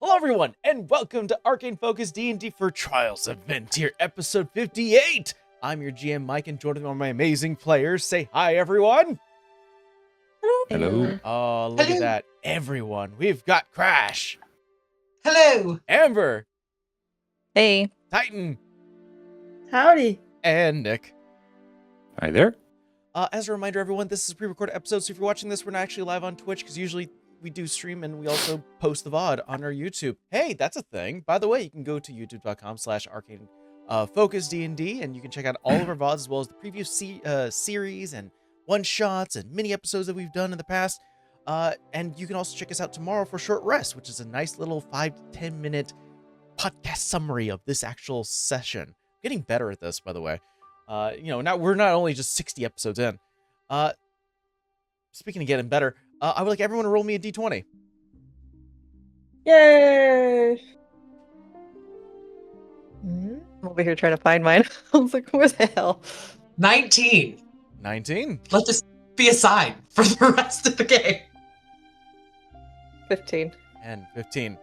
Hello everyone, and welcome to Arcane Focus D&D for Trials of VinTear, episode 58! I'm your GM Mike, and joining me are my amazing players. Say hi, everyone! Hello. Oh, look at that. Everyone. We've got Crash. Hello. Amber. Hey. Titan. Howdy. And Nick. Hi there. As a reminder, everyone, this is a pre-recorded episode, so if you're watching this, we're not actually live on Twitch, because usually we do stream and we also post the VOD on our YouTube. Hey, that's a thing. By the way, you can go to youtube.com/arcane focus D&D, and you can check out all of our VODs as well as the previous series and one-shots and mini episodes that we've done in the past. And you can also check us out tomorrow for Short Rest, which is a nice little 5 to 10 minute podcast summary of this actual session. Getting better at this, by the way. Now we're not only just 60 episodes in. Speaking of getting better, I would like everyone to roll me a d20. Yay! I'm over here trying to find mine. I was like, where the hell? 19. 19. Let this be a sign for the rest of the game. 15. And 15.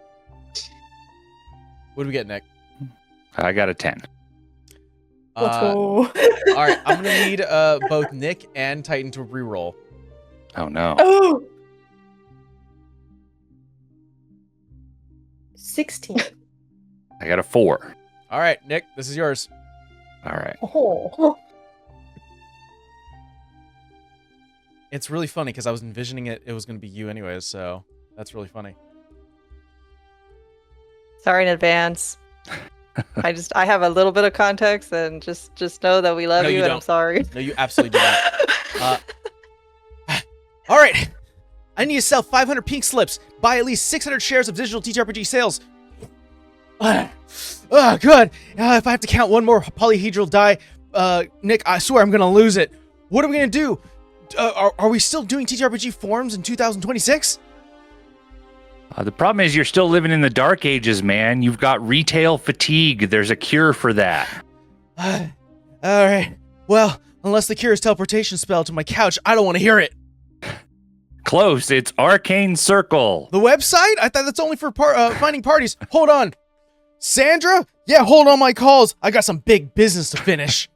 What do we get, Nick? I got a 10. Let's go. All right, I'm gonna need both Nick and Titan to re-roll. Oh no. Oh! 16. I got a 4. All right, Nick, this is yours. All right. Oh. It's really funny because I was envisioning it was gonna be you anyways, so that's really funny. Sorry in advance. I have a little bit of context, and just know that we love No, you you and don't. I'm sorry. No, you absolutely do not. All right, I need to sell 500 pink slips, buy at least 600 shares of digital TTRPG sales. Good. If I have to count one more polyhedral die, Nick, I swear I'm gonna lose it. What are we gonna do? Are we still doing TTRPG forums in 2026? The problem is you're still living in the dark ages, man. You've got retail fatigue. There's a cure for that. All right. Well, unless the cure is teleportation spell to my couch, I don't want to hear it. Close. It's Arcane Circle. The website? I thought that's only for finding parties. Hold on. Sandra? Yeah, hold on my calls. I got some big business to finish.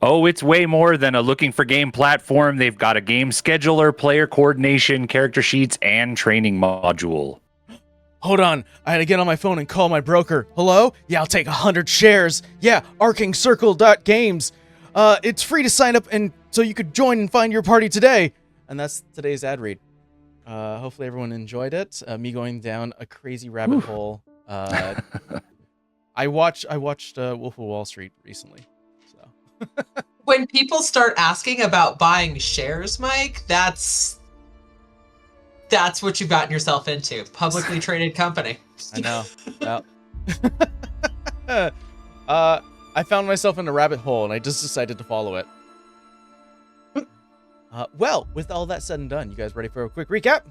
Oh, it's way more than a looking for game platform. They've got a game scheduler, player coordination, character sheets, and training module. Hold on. I had to get on my phone and call my broker. Hello? Yeah, I'll take 100 shares. Yeah, arcanecircle.games. It's free to sign up, and so you could join and find your party today. And that's today's ad read. Hopefully everyone enjoyed it. Me going down a crazy rabbit hole. I watched Wolf of Wall Street recently. So When people start asking about buying shares, Mike, that's what you've gotten yourself into. Publicly traded company. I know. Well, I found myself in a rabbit hole, and I just decided to follow it. Well, with all that said and done, you guys ready for a quick recap?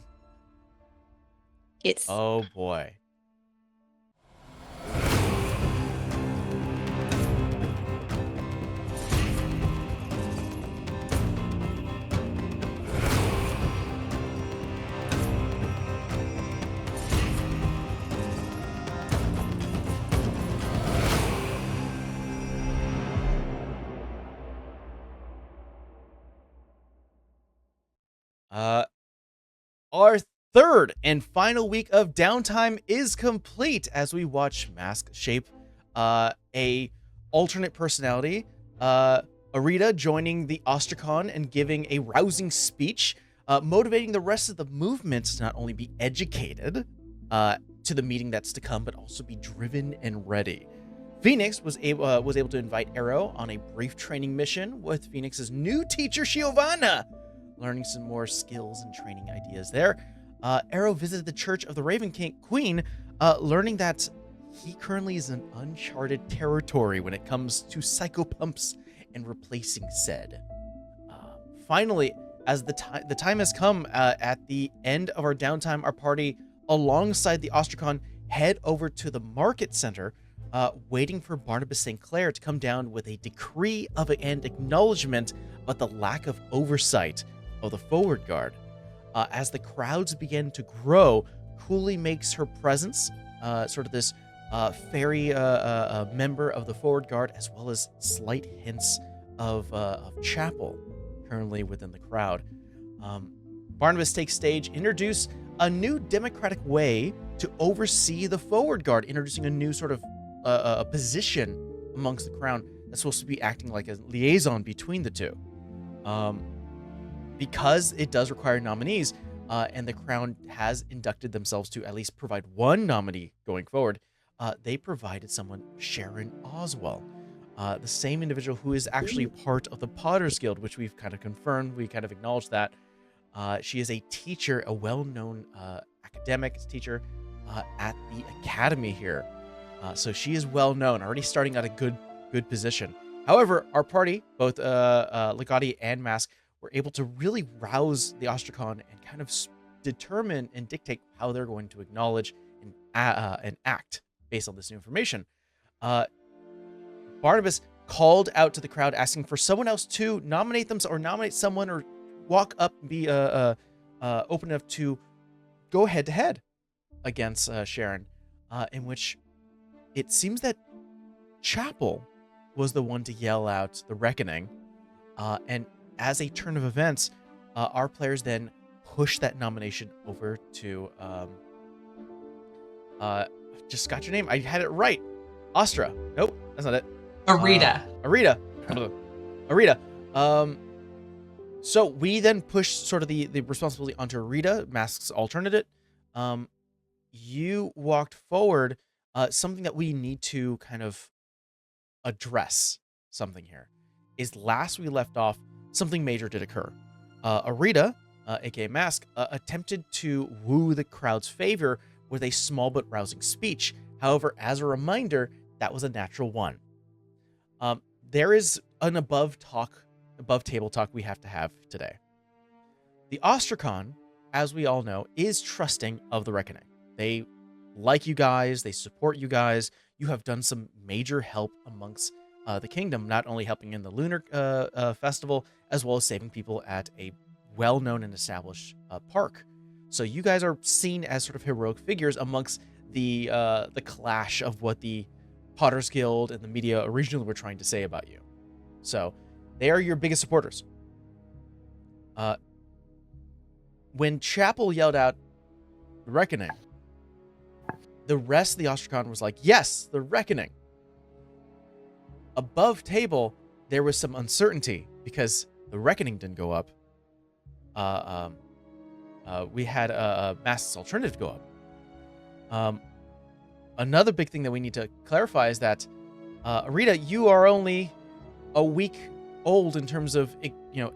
Yes. Oh boy. Our third and final week of downtime is complete as we watch Mask shape a alternate personality, Arita joining the Ostracon and giving a rousing speech, motivating the rest of the movement to not only be educated to the meeting that's to come, but also be driven and ready. Phoenix was able to invite Arrow on a brief training mission with Phoenix's new teacher, Giovanna, learning some more skills and training ideas there. Arrow visited the Church of the Raven Queen, learning that he currently is in uncharted territory when it comes to psychopumps and replacing said. Finally, as the time has come, at the end of our downtime, our party, alongside the Ostracon, head over to the market center, waiting for Barnabas St. Clair to come down with a decree of and acknowledgement about the lack of oversight of the forward guard. As the crowds begin to grow, coolly makes her presence sort of this fairy member of the forward guard, as well as slight hints of Chapel currently within the crowd. Barnabas takes stage, introduce a new democratic way to oversee the forward guard, introducing a new sort of a position amongst the crown that's supposed to be acting like a liaison between the two. Because it does require nominees, and the crown has inducted themselves to at least provide one nominee going forward, they provided someone, Sharon Oswell, the same individual who is actually part of the Potter's Guild, which we've kind of confirmed. We kind of acknowledged that. She is a teacher, a well-known academic teacher at the academy here. So she is well-known, already starting at a good position. However, our party, both Legati and Mask, were able to really rouse the Ostracon and kind of determine and dictate how they're going to acknowledge and act based on this new information. Barnabas called out to the crowd, asking for someone else to nominate them or nominate someone or walk up and be open enough to go head-to-head against Sharon, in which it seems that Chapel was the one to yell out the reckoning, and as a turn of events, our players then push that nomination over to just got your name. I had it right. Astra. Nope, that's not it. Arita. Arita. Arita. So we then push sort of the responsibility onto Arita, Mask's alternate. You walked forward. Something that we need to kind of address something here is last we left off, something major did occur. Arita, aka Mask, attempted to woo the crowd's favor with a small but rousing speech. However, as a reminder, that was a natural one. There is an above table talk we have to have today. The Ostracon, as we all know, is trusting of the Reckoning. They like you guys, they support you guys. You have done some major help amongst the kingdom, not only helping in the Lunar Festival, as well as saving people at a well-known and established park. So you guys are seen as sort of heroic figures amongst the clash of what the Potter's Guild and the media originally were trying to say about you. So they are your biggest supporters. When Chapel yelled out the Reckoning, the rest of the Ostracon was like, yes, the Reckoning. Above table, there was some uncertainty because the Reckoning didn't go up. We had a Mask's alternative go up. Another big thing that we need to clarify is that, Arita, you are only a week old in terms of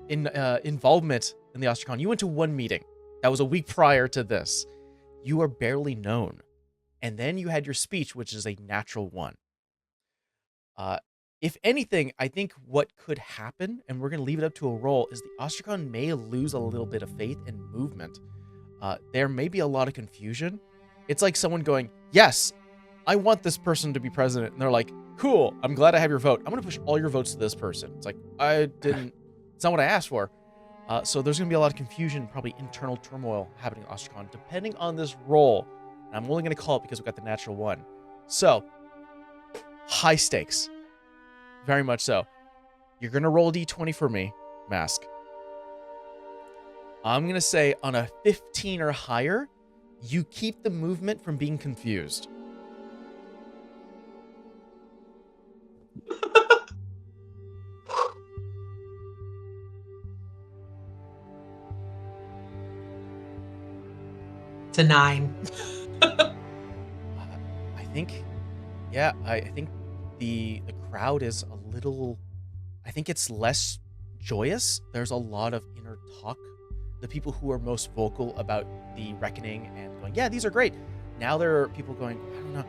involvement in the Ostracon. You went to one meeting. That was a week prior to this. You are barely known. And then you had your speech, which is a natural one. If anything, I think what could happen, and we're going to leave it up to a roll, is the Ostracon may lose a little bit of faith and movement. There may be a lot of confusion. It's like someone going, yes, I want this person to be president. And they're like, cool, I'm glad I have your vote. I'm going to push all your votes to this person. It's like, it's not what I asked for. So there's going to be a lot of confusion, probably internal turmoil happening in Ostracon, depending on this roll. And I'm only going to call it because we got the natural one. So, high stakes. Very much so. You're going to roll a d20 for me, Mask. I'm going to say on a 15 or higher, you keep the movement from being confused. It's a 9. I think the crowd is a little, I think it's less joyous. There's a lot of inner talk. The people who are most vocal about the Reckoning and going, yeah, these are great. Now there are people going, I don't know.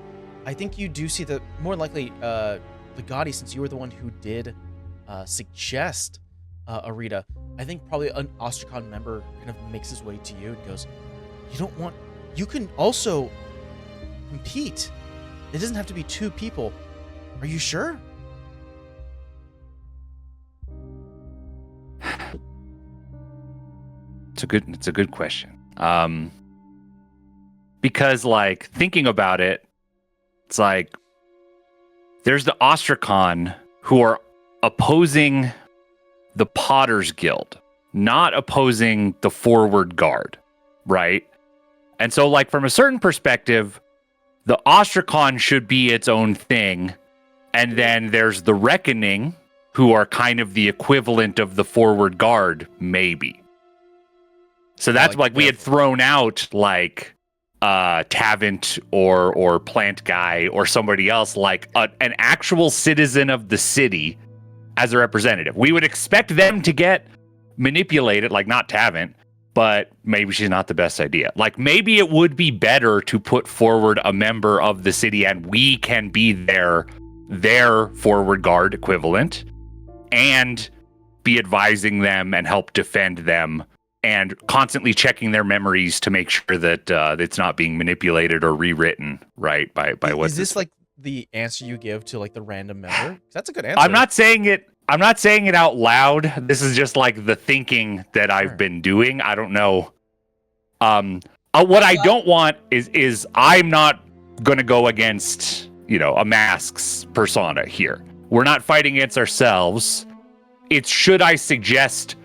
I think you do see that more likely, Legati, since you were the one who did suggest Arita, I think probably an Ostracon member kind of makes his way to you and goes, you can also compete. It doesn't have to be 2 people. Are you sure? It's a good question. because like thinking about it, it's like there's the Ostracon who are opposing the Potter's Guild, not opposing the Forward Guard, right? And so like from a certain perspective, the Ostracon should be its own thing. And then there's the Reckoning, who are kind of the equivalent of the Forward Guard, maybe. So that's like we had thrown out like Tavant or Plant Guy or somebody else, like an actual citizen of the city as a representative. We would expect them to get manipulated, like not Tavant, but maybe she's not the best idea. Like maybe it would be better to put forward a member of the city and we can be their Forward Guard equivalent and be advising them and help defend them and constantly checking their memories to make sure that it's not being manipulated or rewritten, right? By what is this like the answer you give to like the random member? That's a good answer. I'm not saying it out loud. This is just like the thinking that I've been doing. I don't know. What I don't want is I'm not going to go against, a Mask's persona here. We're not fighting against ourselves. It's should I suggest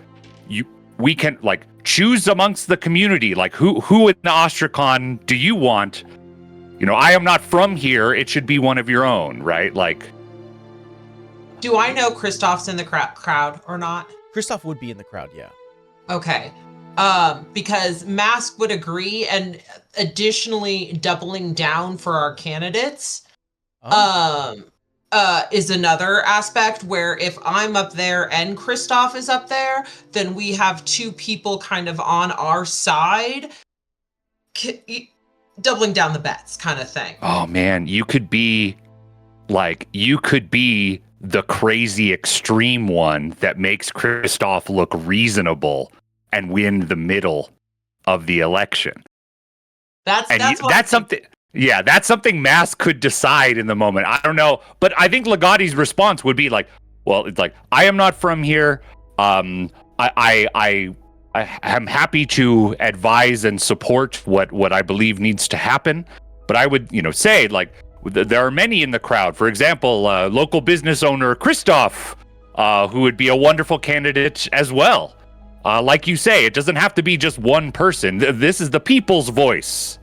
we can like choose amongst the community, like who in the Ostracon do you want? I am not from here. It should be one of your own, right? Like, do I know Kristoff's in the crowd or not? Kristoff would be in the crowd, yeah. Okay. Because Mask would agree, and additionally doubling down for our candidates is another aspect where if I'm up there and Kristoff is up there, then we have two people kind of on our side, doubling down the bets kind of thing. Oh man, you could be the crazy extreme one that makes Kristoff look reasonable and win the middle of the election. That's something. Yeah, that's something Mask could decide in the moment. I don't know, but I think Legati's response would be like, "Well, it's like I am not from here. I am happy to advise and support what I believe needs to happen, but I would, say like there are many in the crowd. For example, local business owner Kristoff, who would be a wonderful candidate as well. Like you say, it doesn't have to be just one person. This is the people's voice."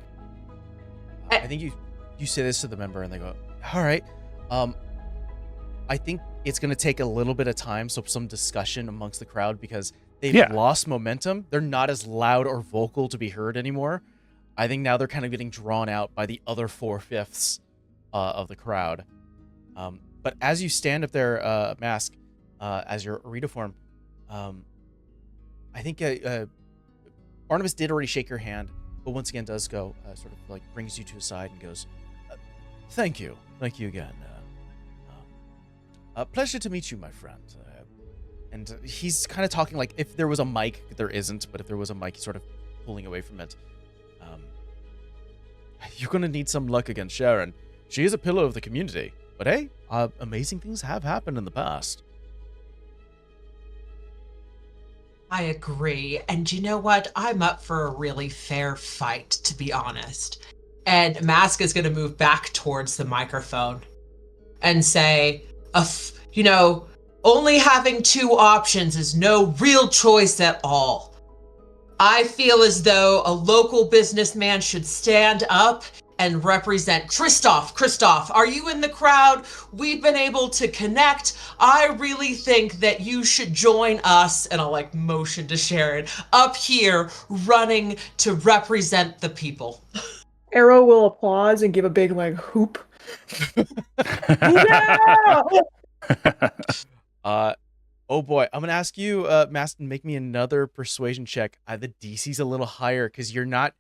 I think you say this to the member and they go, all right. I think it's going to take a little bit of time, so some discussion amongst the crowd because they've lost momentum. They're not as loud or vocal to be heard anymore. I think now they're kind of getting drawn out by the other 4/5 of the crowd. But as you stand up there, Mask, as your Arita form, I think Barnabas did already shake your hand, but once again does go sort of like brings you to his side and goes, thank you again. Pleasure to meet you, my friend. And he's kind of talking like if there was a mic, there isn't, but if there was a mic, he's sort of pulling away from it. You're going to need some luck against Sharon. She is a pillar of the community, but hey, amazing things have happened in the past. I agree. And you know what? I'm up for a really fair fight, to be honest. And Mask is going to move back towards the microphone and say, only having two options is no real choice at all. I feel as though a local businessman should stand up and represent Kristoff, are you in the crowd? We've been able to connect. I really think that you should join us, and I'll motion to Sharon, up here running to represent the people. Arrow will applause and give a big hoop. Yeah! Oh boy, I'm gonna ask you, Mask, to make me another persuasion check. The DC's a little higher because you're not.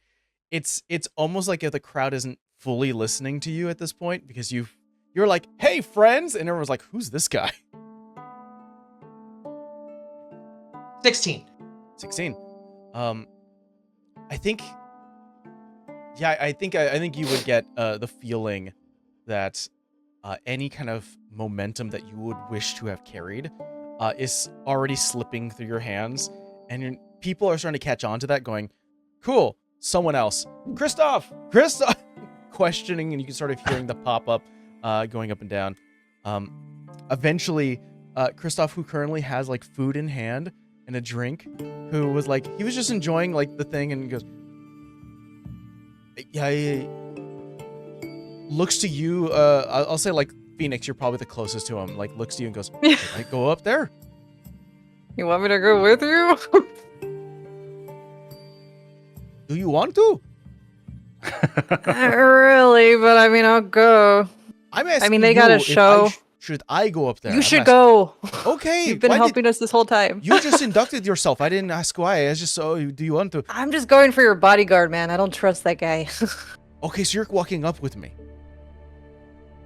It's almost like if the crowd isn't fully listening to you at this point because you're like, hey friends, and everyone's like, who's this guy? 16. I think you would get the feeling that any kind of momentum that you would wish to have carried is already slipping through your hands, and people are starting to catch on to that, going, cool. someone else. Christoph, questioning, and you can start of hearing the pop up, going up and down. Eventually, Christoph, who currently has like food in hand and a drink, who was like, he was just enjoying like the thing, and he goes, yeah. Looks to you, I'll say like Phoenix, you're probably the closest to him. Like looks to you and goes, "Can I go up there? You want me to go with you? Do you want to?" Not really, but I mean, I'll go. I'm asking. I mean, they got a if show. Should I go up there? You I'm should asking- go. Okay. You've been why helping us this whole time. You just inducted yourself. I didn't ask why. I was just so. Do you want to? I'm just going for your bodyguard, man. I don't trust that guy. Okay, so you're walking up with me.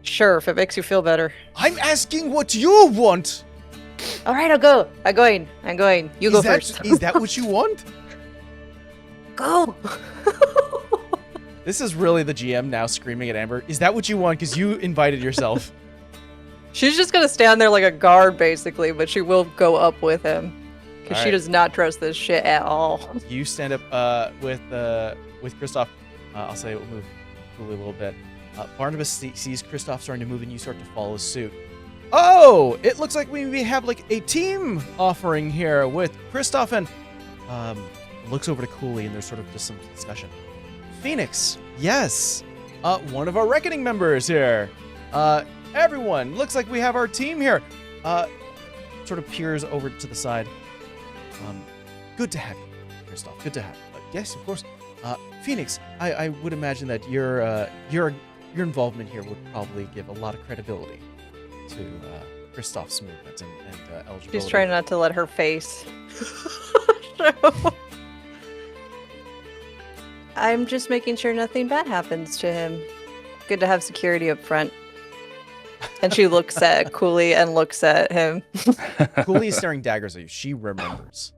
Sure, if it makes you feel better. I'm asking what you want. All right, I'll go. I'm going. You go first. Is that what you want? Go. This is really the GM now screaming at Amber. Is that what you want? Because you invited yourself. She's just gonna stand there like a guard, basically, but she will go up with him because she Alright. does not trust this shit at all. You stand up with Christoph. I'll say we'll move a little bit. Barnabas sees Christoph starting to move, and you start to follow suit. Oh, it looks like we have like a team offering here with Christoph, and looks over to Cooley, and there's sort of just some discussion. Phoenix, yes, one of our Reckoning members here. Everyone, looks like we have our team here. Sort of peers over to the side. Good to have you, Christoph. Good to have you. Yes, of course. Phoenix, I would imagine that your involvement here would probably give a lot of credibility to Christoph's movement and eligibility. She's trying not to let her face show. I'm just making sure nothing bad happens to him. Good to have security up front. And she looks at Cooley and looks at him. Cooley is staring daggers at you. She remembers.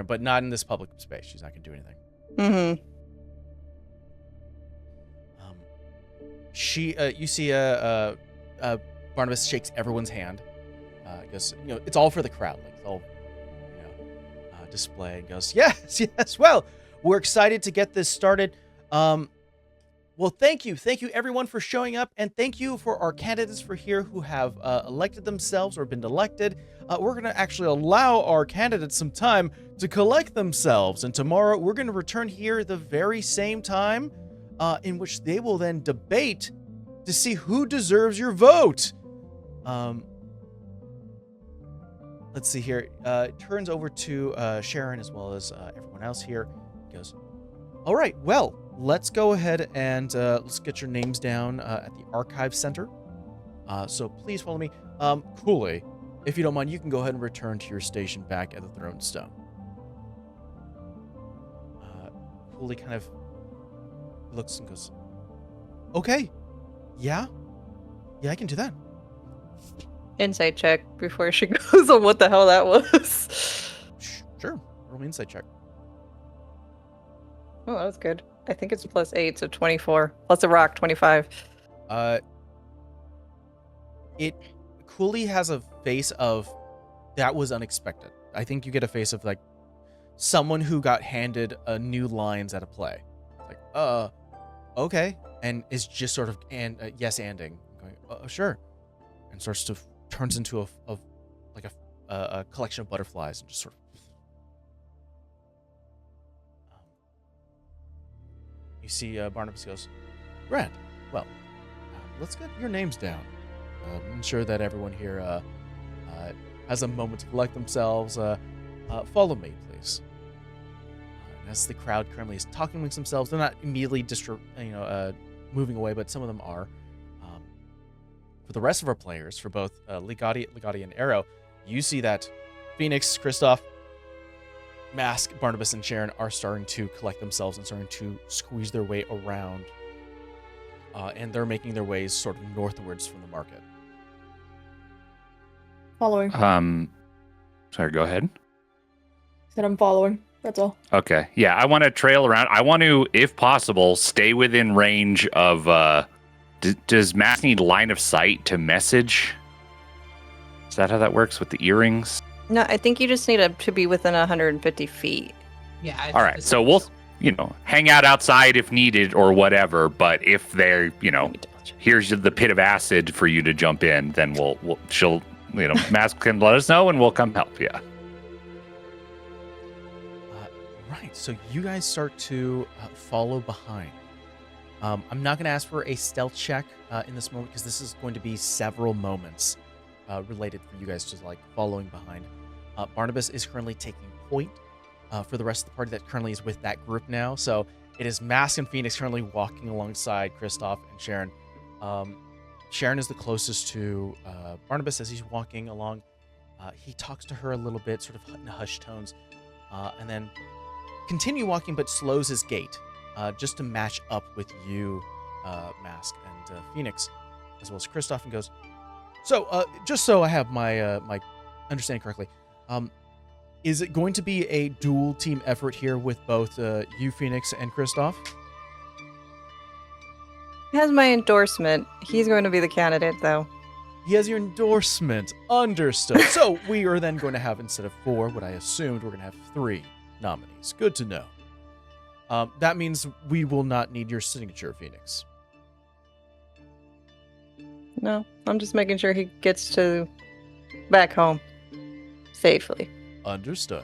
But not in this public space. She's not gonna do anything. Mm-hmm. You see Barnabas shakes everyone's hand. Goes, it's all for the crowd. Like it's all, display. And goes, yes. Well, we're excited to get this started. Well, thank you everyone for showing up, and thank you for our candidates for here who have elected themselves or been elected. We're going to actually allow our candidates some time to collect themselves, and tomorrow we're going to return here the very same time, in which they will then debate to see who deserves your vote. Let's see here. It turns over to Sharon as well as everyone else here. He goes, all right, well, let's go ahead and let's get your names down at the Archive Center. So please follow me. Cooley, if you don't mind, you can go ahead and return to your station back at the Throne Stone. Cooley kind of looks and goes, okay, yeah, I can do that. Insight check before she goes on what the hell that was. Sure, roll me insight check. Oh, that was good. I think it's +8, so 24. Plus a rock, 25. Cooley has a face of, that was unexpected. I think you get a face of like someone who got handed new lines at a play. Like, okay, and is just sort of yes-anding, going, sure, and turns into a collection of butterflies and just sort of. You see Barnabas goes, Brad, well, let's get your names down. Ensure that everyone here has a moment to collect themselves. Follow me, please. As the crowd currently is talking amongst themselves, they're not immediately moving away, but some of them are. For the rest of our players, for both Ligati and Arrow, you see that Phoenix, Christoph, Mask, Barnabas, and Sharon are starting to collect themselves and starting to squeeze their way around. And they're making their ways sort of northwards from the market. Following. Sorry, go ahead. Said I'm following. That's all. Okay. Yeah, I want to trail around. I want to, if possible, stay within range of... does Mask need line of sight to message? Is that how that works with the earrings? No, I think you just need to be within 150 feet. Yeah. All right, so we'll, hang out outside if needed or whatever. But if they're, here's the pit of acid for you to jump in, then she'll, Mask can let us know and we'll come help. Yeah. Right. So you guys start to follow behind. I'm not going to ask for a stealth check in this moment because this is going to be several moments related for you guys to like following behind. Barnabas is currently taking point for the rest of the party that currently is with that group now. So it is Mask and Phoenix currently walking alongside Kristoff and Sharon. Sharon is the closest to Barnabas as he's walking along. He talks to her a little bit, sort of in hushed tones, and then continue walking, but slows his gait just to match up with you, Mask and Phoenix, as well as Kristoff, and goes, so just so I have my my understanding correctly, is it going to be a dual team effort here with both you, Phoenix, and Kristoff? He has my endorsement. He's going to be the candidate, though. He has your endorsement. Understood. So we are then going to have, instead of 4, what I assumed, we're going to have 3 nominees. Good to know. That means we will not need your signature, Phoenix. No, I'm just making sure he gets to back home safely. Understood.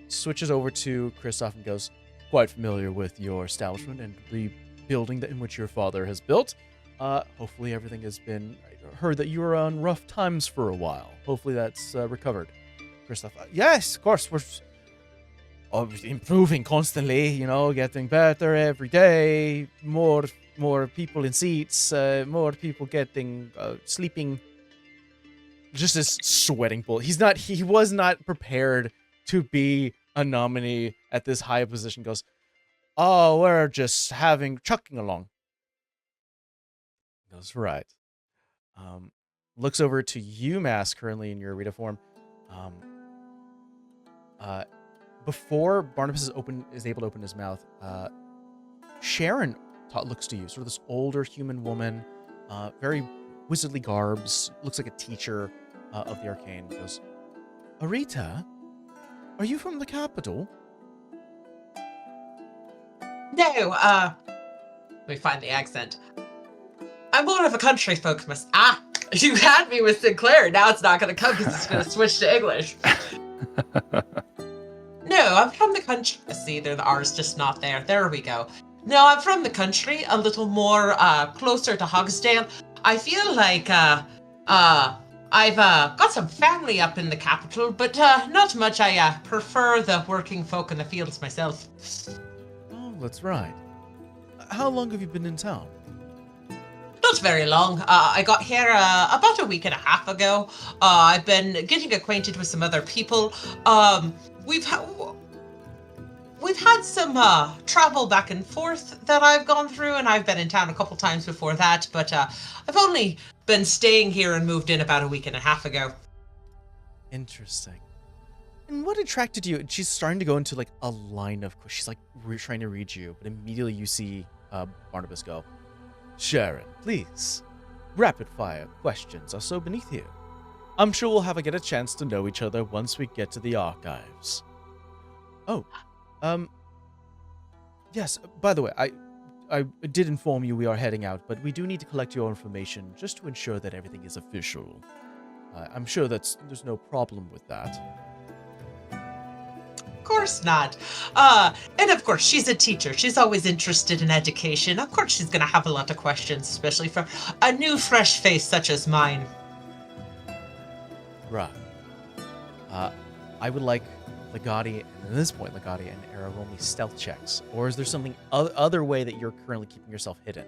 Switches over to Kristoff and goes, quite familiar with your establishment and the building in which your father has built. Hopefully everything has been... I heard that you were on rough times for a while. Hopefully that's recovered. Kristoff, yes, of course, we're improving constantly, getting better every day. More people in seats, more people getting sleeping. Just this sweating bull. He was not prepared to be a nominee at this high position. Goes, oh, we're just chucking along. Goes, right. Looks over to you, Mask, currently in your Rita form. Before Barnabas is able to open his mouth, Sharon looks to you, sort of this older human woman, very wizardly garbs, looks like a teacher of the Arcane. Goes, Arita, are you from the capital? No, let me find the accent. I'm more of a country folk. You had me with Sinclair. Now it's not going to come because it's going to switch to English. No, I'm from the country. See, the R's just not there. There we go. No, I'm from the country, a little more closer to Hogsdale. I feel like I've got some family up in the capital, but not much. I prefer the working folk in the fields myself. Oh, that's right. How long have you been in town? Not very long. I got here about a week and a half ago. I've been getting acquainted with some other people. We've had some travel back and forth that I've gone through, and I've been in town a couple times before that, but I've only been staying here and moved in about a week and a half ago. Interesting. And what attracted you? She's starting to go into like a line of... She's like trying to read you, but immediately you see Barnabas go, Sharon, please. Rapid fire questions are so beneath you. I'm sure we'll get a chance to know each other once we get to the archives. Oh, yes, by the way, I did inform you we are heading out, but we do need to collect your information just to ensure that everything is official. I'm sure there's no problem with that. Of course not. And of course, she's a teacher. She's always interested in education. Of course, she's going to have a lot of questions, especially for a new, fresh face such as mine. Right. I would like Legati, and at this point, Legati and Era roll me stealth checks. Or is there something other way that you're currently keeping yourself hidden?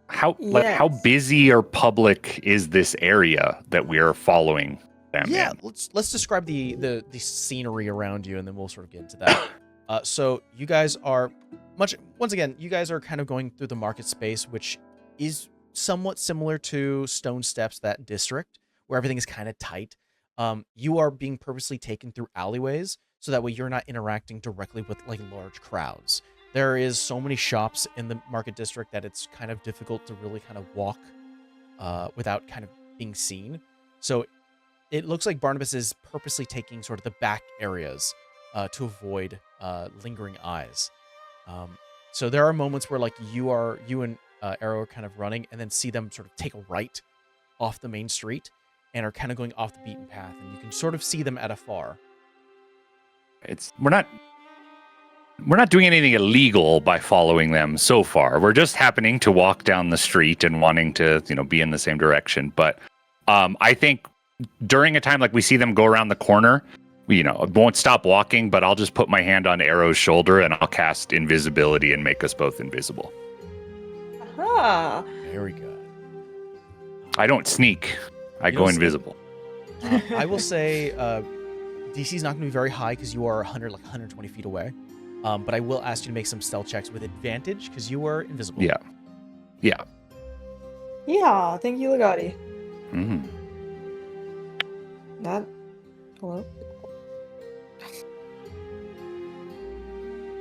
How busy or public is this area that we are following them Yeah, in? let's describe the scenery around you, and then we'll sort of get into that. So you guys are once again, you guys are kind of going through the market space, which is somewhat similar to Stone Steps, that district, where everything is kind of tight. You are being purposely taken through alleyways, so that way you're not interacting directly with like large crowds. There is so many shops in the market district that it's kind of difficult to really kind of walk without kind of being seen. So it looks like Barnabas is purposely taking sort of the back areas to avoid lingering eyes. So there are moments where like you and Arrow are kind of running, and then see them sort of take a right off the main street and are kind of going off the beaten path, and you can sort of see them at afar. We're not doing anything illegal by following them so far. We're just happening to walk down the street and wanting to, be in the same direction. But I think during a time like we see them go around the corner, I won't stop walking, but I'll just put my hand on Arrow's shoulder and I'll cast invisibility and make us both invisible. Aha. Very good. I don't sneak. I You go don't invisible. I will say DC's not going to be very high because you are 120 feet away. But I will ask you to make some stealth checks with advantage because you are invisible. Yeah. Yeah, thank you, Legati. Mm-hmm. Hello?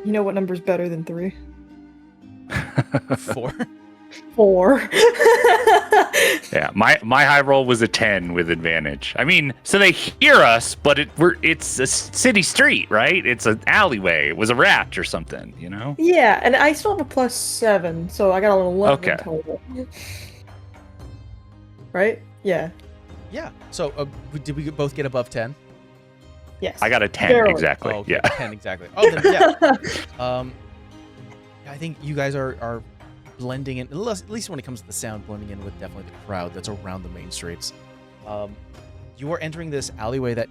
You know what number's better than 3? 4. 4. Yeah, my high roll was a 10 with advantage. I mean, so they hear us, but it's a city street, right? It's an alleyway. It was a rat or something, Yeah, and I still have a +7, so I got an 11 Okay. total. Right? Yeah. Yeah. So did we both get above 10? Yes. I got a 10 Barely. exactly. Oh, okay, Yeah. 10 exactly. Oh, then yeah. I think you guys are blending in, at least when it comes to the sound, blending in with definitely the crowd that's around the main streets. You are entering this alleyway that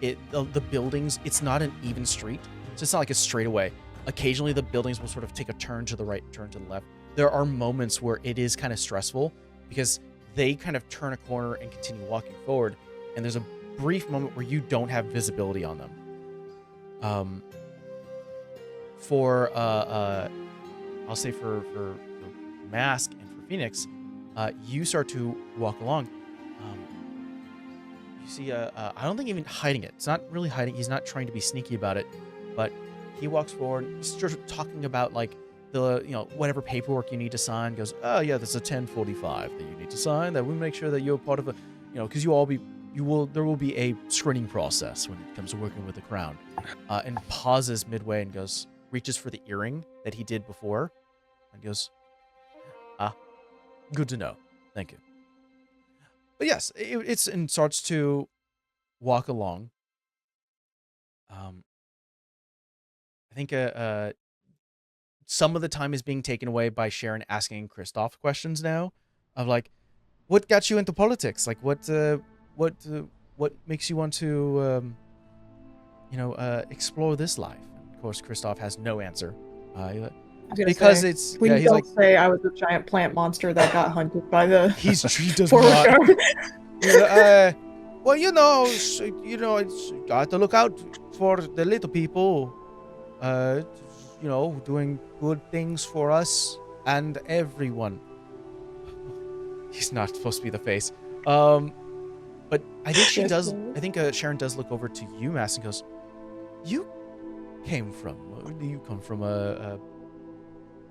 the buildings, it's not an even street, so it's not like a straightaway. Occasionally the buildings will sort of take a turn to the right, turn to the left. There are moments where it is kind of stressful because they kind of turn a corner and continue walking forward, and there's a brief moment where you don't have visibility on them. For I'll say for Mask and for Phoenix, you start to walk along. You see I don't think even hiding it. It's not really hiding. He's not trying to be sneaky about it, but he walks forward. He's sort of talking about like the whatever paperwork you need to sign. Goes, oh yeah, there's a 1045 that you need to sign. That we make sure that you're part of a because there will be a screening process when it comes to working with the crown. And pauses midway and reaches for the earring that he did before, and goes, good to know. Thank you. But yes, it's and starts to walk along. I think some of the time is being taken away by Sharon asking Kristoff questions now, of like, what got you into politics? Like, what makes you want to, explore this life? And of course, Kristoff has no answer. Because it's Please he's don't like, say I was a giant plant monster that got hunted by the he does forward not. guard. Well, it's got to look out for the little people. Doing good things for us and everyone. He's not supposed to be the face. But I think she does. I think Sharon does look over to you, Mass, and goes, "You came from? Where do you come from? A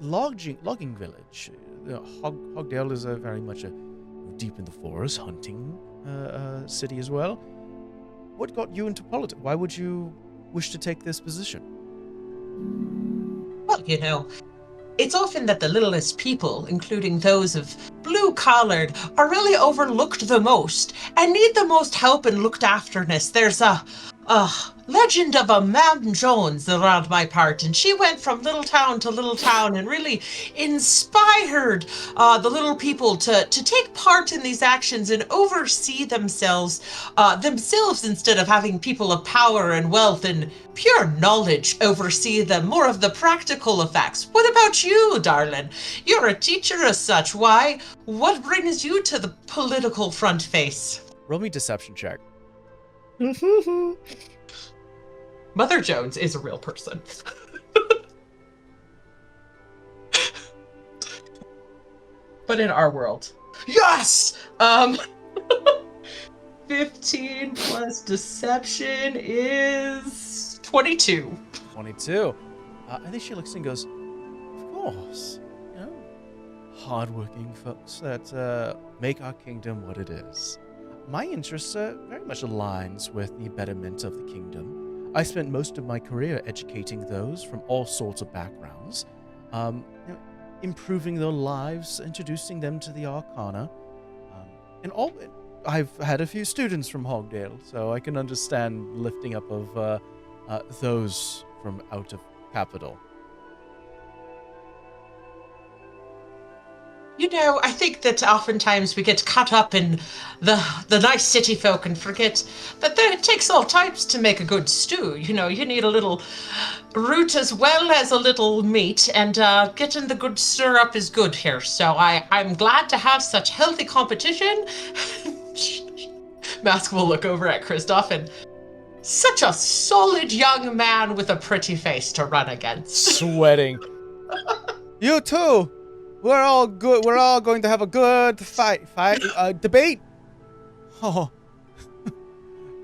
logging village. Hogdale is very much a deep in the forest hunting city as well. What got you into politics? Why would you wish to take this position?" Well, it's often that the littlest people, including those of blue-collared, are really overlooked the most and need the most help and looked afterness. There's a legend of a Mam Jones around my part, and she went from little town to little town and really inspired the little people to take part in these actions and oversee themselves instead of having people of power and wealth and pure knowledge oversee them, more of the practical effects. What about you, darling? You're a teacher as such. Why? What brings you to the political front face? Roll me deception check. Mother Jones is a real person. But in our world. Yes! 15 plus deception is 22. 22. I think she looks and goes, of course. Hardworking folks that make our kingdom what it is. My interests very much aligns with the betterment of the kingdom. I spent most of my career educating those from all sorts of backgrounds, improving their lives, introducing them to the Arcana, I've had a few students from Hogdale, so I can understand lifting up of those from out of capital. I think that oftentimes we get caught up in the nice city folk and forget that it takes all types to make a good stew. You need a little root as well as a little meat, and getting the good syrup is good here. So I'm glad to have such healthy competition. Mask will look over at Kristoff and such a solid young man with a pretty face to run against. Sweating. You too. We're all good. We're all going to have a good debate. Oh.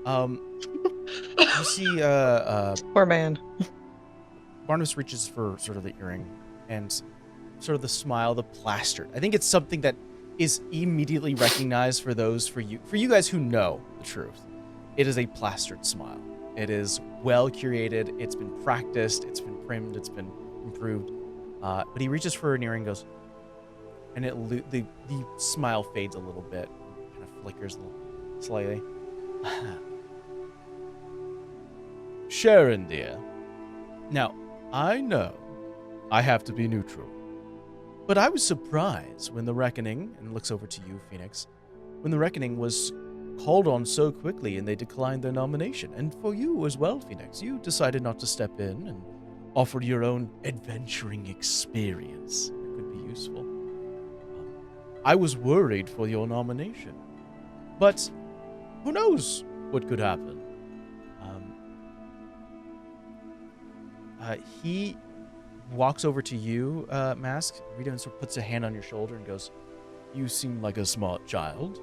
You see, Poor man. Barnabas reaches for sort of the earring and sort of the smile, the plastered. I think it's something that is immediately recognized for you guys who know the truth. It is a plastered smile. It is well curated. It's been practiced. It's been primed. It's been improved. But he reaches for an earring and goes, and the smile fades a little bit, kind of flickers slightly. Sharon, dear. Now, I know I have to be neutral, but I was surprised when the Reckoning, and looks over to you, Phoenix, when the Reckoning was called on so quickly and they declined their nomination. And for you as well, Phoenix, you decided not to step in and offer your own adventuring experience that could be useful. I was worried for your nomination, but who knows what could happen. He walks over to you, Mask. Rita sort of puts a hand on your shoulder and goes, "You seem like a smart child.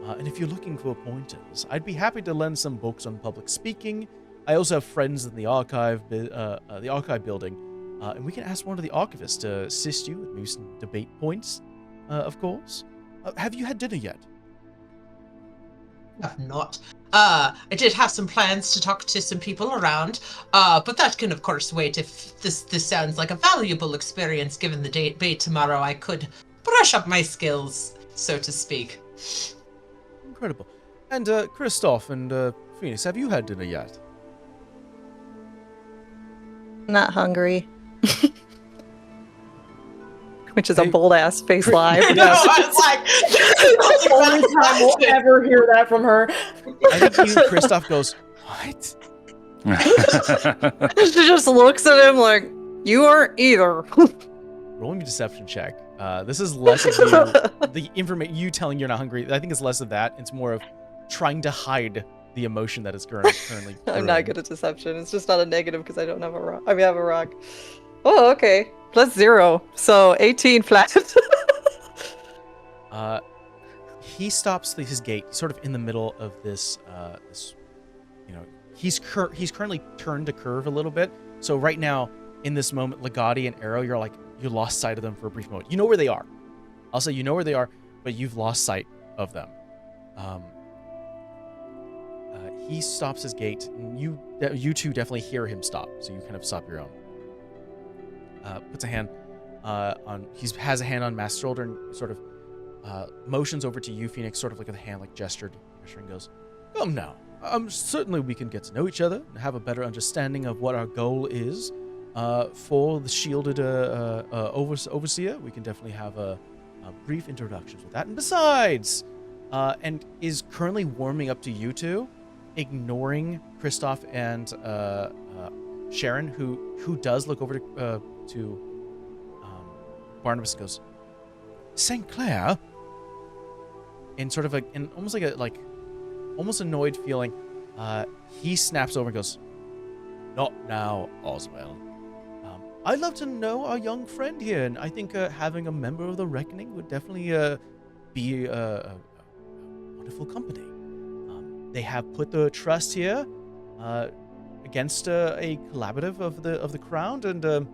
And if you're looking for pointers, I'd be happy to lend some books on public speaking. I also have friends in the archive building, and we can ask one of the archivists to assist you with maybe some debate points, of course. Have you had dinner yet?" Have not. I did have some plans to talk to some people around, but that can of course wait. If this sounds like a valuable experience given the debate tomorrow, I could brush up my skills, so to speak. Incredible. And Kristoff and Phoenix, have you had dinner yet? Not hungry. Which is a bold ass face lie. No, it's like The only time we'll ever hear that from her. I think you, Kristoff, goes, "What?" She just looks at him like, "You aren't either." Roll me a deception check. This is less of the information you telling you're not hungry. I think it's less of that. It's more of trying to hide the emotion that is currently. I'm not good at deception. It's just not a negative because I don't have a rock. I have a rock. Oh, okay. +0. So 18 flat. He stops his gate. He's sort of in the middle of this. He's currently turned to curve a little bit. So right now, in this moment, Legati and Arrow, you lost sight of them for a brief moment. You know where they are. I'll say you know where they are, but you've lost sight of them. He stops his gate, and you two definitely hear him stop. So you kind of stop your own. Puts a hand has a hand on Mask's shoulder and sort of motions over to you, Phoenix, sort of like with a hand, like gesturing, goes, "Come now. Certainly we can get to know each other and have a better understanding of what our goal is. For the shielded overseer, we can definitely have a brief introductions with that. And besides, and is currently warming up to you two, ignoring Kristoff and Sharon, who does look over to Barnabas and goes, "St. Clair," in sort of almost annoyed feeling, he snaps over and goes, "Not now, Oswell. I'd love to know our young friend here, and I think having a member of the Reckoning would definitely be a wonderful company. They have put their trust here against a collaborative of the Crown, and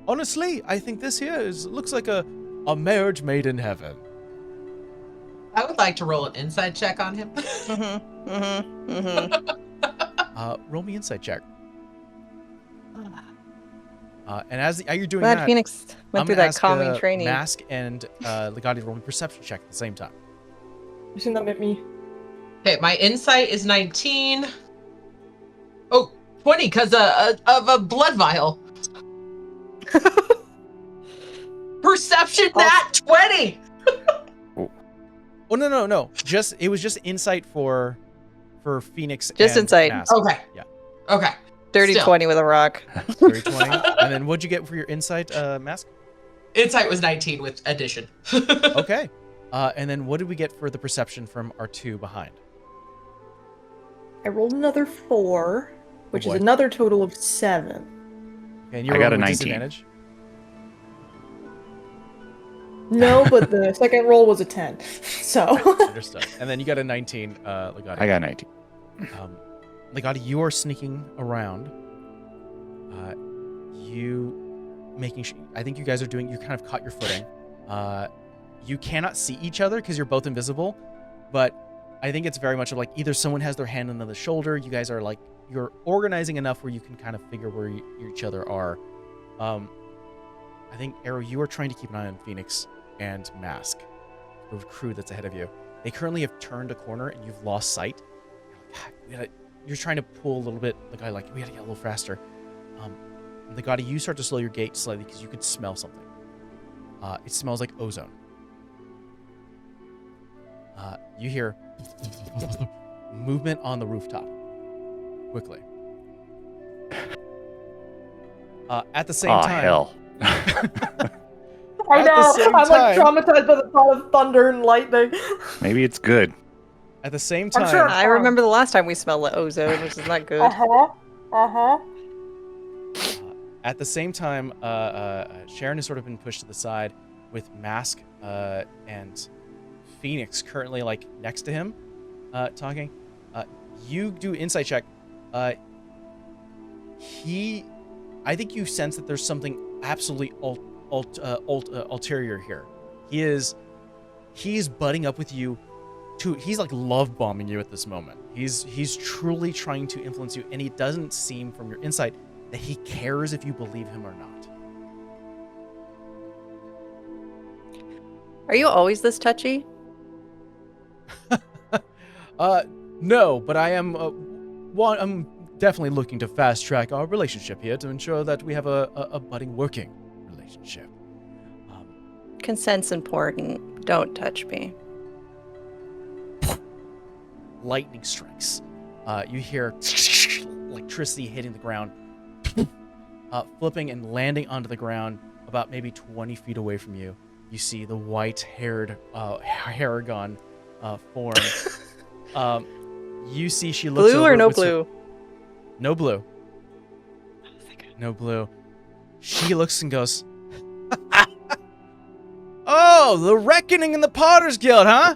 honestly, I think this here looks like a marriage made in heaven." I would like to roll an inside check on him. Roll me insight check. And as you're doing Glad that, Phoenix went I'm through gonna that ask, calming training. Mask and Legati roll me perception check at the same time. You seen that at me? Okay, my insight is 19. Oh, 20 because of a blood vial. Perception nat 20. Oh no. It was just insight for Phoenix. Just and insight. Mask. Okay. Yeah. Okay. Dirty Still. 20 with a rock. 30-20. And then what'd you get for your insight, Mask? Insight was 19 with addition. Okay. And then what did we get for the perception from our two behind? I rolled another 4, which is boy. another total of 7. Okay, and you're I got rolling a with 19. disadvantage? No, but the second roll was a 10. So Understood. And then you got a 19, Legati. I got 19. Legati, you are sneaking around. I think you guys are you kind of caught your footing. You cannot see each other because you're both invisible, but I think it's very much of like either someone has their hand on the shoulder. You guys are like, you're organizing enough where you can kind of figure where each other are. I think, Arrow, you are trying to keep an eye on Phoenix and Mask, the crew that's ahead of you. They currently have turned a corner and you've lost sight. You're trying to pull a little bit. We gotta get a little faster. Legati, you start to slow your gait slightly because you could smell something. It smells like ozone. You hear movement on the rooftop. Quickly. At the same time. Hell. I At the know same I'm like time- traumatized by the thought of thunder and lightning. Maybe it's good. At the same I'm time, sure- I remember the last time we smelled ozone, which is not good. At the same time, Sharon has sort of been pushed to the side with Mask and Phoenix currently like next to him, talking. You do insight check. I think you sense that there's something absolutely ulterior here. He's butting up with you. He's like love bombing you at this moment. He's truly trying to influence you, and it doesn't seem from your insight that he cares if you believe him or not. Are you always this touchy? No, but I am. I'm definitely looking to fast track our relationship here to ensure that we have a budding working relationship. Consent's important. Don't touch me. Lightning strikes. You hear electricity hitting the ground, flipping and landing onto the ground about maybe 20 feet away from you. You see the white-haired Haragon form. You see she looks Blue over or no with blue? No blue. No blue. She looks and goes, "Oh, the reckoning in the Potter's Guild, huh?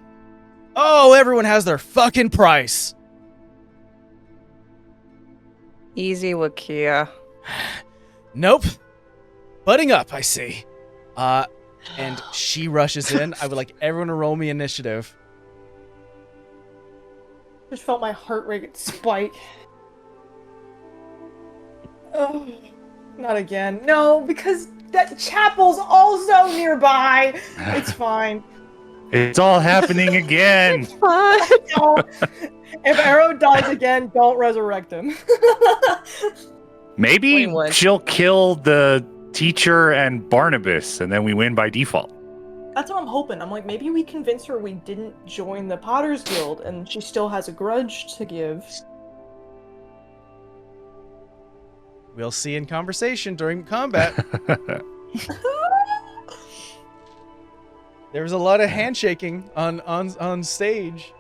Oh, everyone has their fucking price." Easy, Wakia. Nope. Butting up, I see. And she rushes in. I would like everyone to roll me initiative. Just felt my heart rate spike. Oh, not again. No, because that chapel's also nearby. It's fine. It's all happening again. No. If Arrow dies again, don't resurrect him. Maybe 21. she'll kill the teacher and Barnabas, and then we win by default. That's what I'm hoping. I'm like, maybe we convince her we didn't join the Potter's Guild and she still has a grudge to give. We'll see in conversation during combat. There was a lot of handshaking on stage.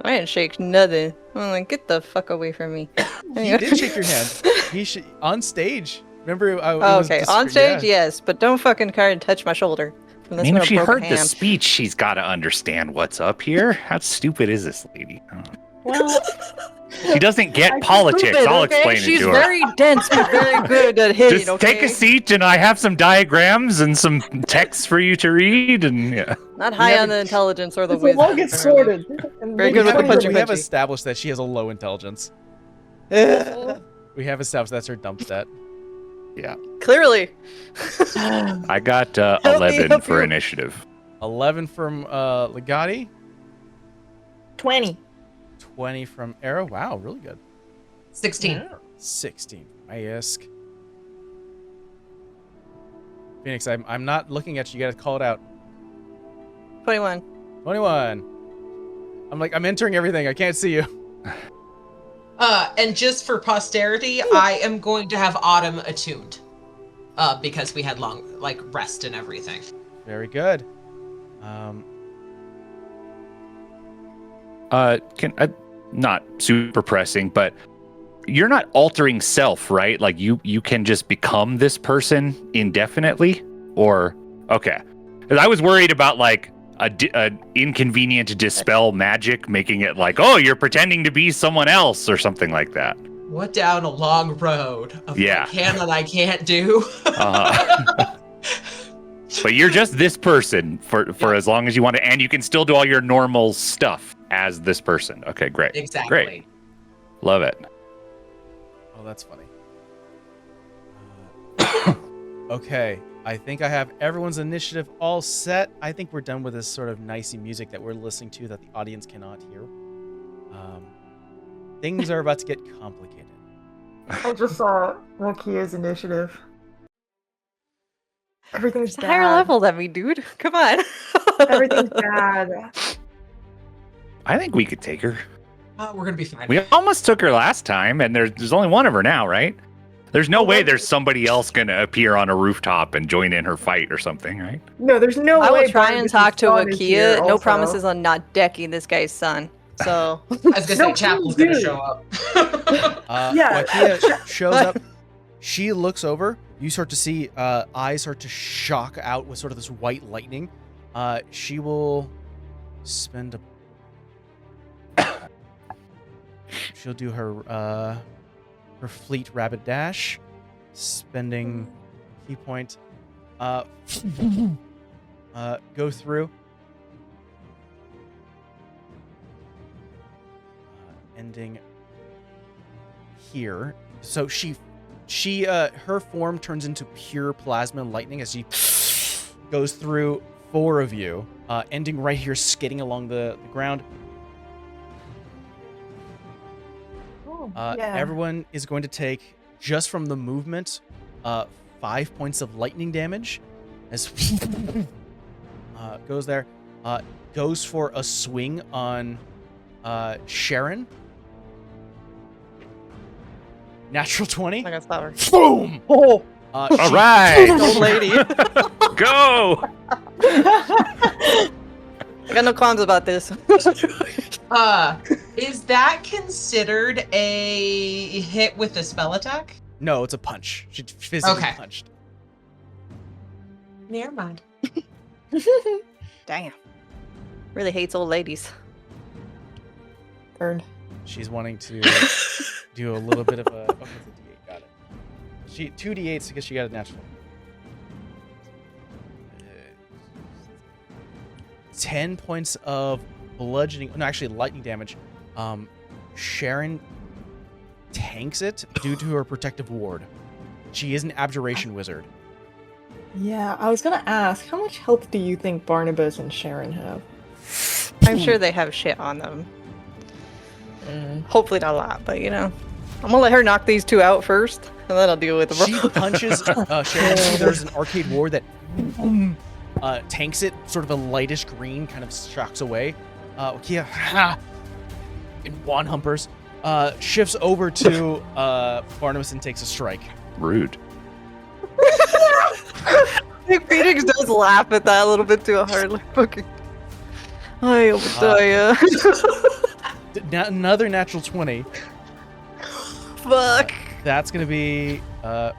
I didn't shake nothing. I'm like, get the fuck away from me. He did shake your hand. On stage. Remember? Okay, on stage, yes, but don't fucking try and touch my shoulder. I That's mean, when if a she broken heard the hand. speech, she's got to understand what's up here. How stupid is this lady? Oh. Well, She doesn't get I politics. Stupid, I'll okay? explain She's it to her. very dense, but very good at hitting. Just Okay, take a seat, and I have some diagrams and some texts for you to read. And yeah, Not high on the intelligence or the this will all wisdom. get apparently. sorted. And Very maybe good with the somebody- punch We and have punchy. established that she has a low intelligence. We have established that's her dump stat. Yeah. Clearly. I got me 11 help for you. initiative. 11 from Legati. 20. 20 from Arrow. Wow, really good. 16. 16 from Mayask. Phoenix, I'm not looking at you. You gotta call it out. 21. 21. I'm entering everything. I can't see you. And just for posterity, I am going to have Autumn attuned. Because we had long, rest and everything. Very good. Not super pressing, but you're not altering self, right? Like you can just become this person indefinitely, or okay. 'Cause I was worried about like a inconvenient dispel magic, making it like, oh, you're pretending to be someone else or something like that. What down a long road of Yeah. what can and I can't do. But you're just this person for as long as you want to, and you can still do all your normal stuff as this person. Okay, great. Exactly. Great. Love it. Oh, that's funny. Okay, I think I have everyone's initiative all set. I think we're done with this sort of nicey music that we're listening to that the audience cannot hear. Things are about to get complicated. I just saw Mokia's initiative. Everything's It's a bad. higher level than me, dude. Come on. Everything's bad. I think we could take her. We're gonna be fine. We almost took her last time, and there's only one of her now, right? There's no way there's somebody else gonna appear on a rooftop and join in her fight or something, right? No, there's no I way. will try and Barnabas' talk to son is here Wakia. No also. promises on not decking this guy's son. So I was gonna say No, Chapel's please gonna do. show up. Yeah. Wakia shows up. She looks over. You start to see eyes start to shock out with sort of this white lightning. She will spend she'll do her fleet rapid dash, spending key point. Go through. Ending here. So her form turns into pure plasma lightning as she goes through 4 of you, ending right here, skidding along the ground. Yeah. Everyone is going to take, just from the movement, 5 points of lightning damage as goes there. Goes for a swing on Sharon. Natural 20. I'm not gonna stop her. Boom! Oh, All right, old lady. go. I got no qualms about this. Is that considered a hit with a spell attack? No, it's a punch. She physically Okay. punched. Never mind. Damn. Really hates old ladies. Burn. She's wanting to do a little bit of a. Oh, it's a D8. Got it. She 2d8s because she got a natural. 10 points of bludgeoning. No, actually, lightning damage. Sharon tanks it due to her protective ward. She is an abjuration wizard. Yeah, I was gonna ask, how much health do you think Barnabas and Sharon have? I'm sure they have shit on them. Hopefully not a lot, but you know. I'm gonna let her knock these 2 out first, and then I'll deal with the She punches Sharon. There's an arcade ward that tanks it, sort of a lightish green, kind of shocks away. Kia, in one humpers, shifts over to Barnabas and takes a strike. Rude. Big Phoenix does laugh at that a little bit too hard. Like, fucking. I Another natural 20. Fuck. That's gonna be I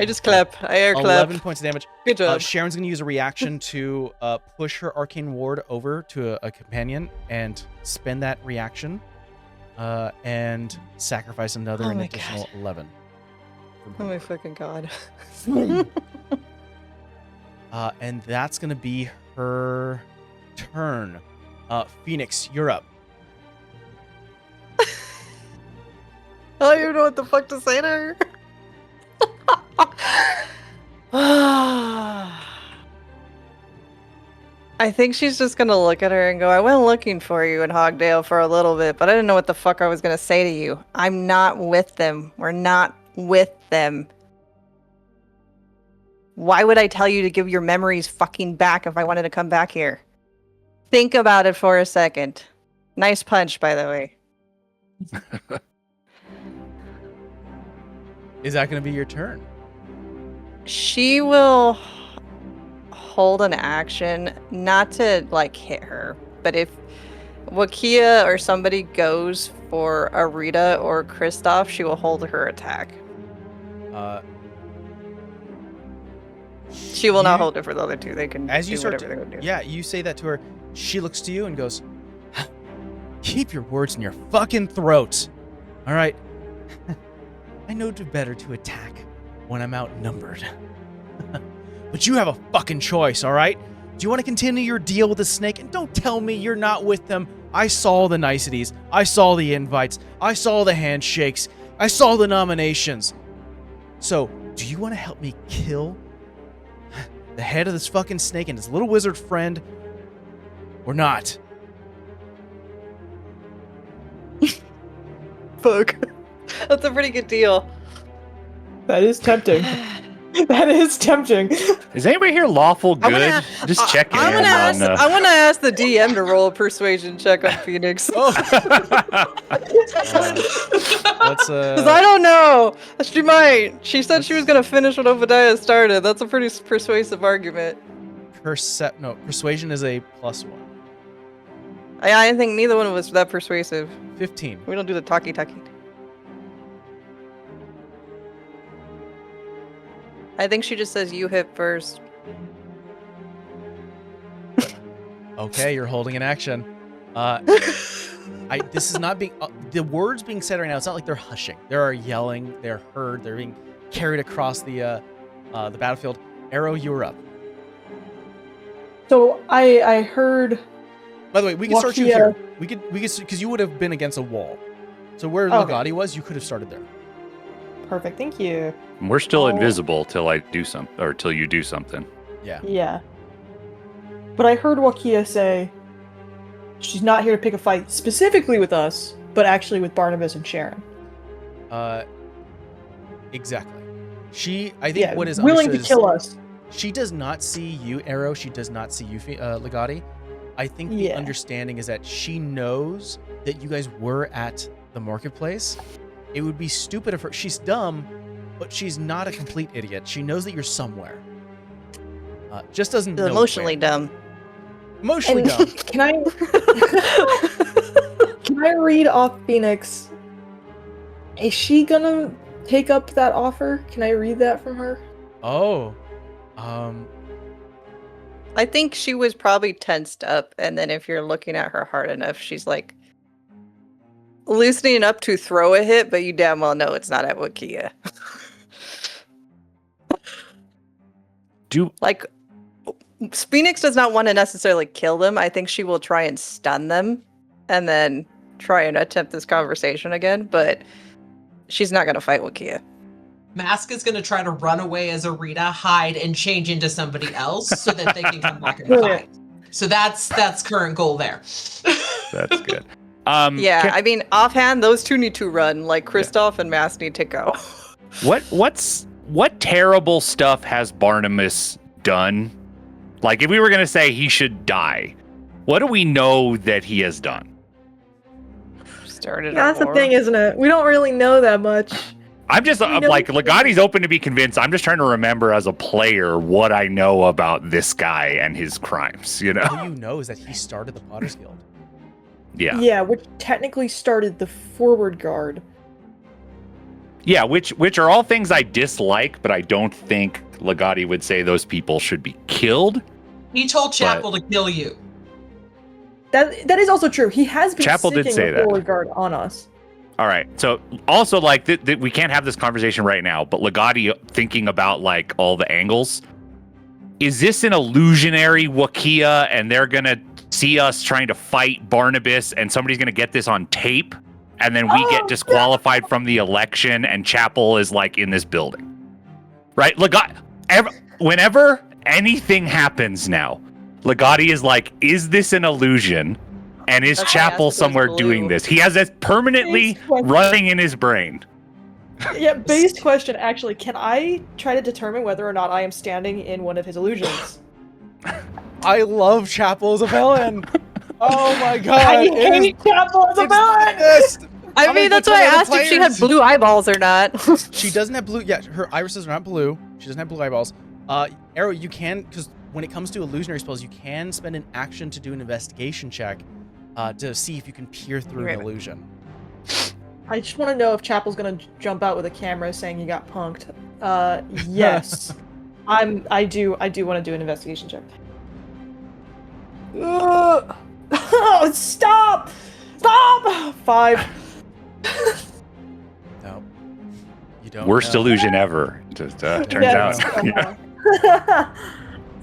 just clap. I air clap. 11 points of damage. Good job. Sharon's gonna use a reaction to push her arcane ward over to a companion and spend that reaction, and sacrifice another Oh an my additional 11. Oh my fucking god. And that's gonna be her turn. Phoenix, you're up. I am even know what the fuck to say to her. I think she's just gonna look at her and go, I went looking for you in Hogdale for a little bit, but I didn't know what the fuck I was gonna say to you. I'm not with them. We're not with them. Why would I tell you to give your memories fucking back if I wanted to come back here? Think about it for a second. Nice punch, by the way. Is that going to be your turn? She will hold an action, not to like hit her, but if Wakia or somebody goes for Arita or Kristoff, she will hold her attack. She will not hold it for the other two. They can As you do start whatever to, they would do. yeah, you say that to her. She looks to you and goes, keep your words in your fucking throat. All right. I know better to attack when I'm outnumbered. But you have a fucking choice, all right? Do you want to continue your deal with the snake? And don't tell me you're not with them. I saw the niceties. I saw the invites. I saw the handshakes. I saw the nominations. So, do you want to help me kill the head of this fucking snake and his little wizard friend, or not? Fuck. That's a pretty good deal. That is tempting. That is tempting. Is anybody here lawful good? Just checking in on I want to ask the DM to roll a persuasion check on Phoenix. Oh. Let's Because I don't know. She might. She said she was going to finish what Obadiah started. That's a pretty persuasive argument. persuasion is a +1. I didn't think neither one of us was that persuasive. 15. We don't do the talkie-talkie. I think she just says you hit first. Okay, you're holding an action. This is not being the words being said right now. It's not like they're hushing. They are yelling. They're heard. They're being carried across the battlefield. Arrow, you're up. So I heard. By the way, we can start you Wakia- here. We could because you would have been against a wall. So where Okay. Legati was, you could have started there. Perfect. Thank you. We're still Oh. invisible till I do something, or till you do something. Yeah. Yeah. But I heard Wakia say she's not here to pick a fight specifically with us, but actually with Barnabas and Sharon. Exactly. I think what is willing to understood is kill us. she does not see you, Arrow. She does not see you, Legati. I think the Yeah. understanding is that she knows that you guys were at the marketplace. It would be stupid of her. She's dumb, but she's not a complete idiot. She knows that you're somewhere. Just doesn't know Emotionally where. dumb. Emotionally And dumb. Can I read off Phoenix? Is she gonna take up that offer? Can I read that from her? Oh. I think she was probably tensed up, and then if you're looking at her hard enough, she's like loosening up to throw a hit, but you damn well know it's not at Wakia. Like, Phoenix does not want to necessarily kill them. I think she will try and stun them and then try and attempt this conversation again, but she's not going to fight Wakia. Mask is going to try to run away as Arita, hide, and change into somebody else so that they can come back and Brilliant. fight. So that's current goal there. That's good. Yeah, I mean, offhand, those two need to run. Like, Kristoff and Mask need to go. What terrible stuff has Barnabas done? Like, if we were gonna say he should die, what do we know that he has done? Started That's a the war. thing, isn't it? We don't really know that much. I'm just like, Legati's open to be convinced. I'm just trying to remember as a player what I know about this guy and his crimes, you know? All you know is that he started the Potter's Guild. Yeah. Yeah, which technically started the forward guard. Yeah, which are all things I dislike, but I don't think Legati would say those people should be killed. He told Chapel to kill you. That is also true. He has been Chapel did sticking say a that. forward guard on us. All right. So also, like, we can't have this conversation right now, but Legati thinking about, like, all the angles. Is this an illusionary Wakia and they're going to see us trying to fight Barnabas and somebody's going to get this on tape and then we get disqualified from the election, and Chapel is like in this building, right? Whenever anything happens now, Legati is like, is this an illusion? And is That's why I Chapel asked if it was somewhere blue. doing this? He has it permanently running in his brain. Yeah, base question, actually. Can I try to determine whether or not I am standing in one of his illusions? I love Chapel as a villain. Oh my god. I hate Chapel as a villain! I mean, that's why I asked if she had blue eyeballs or not. She doesn't have blue. Yeah, her irises are not blue. She doesn't have blue eyeballs. Arrow, you can, because when it comes to illusionary spells, you can spend an action to do an investigation check to see if you can peer through an illusion. I just want to know if Chapel's gonna jump out with a camera saying he got punked. Yes. I do want to do an investigation check. Oh, stop! Stop! 5. No. You don't. Worst know. illusion ever. Just turns Yeah, out. Yeah.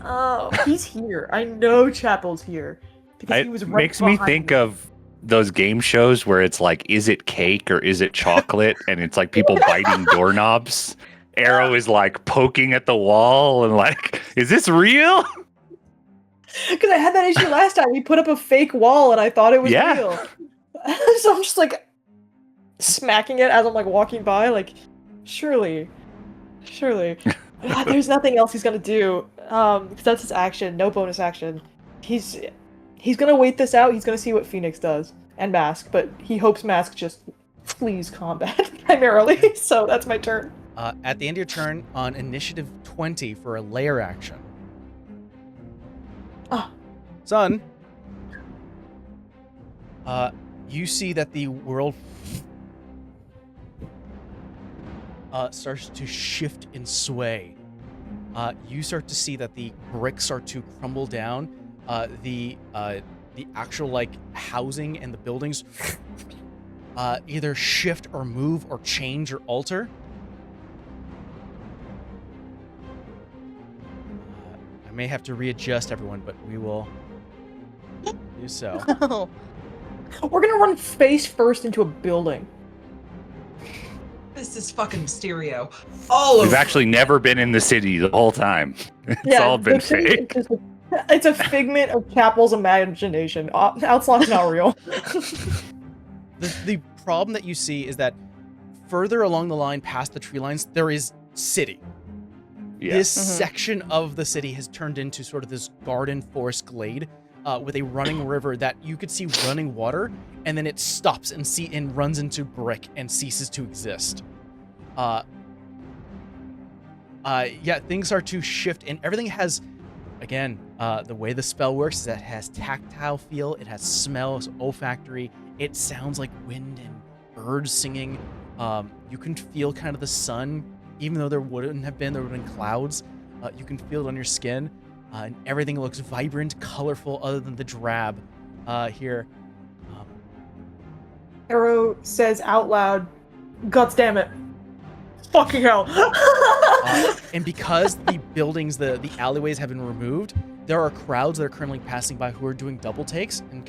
Oh, he's here. I know Chapel's here. Because he was It right makes me behind think of those game shows where it's like, is it cake or is it chocolate? And it's like people biting doorknobs. Arrow is like poking at the wall and like, is this real? Because I had that issue last time. He put up a fake wall and I thought it was real. So I'm just like smacking it as I'm like walking by, like, surely. God, there's nothing else he's gonna do. Because that's his action, no bonus action. He's gonna wait this out. He's gonna see what Phoenix does and Mask, but he hopes Mask just flees combat primarily. So that's my turn. At the end of your turn, on initiative 20 for a layer action. Son, you see that the world starts to shift and sway. You start to see that the bricks start to crumble down. The actual like housing and the buildings either shift or move or change or alter. I may have to readjust everyone, but we will do so. We're gonna run face first into a building. This is fucking Mysterio. All We've of actually never been in the city the whole time. It's all been the thing is fake. just it's a figment of Chapel's imagination. Outslock's not real. The problem that you see is that further along the line past the tree lines, there is city. Yeah. This section of the city has turned into sort of this garden forest glade with a running river that you could see running water, and then it stops and runs into brick and ceases to exist. Things start to shift, and everything has, again, the way the spell works is that it has tactile feel, it has smells, olfactory, it sounds like wind and birds singing. You can feel kind of the sun, even though there would have been clouds. You can feel it on your skin, and everything looks vibrant, colorful, other than the drab here. Arrow says out loud, "God damn it. Fucking hell." And because the buildings, the alleyways have been removed, there are crowds that are currently passing by who are doing double takes and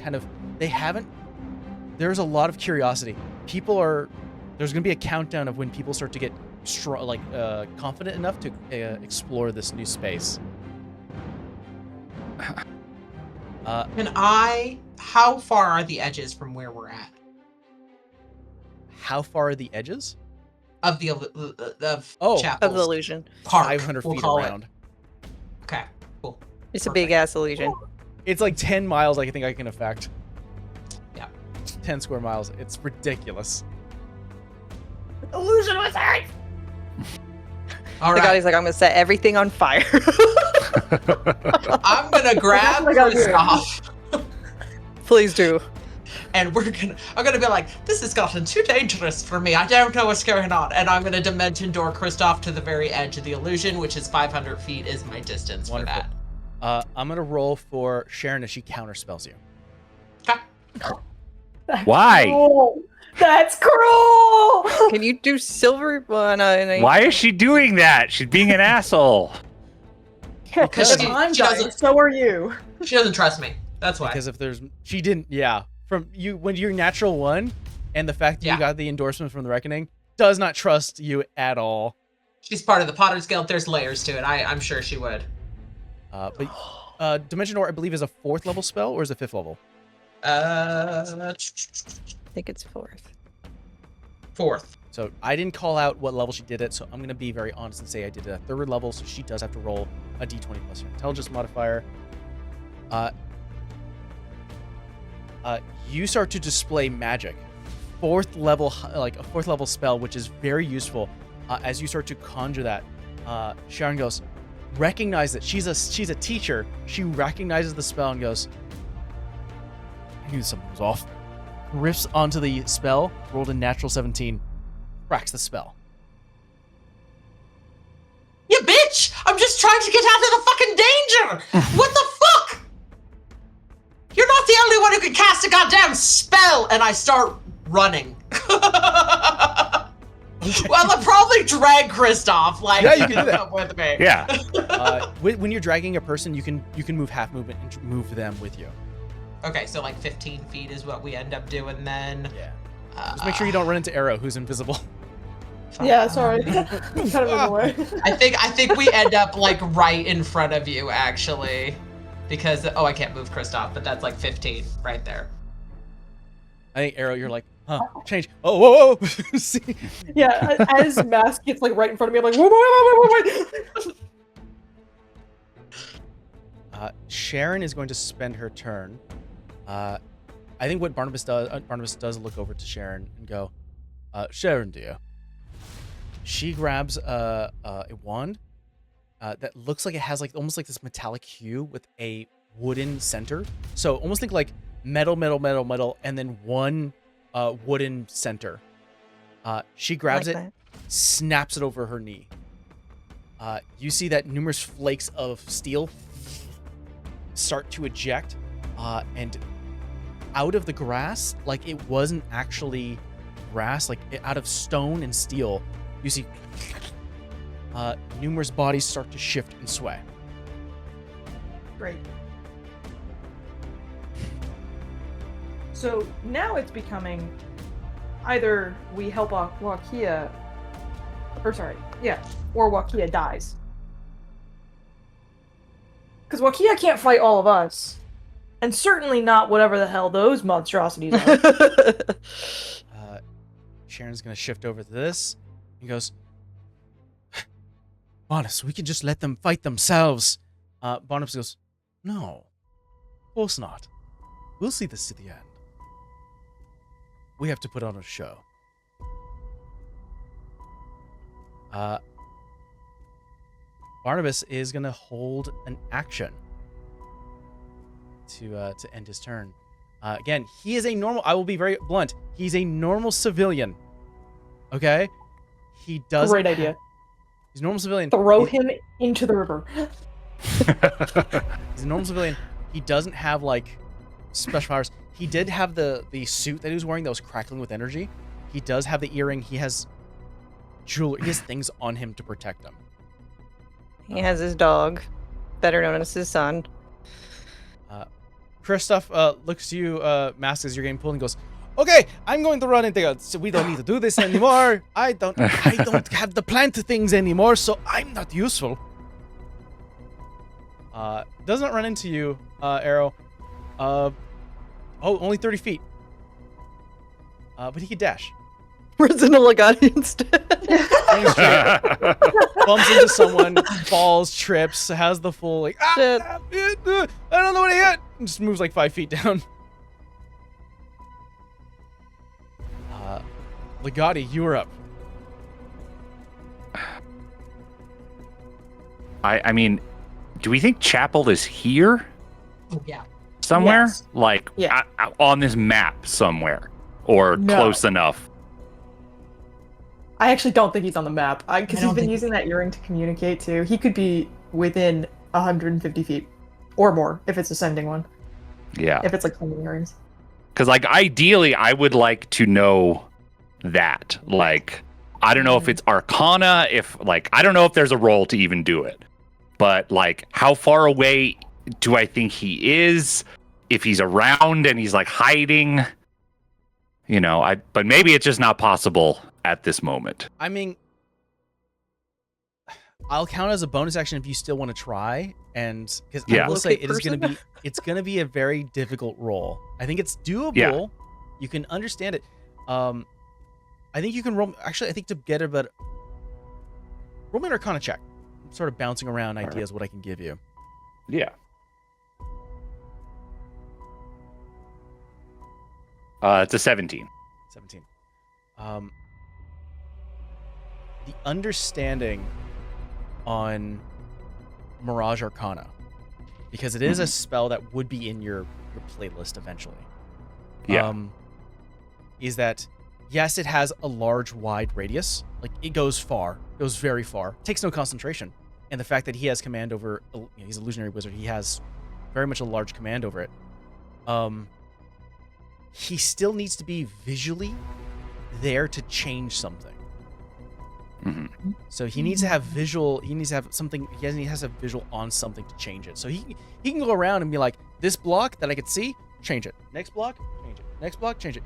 there's a lot of curiosity. There's going to be a countdown of when people start to get confident enough to explore this new space. how far are the edges from where we're at? How far are the edges? Of the Chapel's Of the illusion. park, 500 we'll feet call it. around. Okay, cool. It's a big ass illusion. It's like 10 miles I think I can affect. Yeah. 10 square miles. It's ridiculous. Illusion was hurt. All The right. guy's like, I'm gonna set everything on fire. I'm gonna grab That's what I got here. Kristoff, Please do. and I'm gonna be like, this has gotten too dangerous for me. I don't know what's going on, and I'm gonna dimension door Kristoff to the very edge of the illusion, which is 500 feet is my distance Wonderful. for that. I'm going to roll for Sharon as she counterspells you. Okay. Why? Cruel. That's cruel. Can you do silver? Well, no. Why is she doing that? She's being an asshole. Because If she I'm dying, doesn't- so are you. She doesn't trust me. That's why. Because if there's... She didn't... Yeah. From you... When you're natural one, and the fact that Yeah. you got the endorsement from the Reckoning does not trust you at all. She's part of the Potter's Guild. There's layers to it. I'm sure she would. But Dimension Door, I believe, is a 4th level spell, or is it 5th level? I think it's 4th. 4th. So I didn't call out what level she did it, so I'm going to be very honest and say I did it at 3rd level, so she does have to roll a d20 plus her intelligence modifier. You start to display magic. 4th level, like a 4th level spell, which is very useful. As you start to conjure that, Sharon goes, recognize that she's a teacher. She recognizes the spell and goes, I knew something was off. Riffs onto the spell, rolled a natural 17, cracks the spell. You bitch! I'm just trying to get out of the fucking danger! What the fuck? You're not the only one who can cast a goddamn spell! And I start running. Well, I'll probably drag Kristoff, like, Yeah, you can do that. with me. Yeah. When you're dragging a person, you can move half movement and move them with you. Okay, so like 15 feet is what we end up doing then. Yeah. Just make sure you don't run into Arrow, who's invisible. Yeah, sorry. kind of in the way. I think we end up like right in front of you actually, because I can't move Kristoff, but that's like 15 right there. I think Arrow, you're like, huh, change. Oh, whoa, whoa. See? Yeah, as Mask gets like right in front of me, I'm like, wait. Sharon is going to spend her turn. I think what Barnabas does look over to Sharon and go, Sharon, dear. She grabs a wand that looks like it has like almost like this metallic hue with a wooden center. So almost think like metal, and then one wooden center. She grabs Like it, that. snaps it over her knee. You see that numerous flakes of steel start to eject, and out of the grass, like it wasn't actually grass, like out of stone and steel, you see numerous bodies start to shift and sway. Great. So now it's becoming either we help Wakia, or Wakia dies. Because Wakia can't fight all of us. And certainly not whatever the hell those monstrosities are. Sharon's gonna shift over to this. He goes, Barnabas, we can just let them fight themselves. Barnabas goes, no, of course not. We'll see this to the end. We have to put on a show. Barnabas is gonna hold an action to end his turn. Again, he is a normal. I will be very blunt. He's a normal civilian. Okay, he does. Great idea. He's a normal civilian. Throw him into the river. He's a normal civilian. He doesn't have like special powers. He did have the suit that he was wearing that was crackling with energy. He does have the earring. He has jewelry. He has things on him to protect him. He has his dog, better known as his son. Kristoff looks to you, Mask, as you're getting pulled and goes, okay, I'm going to run and take out. So we don't need to do this anymore. I don't have the plant things anymore, so I'm not useful. Does not run into you, Arrow. Only 30 feet. But he could dash. Resident Legati instead. Running straight, bumps into someone, falls, trips, has the full like, Shit. I don't know what I hit. And just moves like 5 feet down. Legati, you are up. I mean, do we think Chapel is here Yeah. somewhere? Yes. Like Yeah. on this map somewhere or No. close enough? I actually don't think he's on the map. Because I he's don't been think- using that earring to communicate too. He could be within 150 feet. Or more, if it's a sending one. Yeah. If it's like sending earrings. Because like ideally I would like to know that. Like, I don't know if it's Arcana, I don't know if there's a role to even do it. But like, how far away do I think he is? If he's around and he's like hiding, but maybe it's just not possible at this moment. I mean, I'll count as a bonus action if you still want to try, and because I will say it's gonna be a very difficult roll. I think it's doable. Yeah. You can understand it. I think you can roll. Actually, I think to get it, but roll me an Arcana check. I'm sort of bouncing around ideas what I can give you. Yeah. It's a 17. 17. The understanding on Mirage Arcana, because it is a spell that would be in your playlist eventually. Yeah. Is that yes, it has a large, wide radius. Like it goes very far. Takes no concentration, and the fact that he has command over, he's a illusionary wizard. He has very much a large command over it. He still needs to be visually there to change something. Mm-hmm. So he needs to have visual. He needs to have something. He has a visual on something to change it. So he can go around and be like, this block that I could see, change it. Next block, change it. Next block, change it.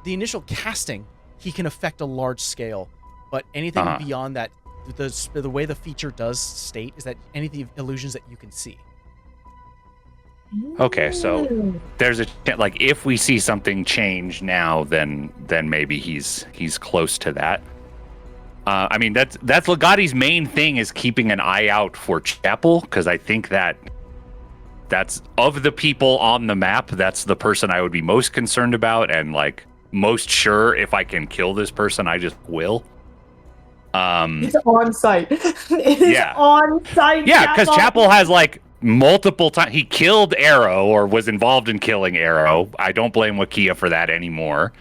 The initial casting, he can affect a large scale, but anything beyond that, the way the feature does state is that anything illusions that you can see. Okay, so there's like if we see something change now, then maybe he's close to that. I mean that's Legati's main thing is keeping an eye out for Chapel, because I think that's of the people on the map, that's the person I would be most concerned about and like most sure if I can kill this person, I just will. It's on site. It is on site. Yeah, because Chapel has like multiple times he killed Arrow or was involved in killing Arrow. I don't blame Wakia for that anymore.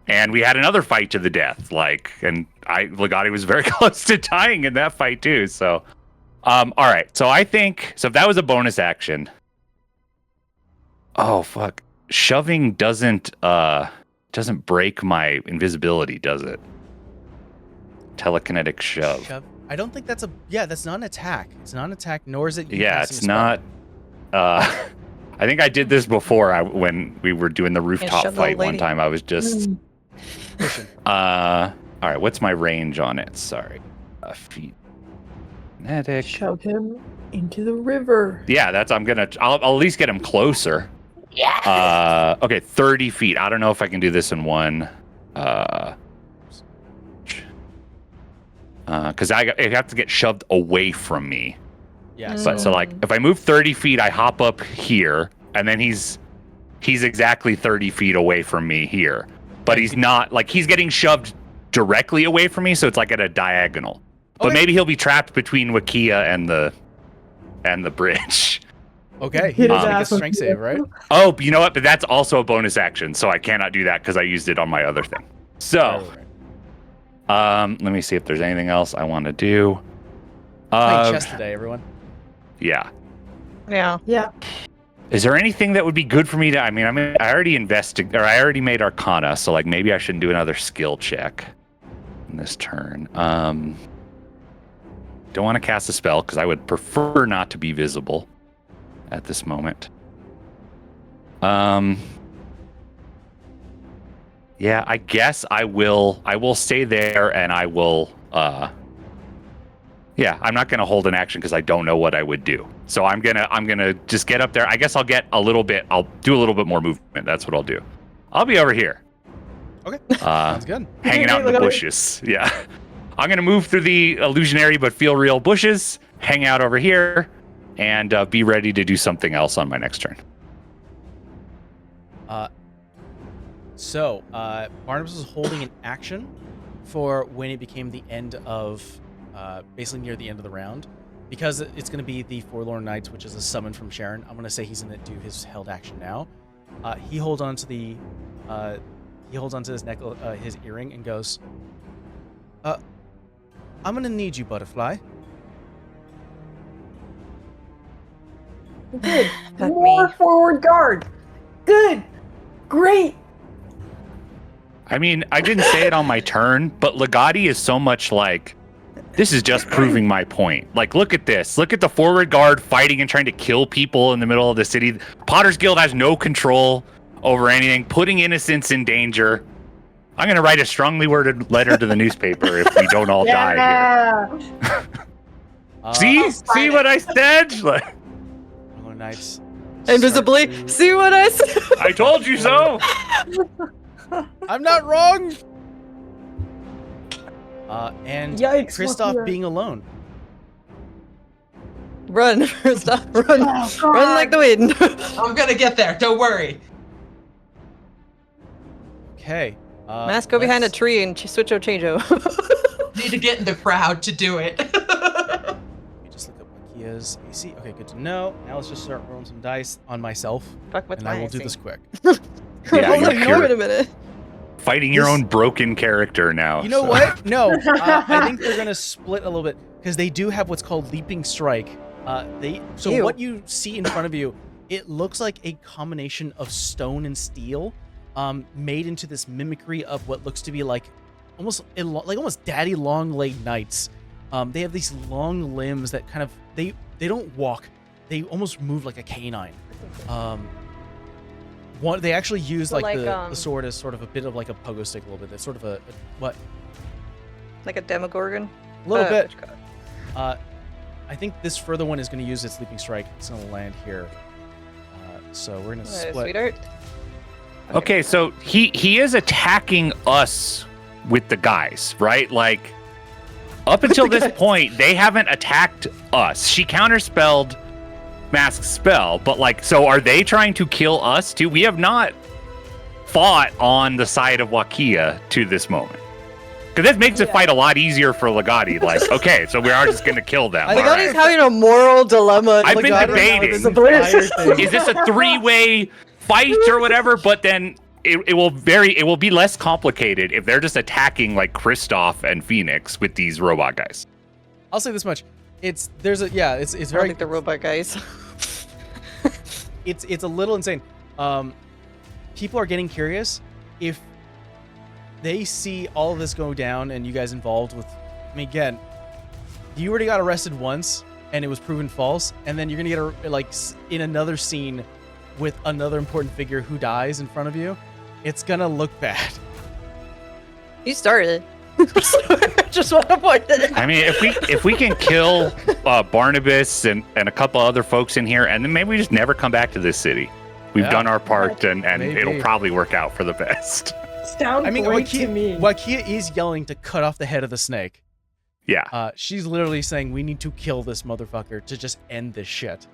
And we had another fight to the death, Legati was very close to dying in that fight too. So, all right. So I think if that was a bonus action. Oh fuck! Shoving doesn't break my invisibility, does it? Telekinetic shove. I don't think that's that's not an attack. It's not an attack, nor is it. It's not. I think I did this before when we were doing the rooftop fight one time. I was just. All right, what's my range on it? Sorry. Feet. Kinetic. Shove him into the river. Yeah, I'll at least get him closer. Yeah. Okay, 30 feet. I don't know if I can do this in one. Because I have to get shoved away from me. Yeah. But so like if I move 30 feet, I hop up here, and then he's exactly 30 feet away from me here. But he's not like he's getting shoved directly away from me, so it's like at a diagonal. But maybe he'll be trapped between Wakia and the bridge. Okay, he does make a strength save, right? Oh, you know what? But that's also a bonus action, so I cannot do that because I used it on my other thing. So, let me see if there's anything else I want to do. Playing chess today, everyone. Yeah. Yeah. Is there anything that would be good for me to? I already I already made Arcana, so like maybe I shouldn't do another skill check in this turn. Don't want to cast a spell because I would prefer not to be visible at this moment. Yeah, I guess I will stay there and I will I'm not going to hold an action because I don't know what I would do. So I'm going to just get up there. I guess I'll do a little bit more movement. That's what I'll do. I'll be over here. Okay. Sounds good. Hanging out in the bushes. Yeah. I'm going to move through the illusionary but feel real bushes, hang out over here, and be ready to do something else on my next turn. So Barnabas was holding an action for when it became the end of, basically near the end of the round. Because it's going to be the Forlorn Knights, which is a summon from Sharon, I'm going to say he's going to do his held action now. He holds on to his neck, his earring, and goes, I'm going to need you, Butterfly. Good. More forward guard. Good. Great. I mean, I didn't say it on my turn, but Legati is so much like, this is just proving my point. Like, look at this. Look at the forward guard fighting and trying to kill people in the middle of the city. Potter's Guild has no control over anything, putting innocents in danger. I'm gonna write a strongly worded letter to the newspaper if we don't all die here. See what I said? Like, Rolling Knights. Invisibly. start to- See what I said? I told you so. I'm not wrong. And Yikes, Kristoff Wakira. being alone. Run, stop, run, Oh, run God. like the wind. I'm gonna get there. Don't worry. Okay. Mask, go behind a let's- tree and switch out change-o. Need to get in the crowd to do it. Let me just look up Wakia's AC. Okay, good to know. Now let's just start rolling some dice on myself, Fuck with and my I will do AC. this quick. Yeah, I was like, you're wait a minute. Fighting your This- own broken character now. You know so. what? No, I think they're gonna split a little bit because they do have what's called leaping strike. Ew. What you see in front of you, it looks like a combination of stone and steel, made into this mimicry of what looks to be like almost daddy long legged knights. They have these long limbs that kind of they don't walk, they almost move like a canine. They actually use So like, like, the sword as sort of a bit of like a pogo stick a little bit. That's sort of a what Like a Demogorgon? a little bit. what you call it? I think this further one is going to use its leaping strike. It's going to land here. So we're going to split. Sweetheart? Okay, so he is attacking us with the guys, right? Like up until this point, they haven't attacked us. She counterspelled Mask's spell, but like, so are they trying to kill us too? We have not fought on the side of Wakia to this moment. Because this makes the fight a lot easier for Legati. Like, okay, so we are just going to kill them. I all think right. He's having a moral dilemma. I've been Legati debating. this entire thing. Is this a three-way fight or whatever? But then it will be less complicated if they're just attacking like Kristoff and Phoenix with these robot guys. I'll say this much: it's very I don't think the robot guys. it's a little insane. People are getting curious if they see all of this go down and you guys involved with. I mean, again, you already got arrested once and it was proven false, and then you're gonna get in another scene with another important figure who dies in front of you. It's gonna look bad. You started. Just want to point that out. I mean, if we can kill Barnabas and a couple other folks in here, and then maybe we just never come back to this city. We've Yeah. done our part, and Maybe. it'll probably work out for the best. Sound I mean, great to me. Wakia is yelling to cut off the head of the snake. Yeah, She's literally saying we need to kill this motherfucker to just end this shit.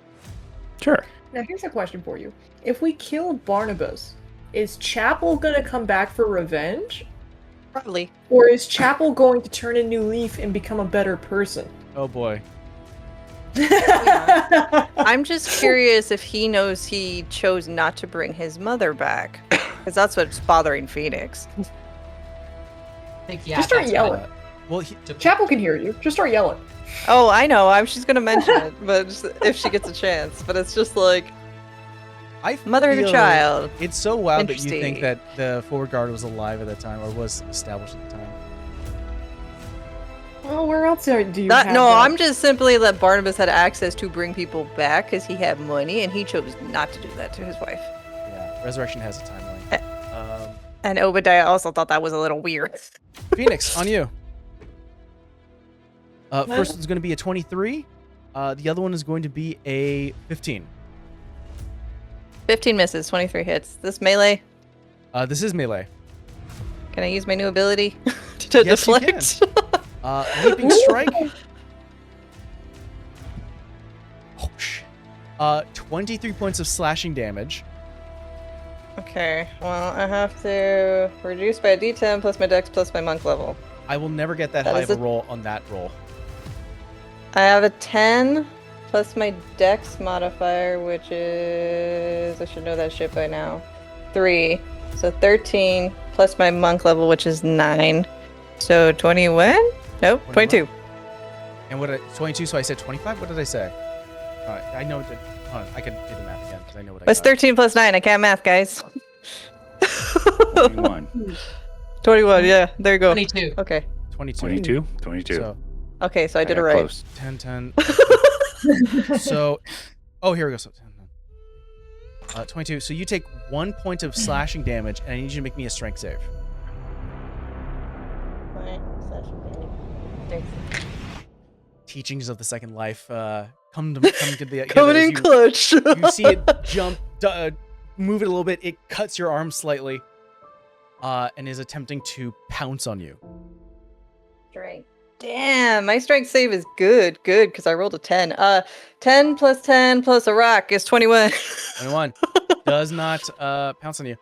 sure. Now here's a question for you. If we killed Barnabas, is Chapel gonna come back for revenge? Probably. Or is Chapel going to turn a new leaf and become a better person? Oh boy. I'm just curious if he knows he chose not to bring his mother back. Because that's what's bothering Phoenix. I think, yeah, Just start that's yelling. what- Chapel can hear you. Just start yelling. Oh, I know. I was just going to mention it, but just, if she gets a chance. But it's just like, I mother of a feel child. It's so wild that you think Interesting. that the forward guard was alive at that time or was established at the time. Well, where else do you That, have no, that? I'm just simply that Barnabas had access to bring people back because he had money, and he chose not to do that to his wife. Yeah, Resurrection has a timeline. And Obadiah also thought that was a little weird. Phoenix, on you. First one's going to be a 23. The other one is going to be a 15. 15 misses, 23 hits. This melee, This is melee. can I use my new ability to Yes, you deflect? Leaping strike. Oh shit. 23 points of slashing damage. Okay, well, I have to reduce by a d10 plus my dex plus my monk level. I will never get that That high is of a a- roll on that roll. I have a 10 plus my dex modifier, which is, I should know that shit by now, 3. So 13 plus my monk level, which is 9. So 21? Nope, 22. And what? 22. So I said 25. What did I say? I know that. Hold on, I can do the math again because I know what I What's got. 13 plus 9? I can't math, guys. 21. 21, yeah, there you go. 22. Okay. 22. 22? 22. So Okay, so I did it got right. close. 10, 10. So, oh, here we go. So 10, 22. So you take 1 point of slashing damage, and I need you to make me a strength save. Teachings of the Second Life come to the Coming in clutch. You see it jump, move it a little bit. It cuts your arm slightly, and is attempting to pounce on you. Strength. Damn, my strength save is good, because I rolled a 10. 10 plus 10 plus a rock is 21. 21 does not pounce on you.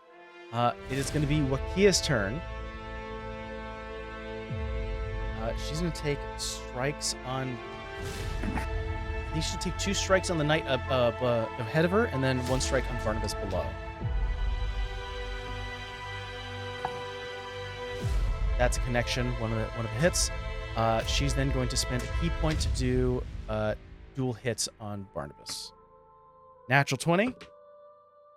It is going to be Wakia's turn. She's going to take strikes on. I think she should take 2 strikes on the knight ahead of her, and then 1 strike on Barnabas below. That's a connection. One of the hits. She's then going to spend a key point to do dual hits on Barnabas. Natural 20,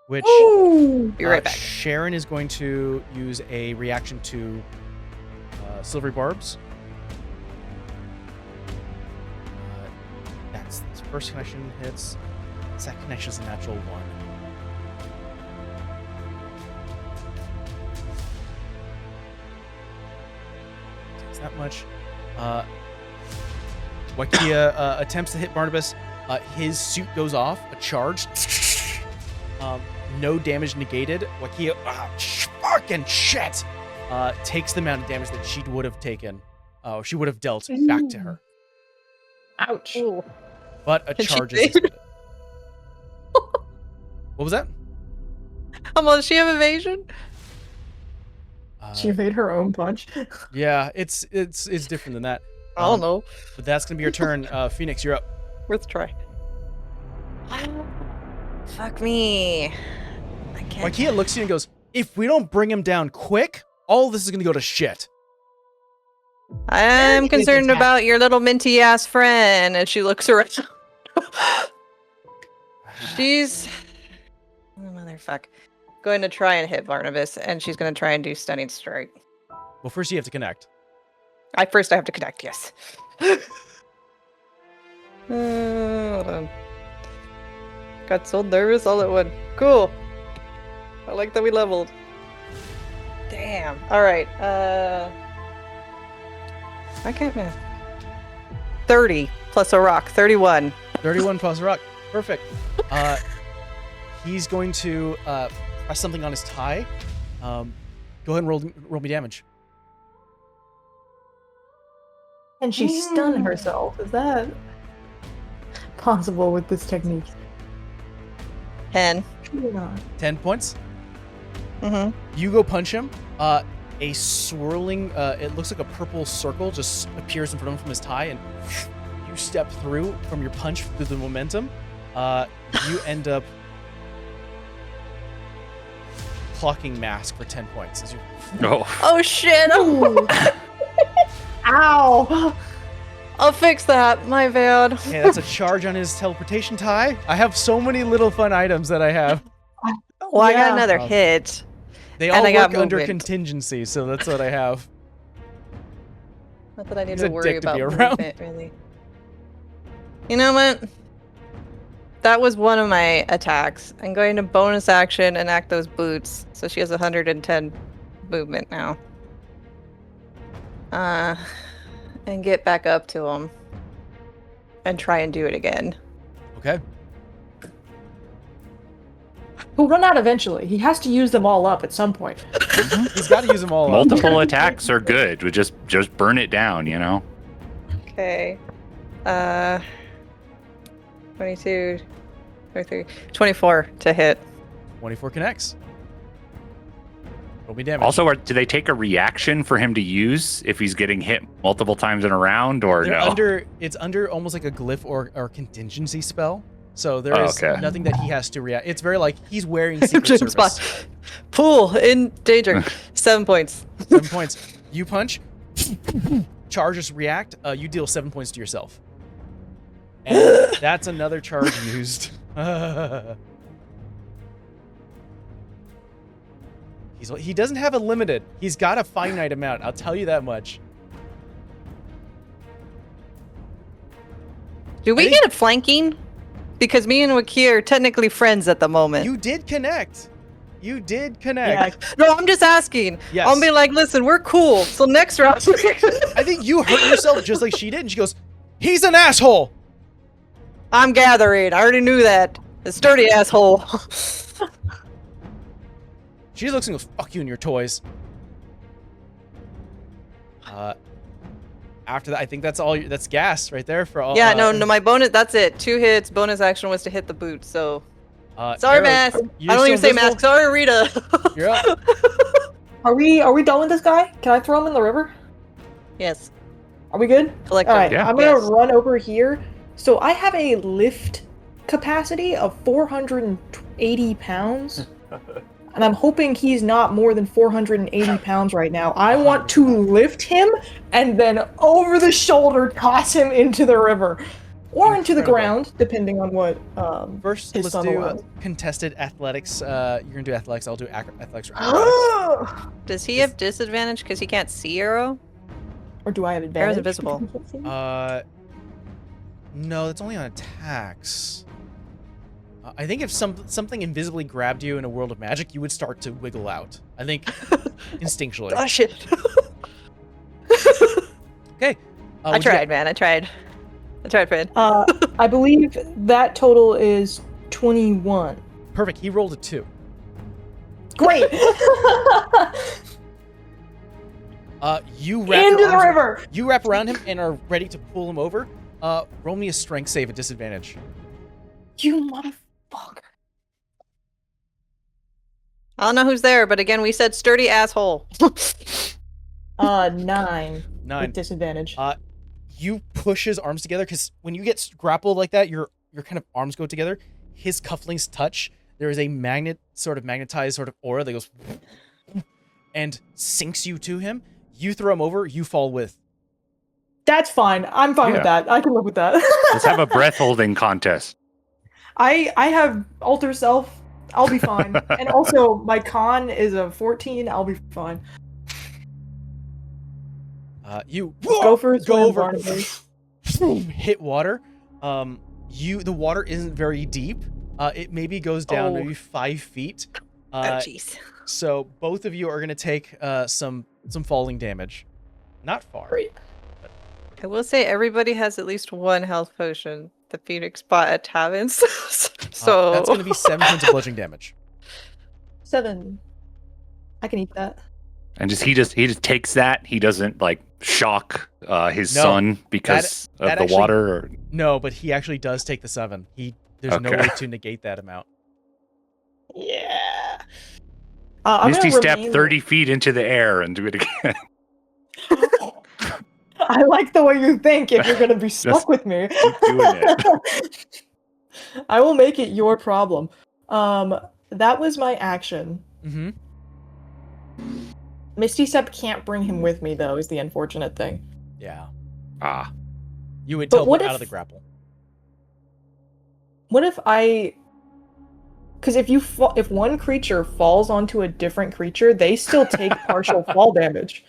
which Be right back. Sharon is going to use a reaction to Silvery Barbs. That's the first connection hits. Second connection is a natural 1. Takes that much. Wakia attempts to hit Barnabas. His suit goes off, a charge. No damage negated. Wakia, fucking shit! Takes the amount of damage that she would have taken. She would have dealt back to her. Ouch. Ooh. But a Can she charge is save? expended. What was that? Does she have evasion? She made her own punch. Yeah, it's different than that. I don't know. But that's gonna be your turn. Phoenix, you're up. Worth a try. Fuck me. I can't. Wakia looks at you and goes, "If we don't bring him down quick, all of this is gonna go to shit." I'm Very concerned attack. about your little minty ass friend. And she looks around. She's. Oh, motherfuck. Going to try and hit Barnabas, and she's going to try and do stunning strike. Well, first you have to connect. I have to connect, yes. Hold on. Got so nervous all at once. Cool. I like that we leveled. Damn. Alright, I can't math. 30 plus a rock, 31. 31 plus rock. Perfect. He's going to press something on his tie. Go ahead and roll me damage. Can she stun herself? Is that possible with this technique? 10. Maybe not. 10 points. Mm-hmm. You go punch him. A swirling, it looks like a purple circle just appears in front of him from his tie, and you step through from your punch through the momentum. You end up clocking mask for 10 points. As you... Oh shit! Ow! I'll fix that. My bad. Okay, that's a charge on his teleportation tie. I have so many little fun items that I have. Well, I got Yeah. another hit. They And all I got work under movement. contingency, so that's what I have. Not that I need He's to a worry dick to about be around. movement, really. You know what? That was one of my attacks. I'm going to bonus action and act those boots, so she has 110 movement now. And get back up to him. And try and do it again. Okay. He'll run out eventually. He has to use them all up at some point. He's got to use them all. up. Multiple attacks are good. We just burn it down, you know. Okay. 22, 23, 24 to hit. 24 connects. Roll me damage. Also, do they take a reaction for him to use if he's getting hit multiple times in a round, or They're no? It's under almost like a glyph or contingency spell. So there is okay. nothing that he has to react. It's very like he's wearing Secret James Service. Bond. Pool in danger. 7 points. 7 points. You punch. Charges react. You deal 7 points to yourself. And that's another charge used. He doesn't have a limited. He's got a finite amount. I'll tell you that much. Do we get a flanking? Because me and Wakia are technically friends at the moment. You did connect. You did connect. Yeah. No, I'm just asking. Yes. I'll be like, listen, we're cool. So next round. I think you hurt yourself just like she did, and she goes, "He's an asshole." I'm gathering. I already knew that. A sturdy asshole. She looks and goes, "Fuck you and your toys." After that, I think that's all. That's gas right there for all. Yeah, no, my bonus. That's it. 2 hits. Bonus action was to hit the boot. So sorry, Arrow, Mask. you're I don't even still say Mask. Sorry, Rita. You're up. Are we done with this guy? Can I throw him in the river? Yes. Are we good? Collect All right, Yeah. I'm gonna Yes. run over here. So I have a lift capacity of 480 pounds. And I'm hoping he's not more than 480 pounds right now. I want to lift him and then over the shoulder toss him into the river. Or into the Incredible. ground, depending on what First, his let's son do allows. contested athletics. You're gonna do athletics. I'll do athletics or acrobatics. Does he have disadvantage because he can't see Arrow? Or do I have Arrow's advantage? invisible. No, that's only on attacks. I think if something invisibly grabbed you in a world of magic, you would start to wiggle out. I think instinctually. Oh shit. Okay. I tried, man. I tried, Fred. I believe that total is 21. Perfect. He rolled a 2. Great! You wrap Into your the arms- river! You wrap around him and are ready to pull him over. Roll me a strength save at disadvantage. You motherfucker. I don't know who's there, but again, we said sturdy asshole. 9. 9. With disadvantage. You push his arms together because when you get grappled like that, your kind of arms go together. His cufflinks touch. There is a magnetized sort of aura that goes and sinks you to him. You throw him over. You fall with. That's fine. I'm fine with Yeah. that. I can live with that. Let's have a breath holding contest. I have alter self. I'll be fine. And also, my con is a 14. I'll be fine. You Go for a swim, over, Barnaby. hit water. The water isn't very deep. It maybe goes down Oh. maybe 5 feet. Oh jeez. So both of you are gonna take some falling damage. Not far. Great. I will say everybody has at least 1 health potion. The Phoenix bought at Tavin's. So That's gonna be 7 points of bludgeoning damage. 7. I can eat that. And he just takes that. He doesn't like shock his No, son because that of the actually- water. Or... No, but he actually does take the 7. There's no Okay. way to negate that amount. Yeah. I'm Misty gonna step remain- 30 feet into the air and do it again. I like the way you think if you're gonna be stuck with me. doing it. I will make it your problem. That was my action. Mm-hmm. Misty Step can't bring him with me though, is the unfortunate thing. Yeah. Ah, You would But teleport what out if- of the grapple. What if because if one creature falls onto a different creature, they still take partial fall damage.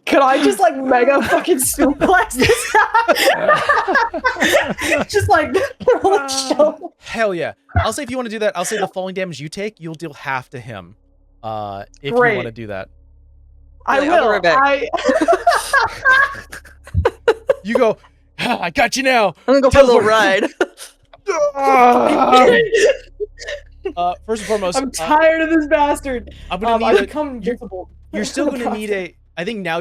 Could I just like mega fucking suplex this guy? Just like show. Hell yeah. I'll say if you want to do that, I'll say the falling damage you take, you'll deal half to him. If you Great. want to do that. I Yeah, I'll be will. right back. You go, "Ah, I got you now. I'm gonna go for a little Teleport. ride. First and foremost, I'm tired of this bastard. I'm gonna I need become you're- invisible. you're still in the gonna need process. I think now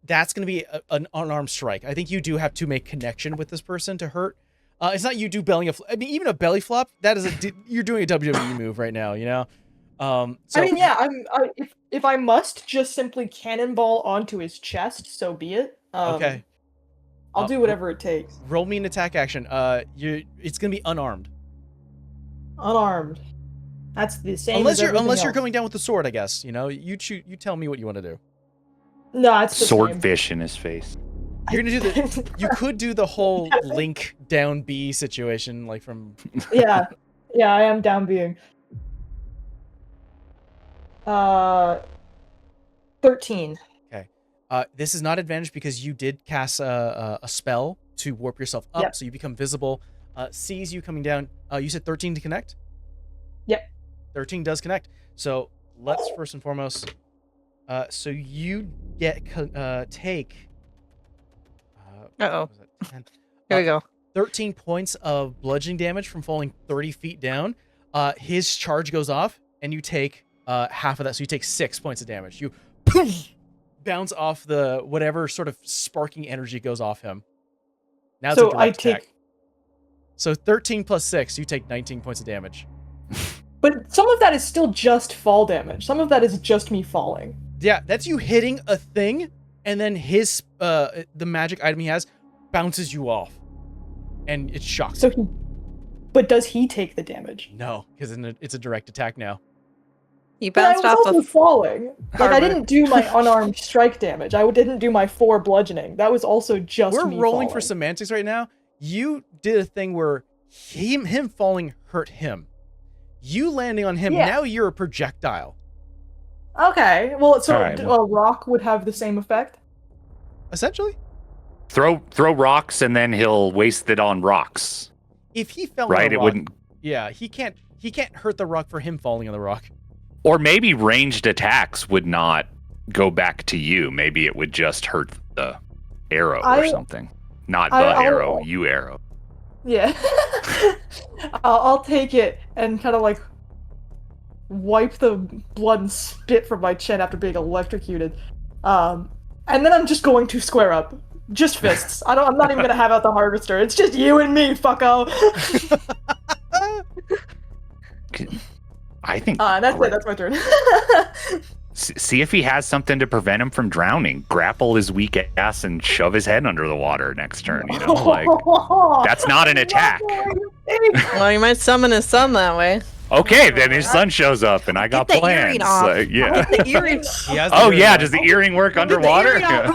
that's gonna be an unarmed strike. I think you do have to make connection with this person to hurt. It's not you do even a belly flop. That is you're doing a WWE move right now. You know. So, I mean, yeah. If I must just simply cannonball onto his chest, so be it. Okay. I'll do whatever it takes. Roll me an attack action. It's gonna be unarmed. Unarmed. That's the same. Unless as you're everything else. coming down with the sword, I guess. You know, you tell me what you want to do. No, it's the same. swordfish in his face. You're gonna do you could do the whole Link down B situation, like from. Yeah, I am down being. 13. This is not advantage because you did cast a spell to warp yourself up, Yep. so you become visible. Sees you coming down. You said 13 to connect. Yep. 13 does connect. So let's first and foremost. So you get take. Uh-oh. what was that, 10? Here we go. 13 points of bludgeoning damage from falling 30 feet down. His charge goes off, and you take half of that. So you take 6 points of damage. You bounce off the whatever sort of sparking energy goes off him. Now it's a So I direct attack. take, So 13 plus 6, you take 19 points of damage. but some of that is still just fall damage. Some of that is just me falling. Yeah, that's you hitting a thing, and then his the magic item he has bounces you off, and it shocks. So he, but does he take the damage? No, because it's a direct attack now. You But I bounced was off also of. falling. Like I Alright. didn't do my unarmed strike damage. I didn't do my 4 bludgeoning. That was also just We're me rolling for falling. semantics right now. You did a thing where him falling hurt him. You landing on him, Yeah. now you're a projectile. Okay, well, so Alright. a rock would have the same effect. Essentially, Throw rocks, and then he'll waste it on rocks. if he fell on Right? a It rock, wouldn't. yeah, he can't hurt the rock for him falling on the rock. Or maybe ranged attacks would not go back to you. Maybe it would just hurt the arrow or something. Not the I'll- arrow, you arrow. Yeah. I'll take it and kind of like wipe the blood and spit from my chin after being electrocuted. And then I'm just going to square up. Just fists. I'm not even gonna have out the harvester. It's just you and me, fucko. I think. That's it. That's my turn. See if he has something to prevent him from drowning. Grapple his weak ass and shove his head under the water next turn. You know, like that's not an attack. Well, you might summon his son that way. Okay, then his son shows up, and I got Get the plans. earring off. Like, yeah. Get the earring. He has the Oh earring yeah, on. does the earring work underwater? Get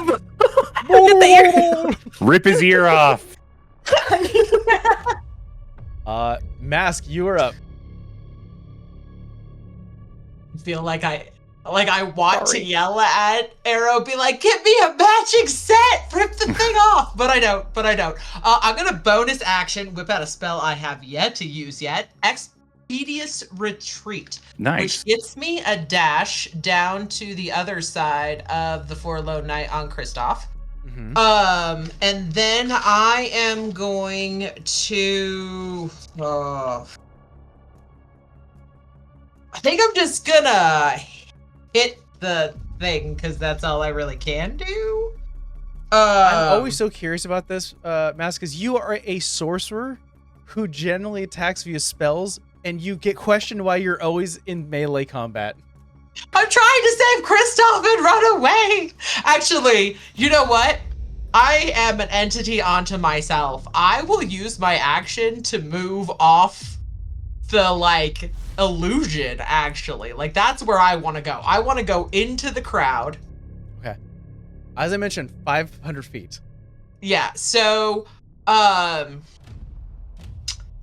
the earring. Rip his ear off. Mask, you are up. I feel like I want Sorry. to yell at Arrow, be like, "Get me a matching set, rip the thing off," but I don't. I'm gonna bonus action, whip out a spell I have yet to use yet. Expeditious Retreat, Nice. which gets me a dash down to the other side of the Forlorn Knight on Kristoff. Mhm. And then I am going to. I think I'm just gonna hit the thing because that's all I really can do. I'm always so curious about this, Mask, because you are a sorcerer who generally attacks via spells, and you get questioned why you're always in melee combat. I'm trying to save Kristoff and run away. Actually, you know what? I am an entity onto myself. I will use my action to move off the illusion. Actually, that's where I want to go. I want to go into the crowd. Okay. As I mentioned, 500 feet. Yeah. So,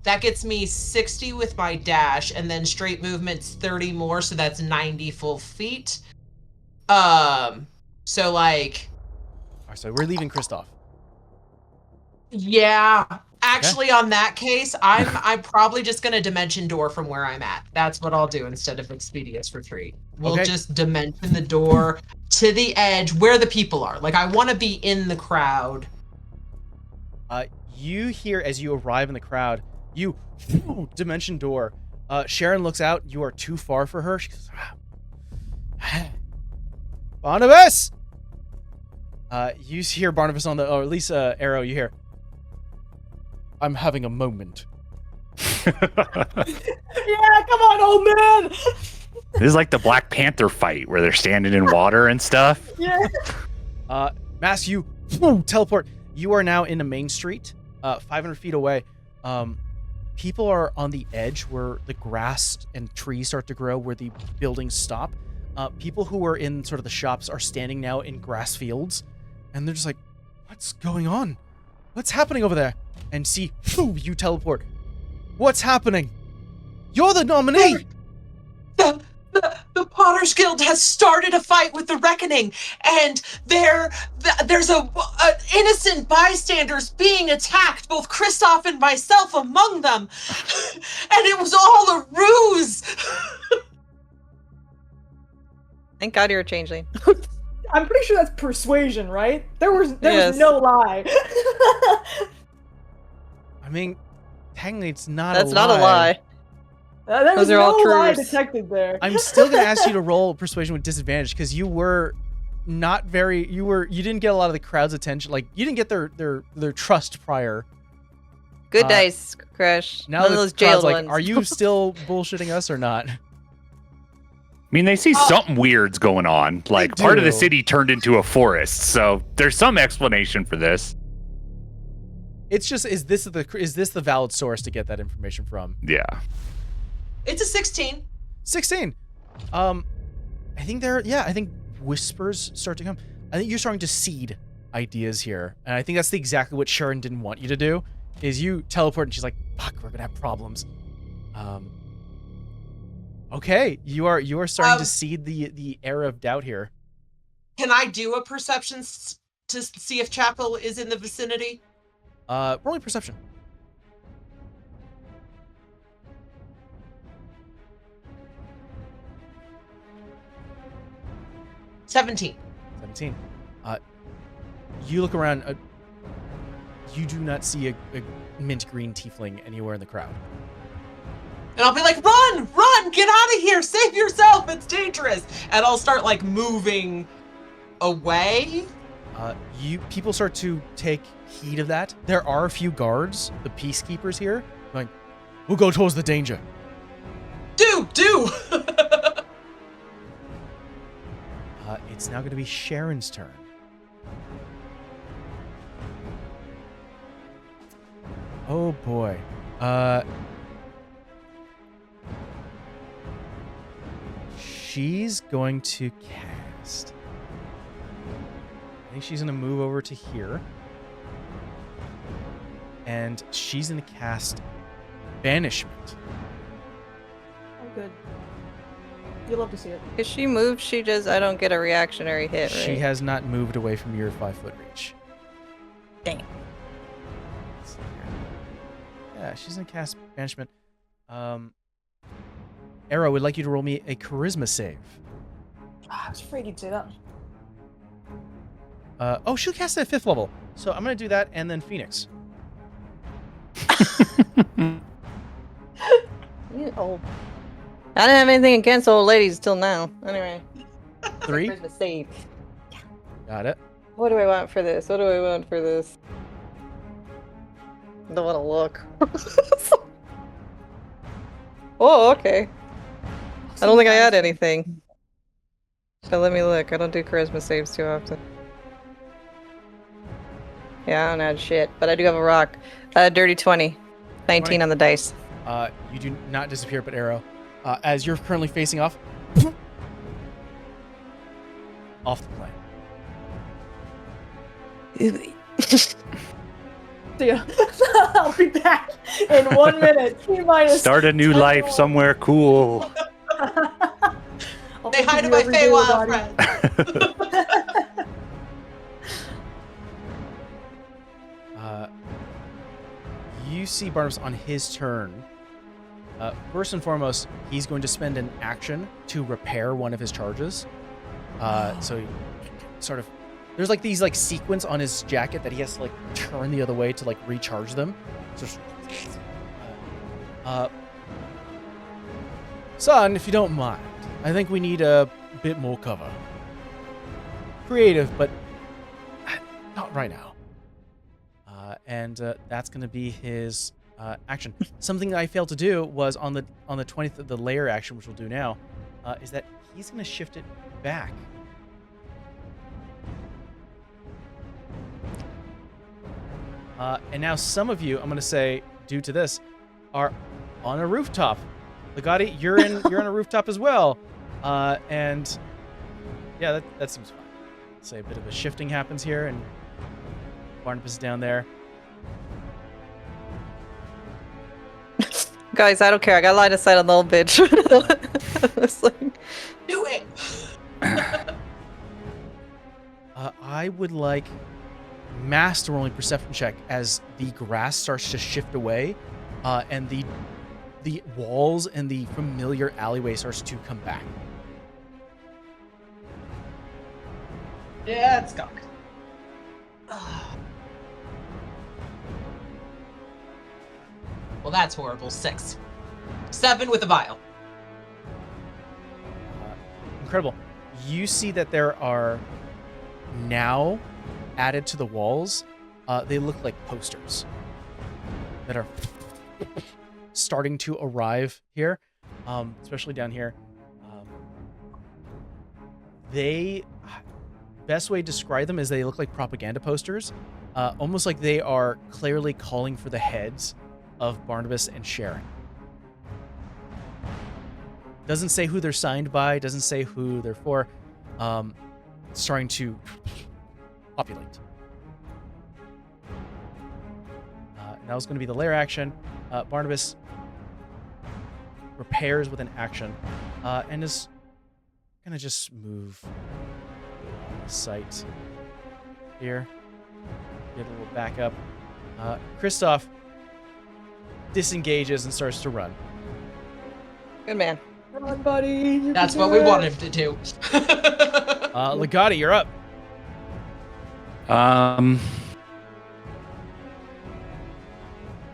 that gets me 60 with my dash, and then straight movement's 30 more, so that's 90 full feet. So Alright, so we're leaving Kristoff. yeah. Actually, on that case, I'm probably just gonna dimension door from where I'm at. That's what I'll do instead of expeditious retreat. We'll Okay. just dimension the door to the edge where the people are. I want to be in the crowd. You hear as you arrive in the crowd, you dimension door. Sharon looks out. You are too far for her. She goes, Barnabas! You hear Barnabas on the, or at least Arrow, you hear, I'm having a moment. Yeah, come on, old man. This is like the Black Panther fight where they're standing in water and stuff. Yeah. Mask, you teleport. You are now in a main street, 500 feet away. People are on the edge where the grass and trees start to grow, where the buildings stop. People who are in sort of the shops are standing now in grass fields, and they're just like, what's going on? What's happening over there? And see, you teleport. What's happening? You're the nominee! The Potter's Guild has started a fight with the Reckoning, and there's an innocent bystanders being attacked, both Kristoff and myself among them, and it was all a ruse. Thank God you're a changeling. I'm pretty sure that's persuasion, right? There was Yes. no lie. I mean, technically, it's not That's a not lie. a lie. There was Those are all no lie truths. detected there. I'm still gonna ask you to roll persuasion with disadvantage because you were not very. You didn't get a lot of the crowd's attention. Like you didn't get their trust prior. Good dice, Crash. Now None of the those crowd's jailed like, ones. are you still bullshitting us or not? I mean, they see something weird's going on. Like part of the do. city turned into a forest, so there's some explanation for this. It's just is this the valid source to get that information from? Yeah. It's a 16. 16. I think I think whispers start to come. I think you're starting to seed ideas here, and I think that's exactly what Sharon didn't want you to do. Is you teleport and she's like, "Fuck, we're gonna have problems." Okay, you are starting to seed the air of doubt here. Can I do a perception to see if Chapel is in the vicinity? Rolling perception. $17. 17. You look around. You do not see a mint green tiefling anywhere in the crowd. And I'll be like, run, get out of here, save yourself, it's dangerous. And I'll start like moving away. People start to take heed of that. There are a few guards, the peacekeepers here, like, we'll go towards the danger. Do. It's now going to be Sharon's turn. Oh boy. She's going to cast. I think she's going to move over to here. And she's going to cast Banishment. Oh, good. You love to see it. If she moves, I don't get a reactionary hit, right? She has not moved away from your 5-foot reach. Dang. Let's see here. Yeah, she's going to cast Banishment. Arrow would like you to roll me a charisma save. I was afraid you'd say that. She'll cast it at 5th level. So I'm going to do that and then Phoenix. You old. I didn't have anything against old ladies till now. Anyway. 3. Charisma save. Got it. What do I want for this? I don't want to look. Oh, okay. I don't think I had anything. So let me look. I don't do charisma saves too often. Yeah, I don't add shit, but I do have a rock. Dirty 20. 19 20. on the dice. You do not disappear, but Arrow. As you're currently facing off. Off the plane. See ya. I'll be back in 1 minute. T-minus Start a new 10 life more. somewhere cool. Say hi to my Feywild friend. You see Barnabas on his turn. First and foremost, he's going to spend an action to repair one of his charges. So he sort of, there's like these like sequence on his jacket that he has to like turn the other way to like recharge them. So, son, if you don't mind, I think we need a bit more cover. Creative, but not right now. And that's going to be his action. Something that I failed to do was on the 20th, the layer action, which we'll do now, is that he's going to shift it back. And now some of you, I'm going to say, due to this, are on a rooftop. Legati, you're on a rooftop as well. And yeah, that seems fine. Say a bit of a shifting happens here, and Barnabas is down there. Guys, I don't care. I got line of sight on the old bitch. It's like, Do it. I would like Mass to roll a perception check as the grass starts to shift away, and the walls and the familiar alleyway starts to come back. Yeah, it's gone. Well, that's horrible. 6. 7 with a vial. Incredible. You see that there are now added to the walls. They look like posters that are starting to arrive here, especially down here. Best way to describe them is they look like propaganda posters, almost like they are clearly calling for the heads of Barnabas and Sharon. Doesn't say who they're signed by, doesn't say who they're for. Starting to populate. And that was going to be the lair action. Barnabas repairs with an action and is going to just move sight here. Get a little backup. Kristoff disengages and starts to run. Good man. Run, buddy. You That's can what do we it. want him to do. Legati, you're up.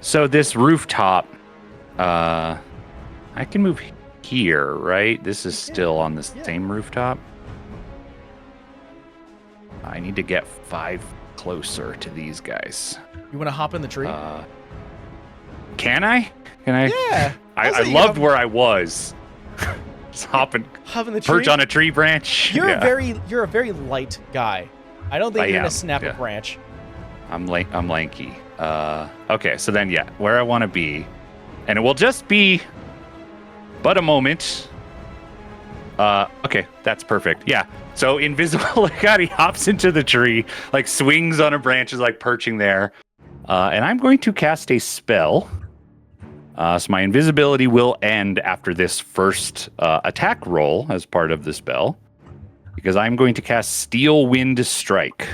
So this rooftop, I can move here, right? This is still on the same rooftop. I need to get 5 closer to these guys. You want to hop in the tree? Can I? Can I? Yeah. I loved where I was. Just hop in the tree. perch on a tree branch. You're Yeah. you're a very light guy. I don't think I you're am, gonna snap yeah. a branch. I'm lanky. Okay, so then where I want to be, and it will just be but a moment. Okay, that's perfect. Yeah. So invisible Legati hops into the tree, like swings on a branch, is like perching there. And I'm going to cast a spell. So my invisibility will end after this first attack roll as part of the spell, because I'm going to cast Steel Wind Strike.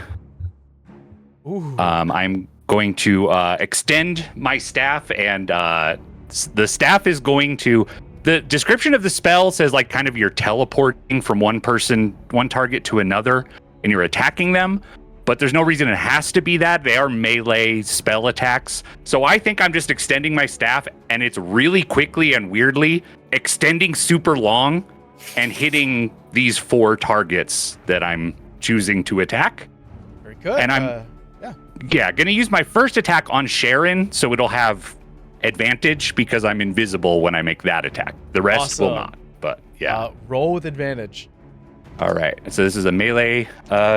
Ooh. I'm going to extend my staff, and the staff is going to. The description of the spell says like kind of you're teleporting from one target to another, and you're attacking them. But there's no reason it has to be that. They are melee spell attacks. So I think I'm just extending my staff, and it's really quickly and weirdly extending super long and hitting these 4 targets that I'm choosing to attack. Very good. And I'm going to use my first attack on Sharon, so it'll have advantage because I'm invisible when I make that attack. The rest will not, but yeah. Roll with advantage. All right. So this is a melee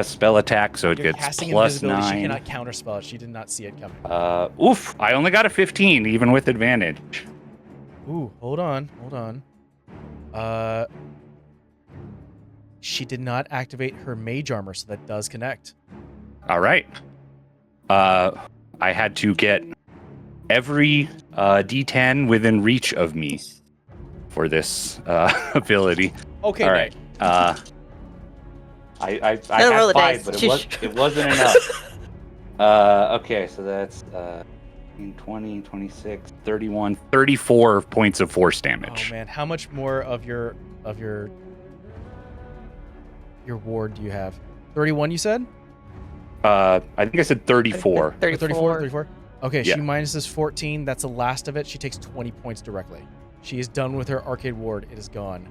spell attack, so it You're gets casting plus invisibility. 9. She cannot counterspell it. She did not see it coming. Oof. I only got a 15, even with advantage. Ooh, hold on. She did not activate her mage armor, so that does connect. All right. I had to get every D10 within reach of me for this ability. Okay. All right. I roll had the 5, dice. but it wasn't enough. Okay, so that's 20, 26, 31, 34 points of force damage. Oh man, how much more of your ward do you have? 31, you said? I think I said 34. 34. Okay, Yeah. she minuses 14. That's the last of it. She takes 20 points directly. She is done with her arcade ward. It is gone.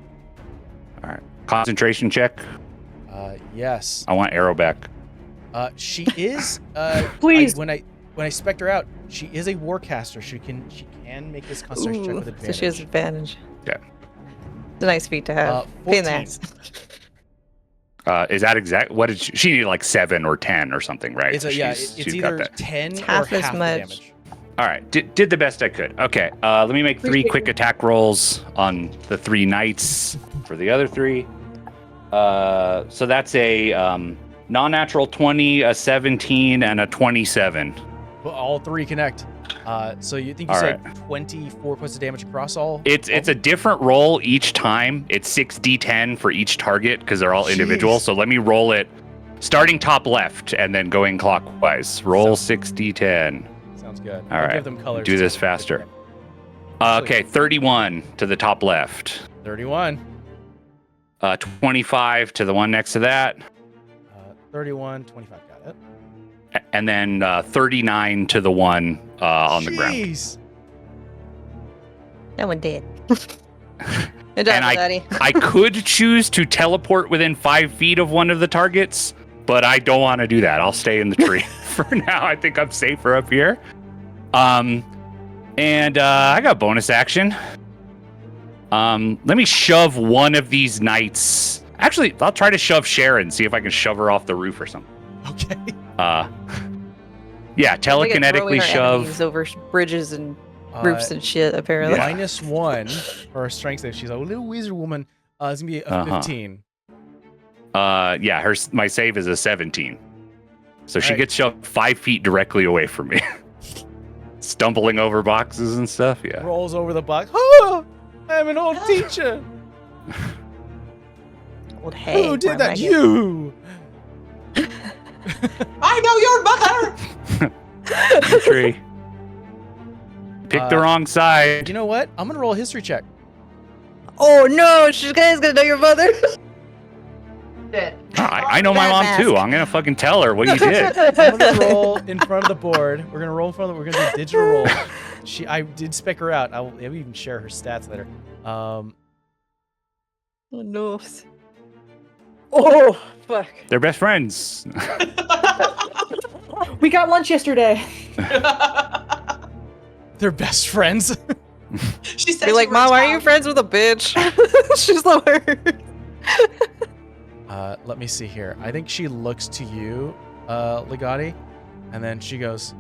All right. Concentration check. Yes. I want arrow back. She is. Please. When I spec'd her out, she is a warcaster. She can make this concentration check Ooh, with so advantage. she has advantage. Yeah. It's a nice feat to have. Pain in the 14. ass. Is that exact? What did she needed like 7 or 10 or something, right? It's So it's she's got either that. 10 It's or half half as the much. damage. All right, did the best I could. Okay, let me make 3 quick attack rolls on the 3 knights for the other 3. So that's a non-natural 20, a 17, and a 27. Well, all 3 connect. So you think you All said 24 points of damage across all? It's a different roll each time. It's 6d10 for each target because they're all individual. Jeez. So let me roll it, starting top left and then going clockwise. Roll 6d10. Sounds good. All I'll right, give them colors. do this faster. Okay, 31 to the top left. 31. 25 to the one next to that. 31, 25. Got it. And then 39 to the one on the ground. Jeez. That one did. And I could choose to teleport within 5 feet of one of the targets, but I don't want to do that. I'll stay in the tree for now. I think I'm safer up here. And I got bonus action. Let me shove one of these knights. Actually, I'll try to shove Sharon, see if I can shove her off the roof or something. Okay. Yeah, telekinetically shove over bridges and roofs and shit. Apparently, Yeah. -1 for her strength save. She's a little wizard woman. It's gonna be a 15. Yeah, my save is a 17. So she Right. gets shoved 5 feet directly away from me. Stumbling over boxes and stuff, yeah. Rolls over the box. Oh, I'm an old teacher. old hay. Who did where that? am I You. I know your mother. The tree. Pick the wrong side. You know what? I'm gonna roll a history check. Oh no, she's gonna know your mother. I know my Bad mom mask. too. I'm gonna fucking tell her what you did. I'm gonna roll in front of the board. We're gonna roll in front of. We're gonna do a digital roll. I did spec her out. I'll even share her stats later. Oh no. Oh fuck. They're best friends. We got lunch yesterday. They're best friends. She said, You're like, Mom, why are you friends with a bitch? She's the worst. Let me see here. I think she looks to you, Legati, and then she goes,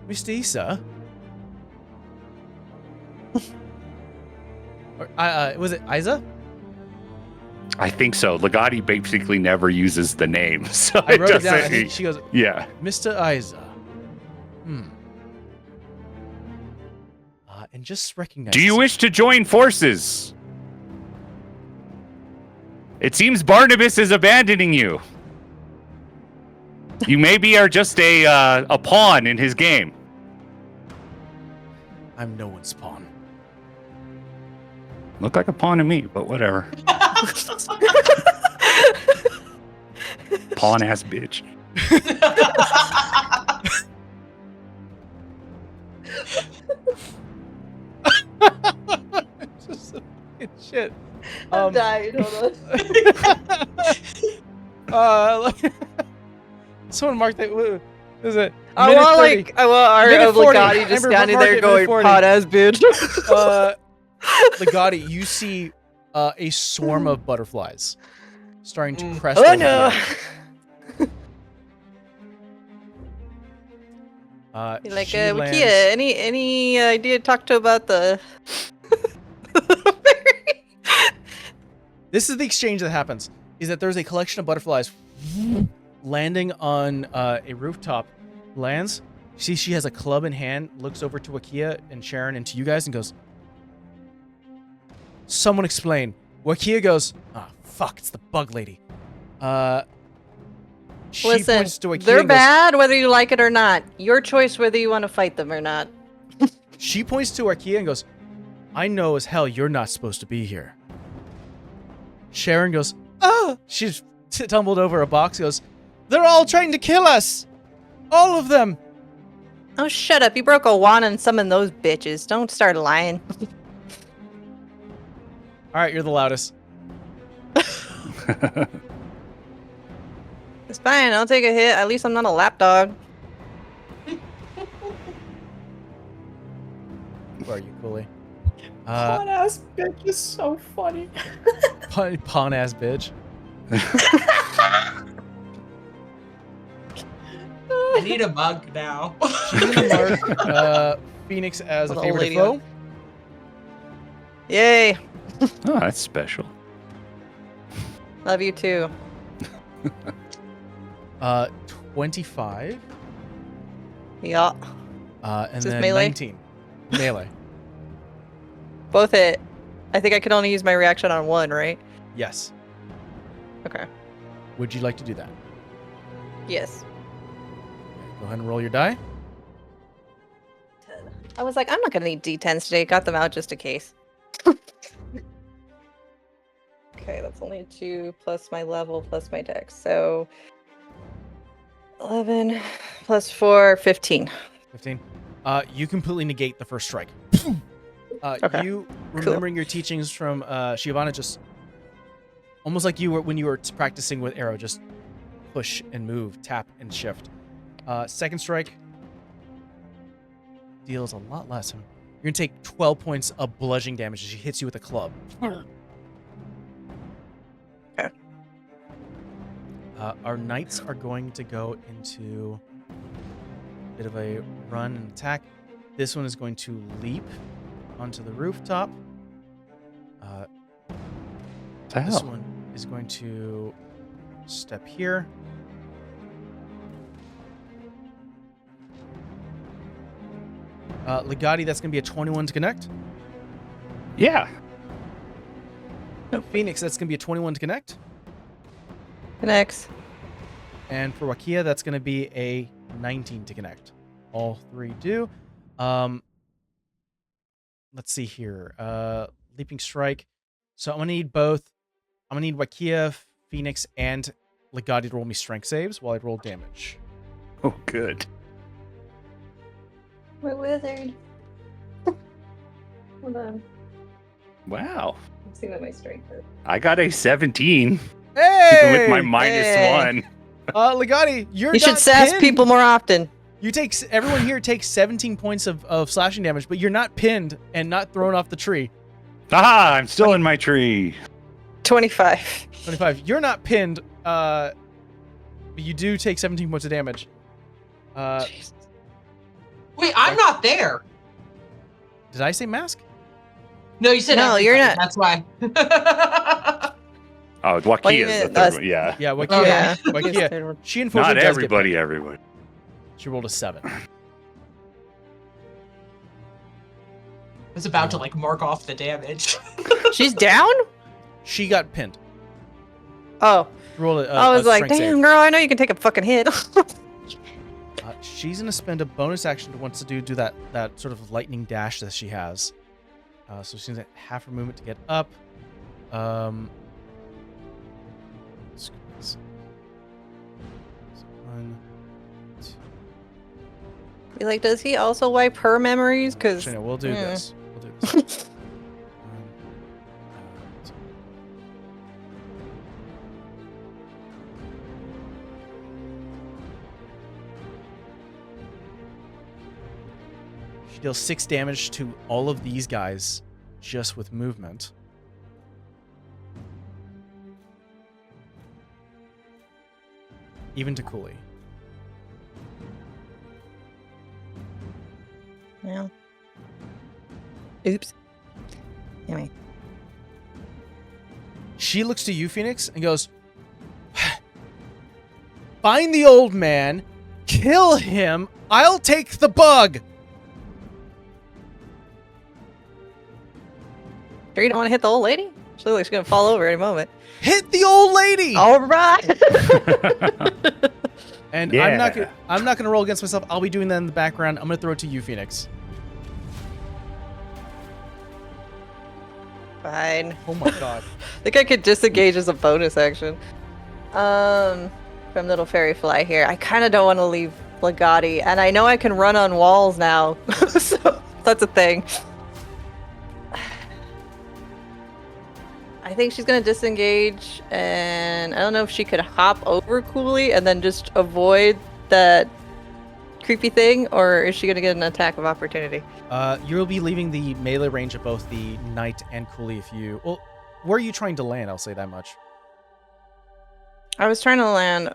Mr. Issa? Was it Isa? I think so. Legati basically never uses the name, so I it wrote it down. I doesn't. think she goes, Yeah. Mr. Isa. And just recognize. Do you wish to join forces? It seems Barnabas is abandoning you. You maybe are just a pawn in his game. I'm no one's pawn. Look like a pawn to me, but whatever. Pawn ass bitch. Just some fucking shit. I'm dying. Hold on. Someone marked that. What is it? I Minute want 30. like I want our Minute 40. Legati just Amber, standing mark there it, going, minute 40. "Hot ass bitch." Legati, you see a swarm of butterflies starting to crest. Oh over no. you. You're like, she Wikia, lands- any idea to talk to about the This is the exchange that happens. Is that there's a collection of butterflies landing on a rooftop. Lands. See, she has a club in hand. Looks over to Wakia and Sharon and to you guys and goes, "Someone explain." Wakia goes, "Ah, fuck! It's the bug lady." She Listen, points to Wakia they're and goes, bad whether you like it or not. Your choice whether you want to fight them or not. She points to Archaea and goes, "I know as hell you're not supposed to be here." Sharon goes, "Ah!" She's tumbled over a box. Goes, "They're all trying to kill us, all of them." Oh, shut up. You broke a wand and summoned those bitches. Don't start lying. All right, you're the loudest. It's fine. I'll take a hit. At least I'm not a lapdog. Who are you, Cooley? Pawn ass bitch is so funny. Pawn ass bitch. I need a mug now. She's gonna mark Phoenix as a Little favorite lady. foe. Yay. Oh, that's special. Love you too. 25. Yeah. And Is this then melee? 19. Melee. Both hit. I think I can only use my reaction on one, right? Yes. Okay. Would you like to do that? Yes. Go ahead and roll your die. I was like, I'm not gonna need D10s today. Got them out just in case. Okay. Okay, that's only a 2 plus my level plus my dex. So 11 plus 4, 15. 15. You completely negate the first strike. Okay, You remembering your teachings from Shivana, just almost like you were when you were practicing with arrow, just push and move, tap and shift. Second strike deals a lot less. You're gonna take 12 points of bludgeoning damage as she hits you with a club. Okay. Our knights are going to go into a bit of a run and attack. This one is going to leap onto the rooftop. This one is going to step here. Legati, that's going to be a 21 to connect. Yeah. Phoenix, that's going to be a 21 to connect. Connects. And for Wakia, that's going to be a 19 to connect. All three do. Let's see here. Leaping strike. So I'm going to need both. I'm going to need Wakia, Phoenix, and Legati to roll me strength saves while I roll damage. Oh, good. My wizard. Hold on. Wow. Let's see what my strength is. I got a 17 Hey! with my -1. Legati, you're You should not sass pinned. people more often. You take everyone here takes 17 points of slashing damage, but you're not pinned and not thrown off the tree. Aha! I'm still in my tree. 25. 25. You're not pinned, but you do take 17 points of damage. Jesus. Wait, I'm not there. Did I say mask? No, you said No, you're everybody, not. That's why. Well, Oh, you Wakia is meant the us. third one. Yeah. Yeah, Wakia. Okay. Yeah. Wakia. She unfortunately Not does get everybody, pinned. everyone. She rolled a 7. I was about to like mark off the damage. She's down? She got pinned. Oh. Rolled a I was like, strength damn, save. girl, I know you can take a fucking hit. She's gonna spend a bonus action to wants to do that sort of lightning dash that she has. So she's gonna half her movement to get up. Let's go this. So 1, 2. Be like, does he also wipe her memories? Because Actually, no, we'll do yeah. this. We'll do this. 1, 2. She deals 6 damage to all of these guys just with movement. Even to Cooley. Yeah. Oops. Anyway. She looks to you, Phoenix, and goes, "Find the old man, kill him, I'll take the bug." Sure you don't want to hit the old lady? She looks like she's going to fall over any moment. Hit the old lady. All right. And Yeah. I'm not gonna roll against myself. I'll be doing that in the background. I'm gonna throw it to you, Phoenix. Fine. Oh my god. I think I could disengage as a bonus action. From Little Fairy Fly here. I kind of don't want to leave Legati, and I know I can run on walls now, so that's a thing. I think she's gonna disengage, and I don't know if she could hop over Cooley and then just avoid that creepy thing, or is she gonna get an attack of opportunity? You'll be leaving the melee range of both the knight and Cooley if you. Well, where are you trying to land? I'll say that much. I was trying to land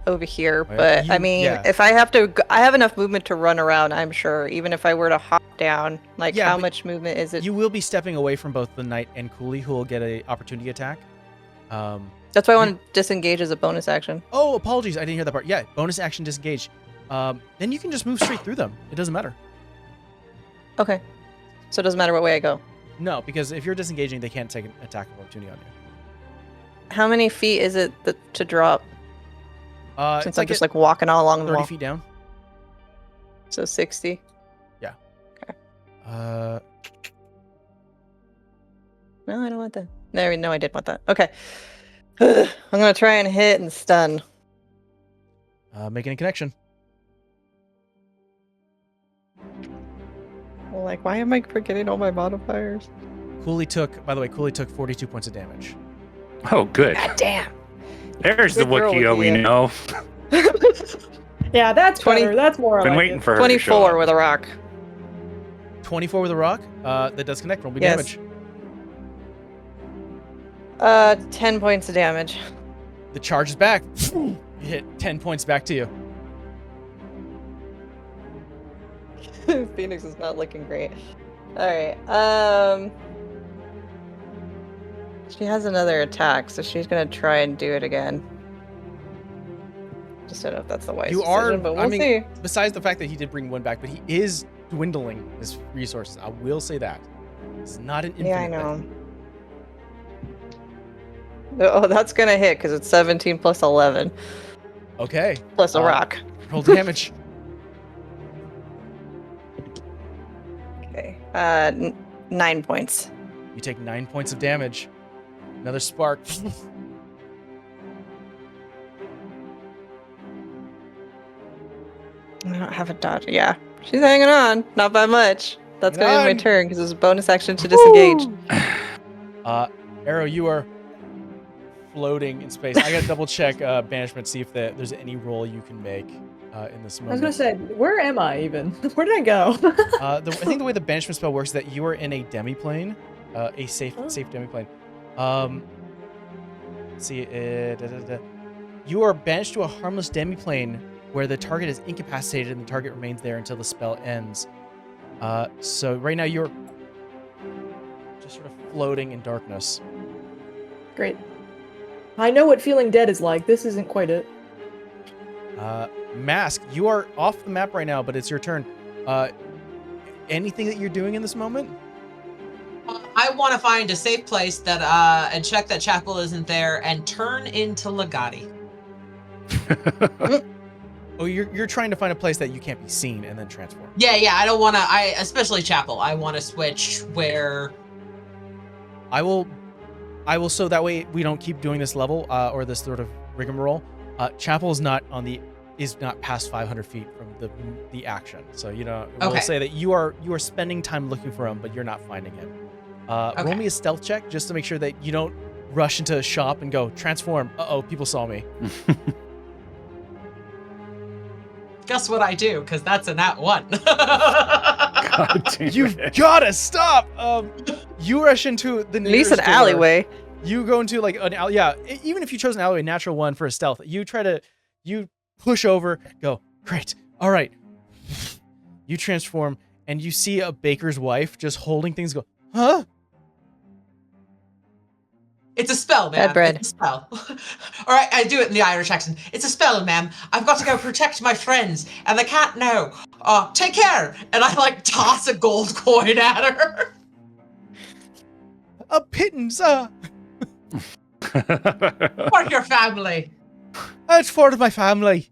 over here, Well, but I mean, yeah. if I have to, I have enough movement to run around. I'm sure, even if I were to hop down, like Yeah, how but much movement is it? You will be stepping away from both the knight and Cooley, who will get an opportunity attack. That's why I want to disengage as a bonus action. Oh, apologies, I didn't hear that part. Yeah, bonus action disengage. Then you can just move straight through them. It doesn't matter. Okay, so it doesn't matter what way I go. No, because if you're disengaging, they can't take an attack of opportunity on you. How many feet is it to drop? Since I'm just like walking all along the 30 wall. feet down. So 60. No, I don't want that. No, I did want that. Okay. I'm gonna try and hit and stun. Making a connection. Well, like, why am I forgetting all my modifiers? Cooley took 42 points of damage. Oh, good. God damn. There's the Good girl, Wookiee we Wookiee. know. Yeah, that's 20 better. That's more Been like waiting it. for her to show 24 up. with a rock. 24 with a rock. That does connect. Roll me Yes. damage. 10 points of damage. The charge is back. You hit 10 points back to you. Phoenix is not looking great. Alright, she has another attack, so she's gonna try and do it again. Just don't know if that's the wise You are- decision, but we'll I mean, see. Besides the fact that he did bring one back, but he is dwindling his resources. I will say that. It's not an infinite Yeah, I know. thing. Oh, that's gonna hit because it's 17 plus 11 Okay. plus a rock. Roll damage. Okay. 9 points. You take 9 points of damage. Another spark. I don't have a dodge. Yeah, she's hanging on. Not by much. That's gonna end my None. turn because it's a bonus action to disengage. Arrow, you are floating in space. I gotta double check banishment, see if there's any roll you can make in this I moment. was gonna say, where am I even? Where did I go? I think the way the banishment spell works is that you are in a demiplane, a safe demiplane. Let's see, you are banished to a harmless demiplane where the target is incapacitated and the target remains there until the spell ends. So right now you're just sort of floating in darkness. Great. I know what feeling dead is like. This isn't quite it. Mask, you are off the map right now, but it's your turn. Anything that you're doing in this moment? I want to find a safe place that and check that Chapel isn't there and turn into Legati. Oh, you're trying to find a place that you can't be seen and then transform. Yeah, I don't want to. Especially Chapel. I want to switch where. I will, so that way we don't keep doing this level or this sort of rigmarole. Chapel is not past 500 feet from the action. So we'll Okay. say that you are spending time looking for him, but you're not finding him. Roll me a stealth check just to make sure that you don't rush into a shop and go transform. Uh-oh, people saw me. Guess what I do? Because that's a nat 1. God damn You've it. gotta stop. You rush into the At least nearest an door. alleyway. You go into like an alley. Yeah, even if you chose an alleyway, natural 1 for a stealth. You push over, go, great, all right. You transform, and you see a baker's wife just holding things, go, huh? It's a spell, ma'am. Bad bread. It's a spell. All right, I do it in the Irish accent. It's a spell, ma'am. I've got to go protect my friends, and they can't know. Take care. And I toss a gold coin at her. A pittance, For your family. it's for my family.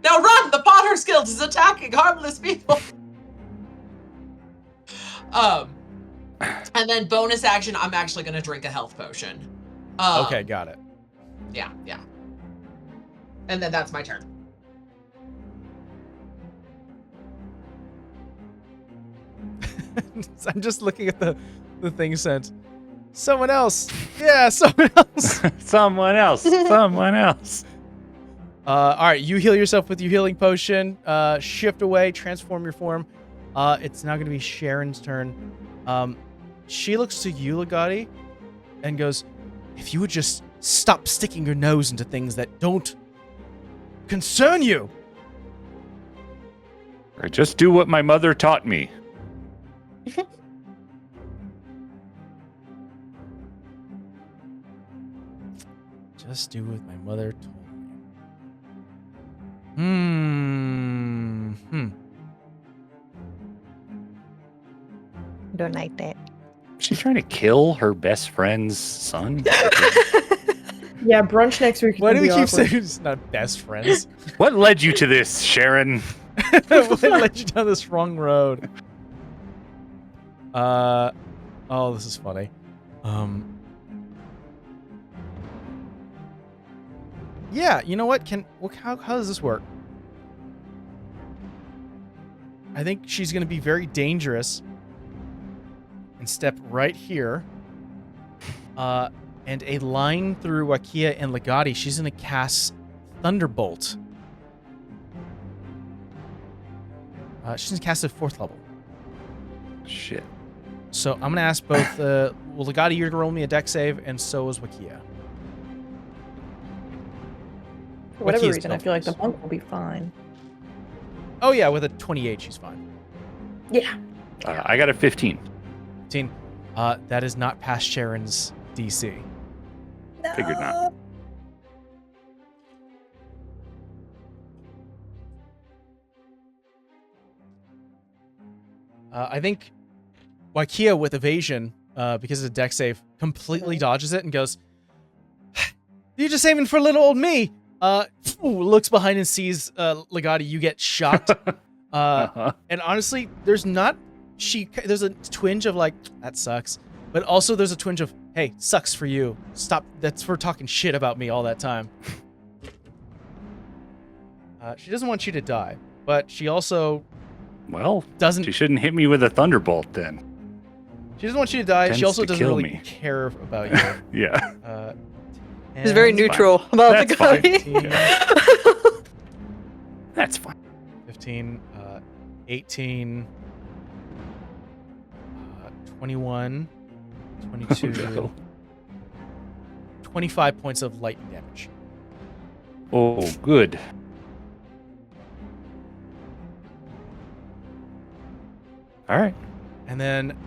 Now run! The Potter's Guild is attacking harmless people. And then bonus action, I'm actually going to drink a health potion. Okay, got it. Yeah. And then that's my turn. I'm just looking at the thing sent. Someone else. Yeah, someone else. Someone else. All right, you heal yourself with your healing potion. Shift away, transform your form. It's now going to be Sharon's turn. She looks to you, Legati, and goes, if you would just stop sticking your nose into things that don't concern you. I just do what my mother taught me. Just do what my mother told me. Don't like that. She's trying to kill her best friend's son. Yeah, brunch next week. is Why do gonna we be keep awkward. saying it's not best friends? What led you to this, Sharon? What led you down this wrong road? Oh, this is funny. Yeah, you know what? How does this work? I think she's going to be very dangerous and step right here. And a line through Wakia and Legati. She's going to cast Thunderbolt. She's going to cast it 4th level. Shit. So I'm going to ask both. Well, Legati, you're going to roll me a deck save, and so is Wakia. For whatever Wakia's reason, I feel like the bonus. monk will be fine. Oh, yeah, with a 28, she's fine. Yeah. I got a 15. 15. That is not past Sharon's DC. Figured not. I think Wakia with evasion, because of the deck save, completely dodges it and goes, "You're just saving for little old me." Looks behind and sees Legati. You get shot. And honestly, there's a twinge of like, that sucks. But also there's a twinge of, hey, sucks for you. Stop. That's for talking shit about me all that time. She doesn't want you to die, but she also doesn't. She shouldn't hit me with a thunderbolt then. She doesn't want you to die. Tends She also to doesn't kill really me. care about you. Yeah. He's very And neutral about That's the fine. guy. That's fine. 15, 18, 21, 22, No. 25 points of lightning damage. Oh, good. All right. And then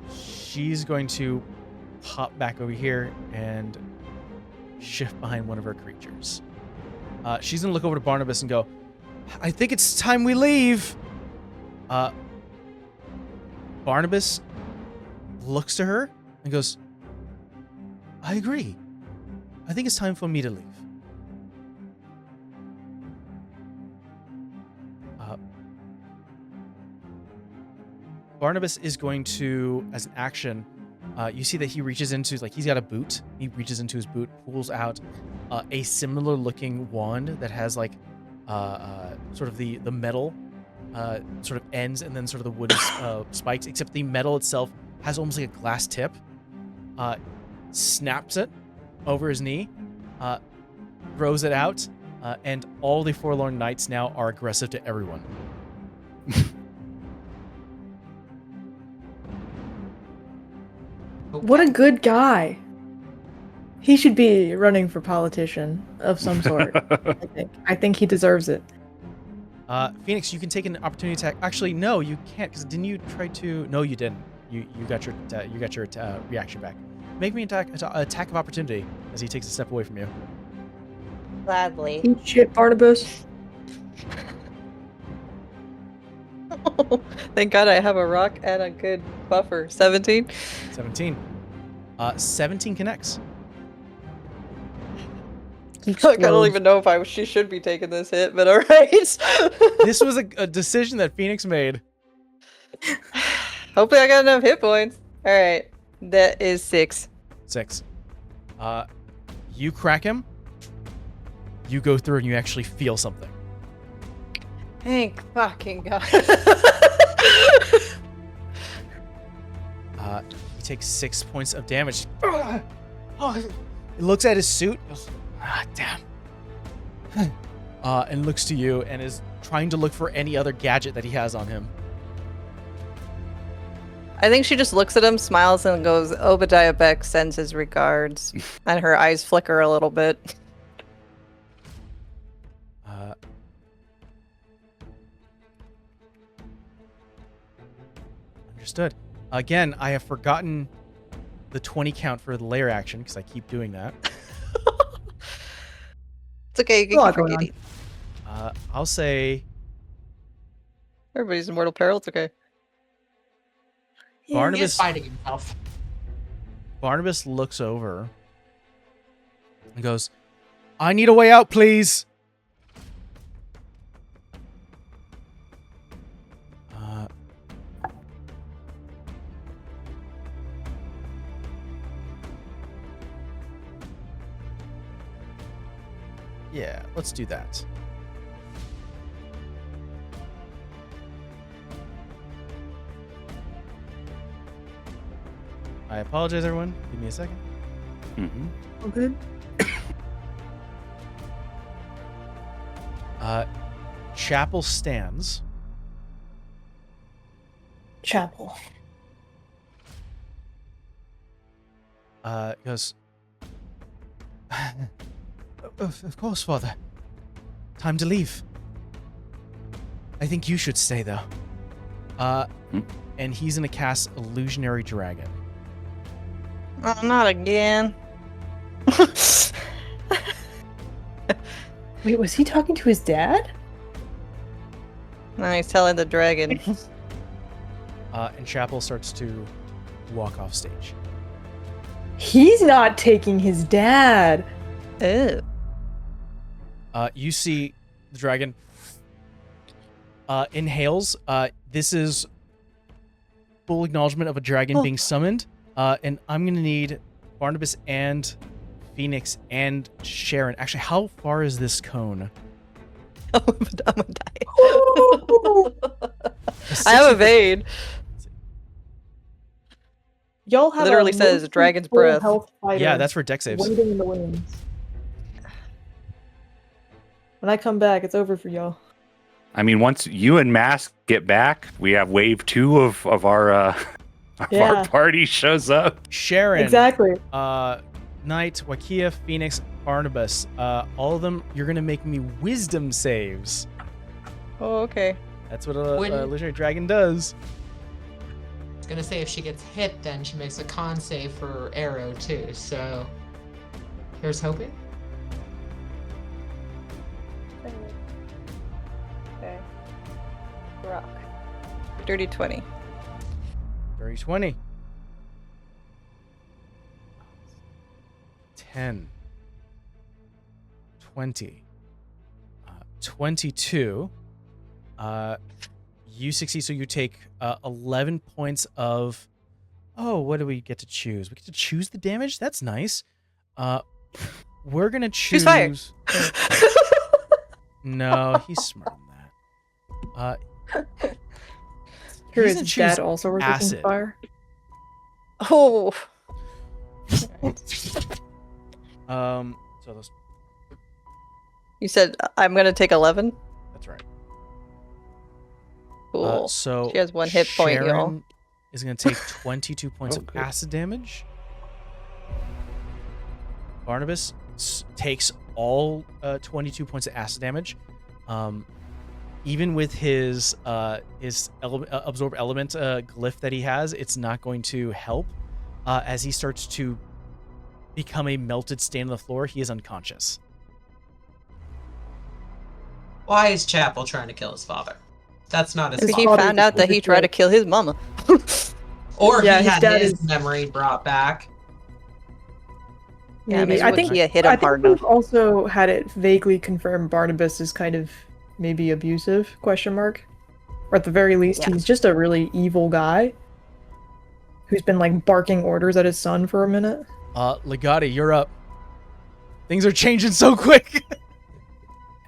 she's going to pop back over here and shift behind one of her creatures. She's going to look over to Barnabas and go, "I think it's time we leave." Barnabas looks to her and goes, "I agree. I think it's time for me to leave." Barnabas is going to, as an action, you see that he reaches into, like, he's got a boot. He reaches into his boot, pulls out a similar looking wand that has like sort of the metal sort of ends and then sort of the wooden spikes, except the metal itself has almost like a glass tip. Snaps it over his knee, throws it out, and all the Forlorn Knights now are aggressive to everyone. What a good guy. He should be running for politician of some sort. I think he deserves it. Phoenix, you can take an opportunity attack. Actually, no, you can't, because didn't you try to? No, you didn't. You got your reaction back. Make me an attack of opportunity as he takes a step away from you. Gladly. Eat shit, Barnabas. Thank God I have a rock and a good buffer. 17. 17. 17 connects. I don't even know if she should be taking this hit, but alright. This was a decision that Phoenix made. Hopefully I got enough hit points. Alright. That is 6. 6. You crack him. You go through and you actually feel something. Thank fucking God. He takes 6 points of damage. He looks at his suit. Goes, damn. And looks to you and is trying to look for any other gadget that he has on him. I think she just looks at him, smiles, and goes, "Obadiah Beck sends his regards." And her eyes flicker a little bit. Understood. Again, I have forgotten the 20 count for the layer action because I keep doing that. It's okay, you can keep forgetting. I'll say Everybody's in mortal peril, it's okay. He is Barnabas fighting himself. Barnabas looks over and goes, "I need a way out, please." Yeah, let's do that. I apologize, everyone. Give me a second. Mm-hmm. Okay. Chapel stands. Chapel. Goes. Of course, Father. Time to leave. I think you should stay, though. And he's gonna cast Illusionary Dragon. Oh, not again. Wait, was he talking to his dad? No, he's telling the dragon. And Chapel starts to walk off stage. He's not taking his dad. Ew. You see the dragon inhales. This is full acknowledgement of a dragon being summoned. And I'm going to need Barnabas and Phoenix and Sharon. Actually, how far is this cone? I'm gonna die. I have evade. Y'all have Literally a says mostly dragon's full breath. health fighter Yeah, that's for deck saves. waiting in the wings. When I come back, it's over for y'all. I mean, once you and Mask get back, we have wave 2 of our our party shows up. Sharon. Exactly. Knight, Wakia, Phoenix, Barnabas. All of them, you're going to make me wisdom saves. Oh, okay. That's what a Wouldn't- illusionary dragon does. I was gonna say if she gets hit, then she makes a con save for arrow too. So here's hoping. Okay. Rock. Dirty 20. Dirty 20. 10. 20. 22. You succeed, so you take 11 points of... Oh, what do we get to choose? We get to choose the damage? That's nice. We're going to choose... Choose fire. No, he's smart than that. Here He's is gonna his choose dad also resisting acid. fire. Oh. So those... You said I'm gonna take 11? That's right. Cool. So She has 1 hit point, y'all. Sharon is going to take 22 points of good. acid damage. Barnabas takes all 22 points of acid damage. Even with his absorb element glyph that he has, it's not going to help. As he starts to become a melted stain on the floor, he is unconscious. Why is Chapel trying to kill his father? That's not his His He fault. father found out that he tried to kill his mama. Or Yeah, he his had dad his is- memory brought back. Yeah, Maybe. maybe I think Wakia hit him I think hard we've enough. also had it vaguely confirmed Barnabas is kind of maybe abusive, question mark. Or at the very least, Yeah. he's just a really evil guy who's been like barking orders at his son for a minute. Legati, you're up. Things are changing so quick.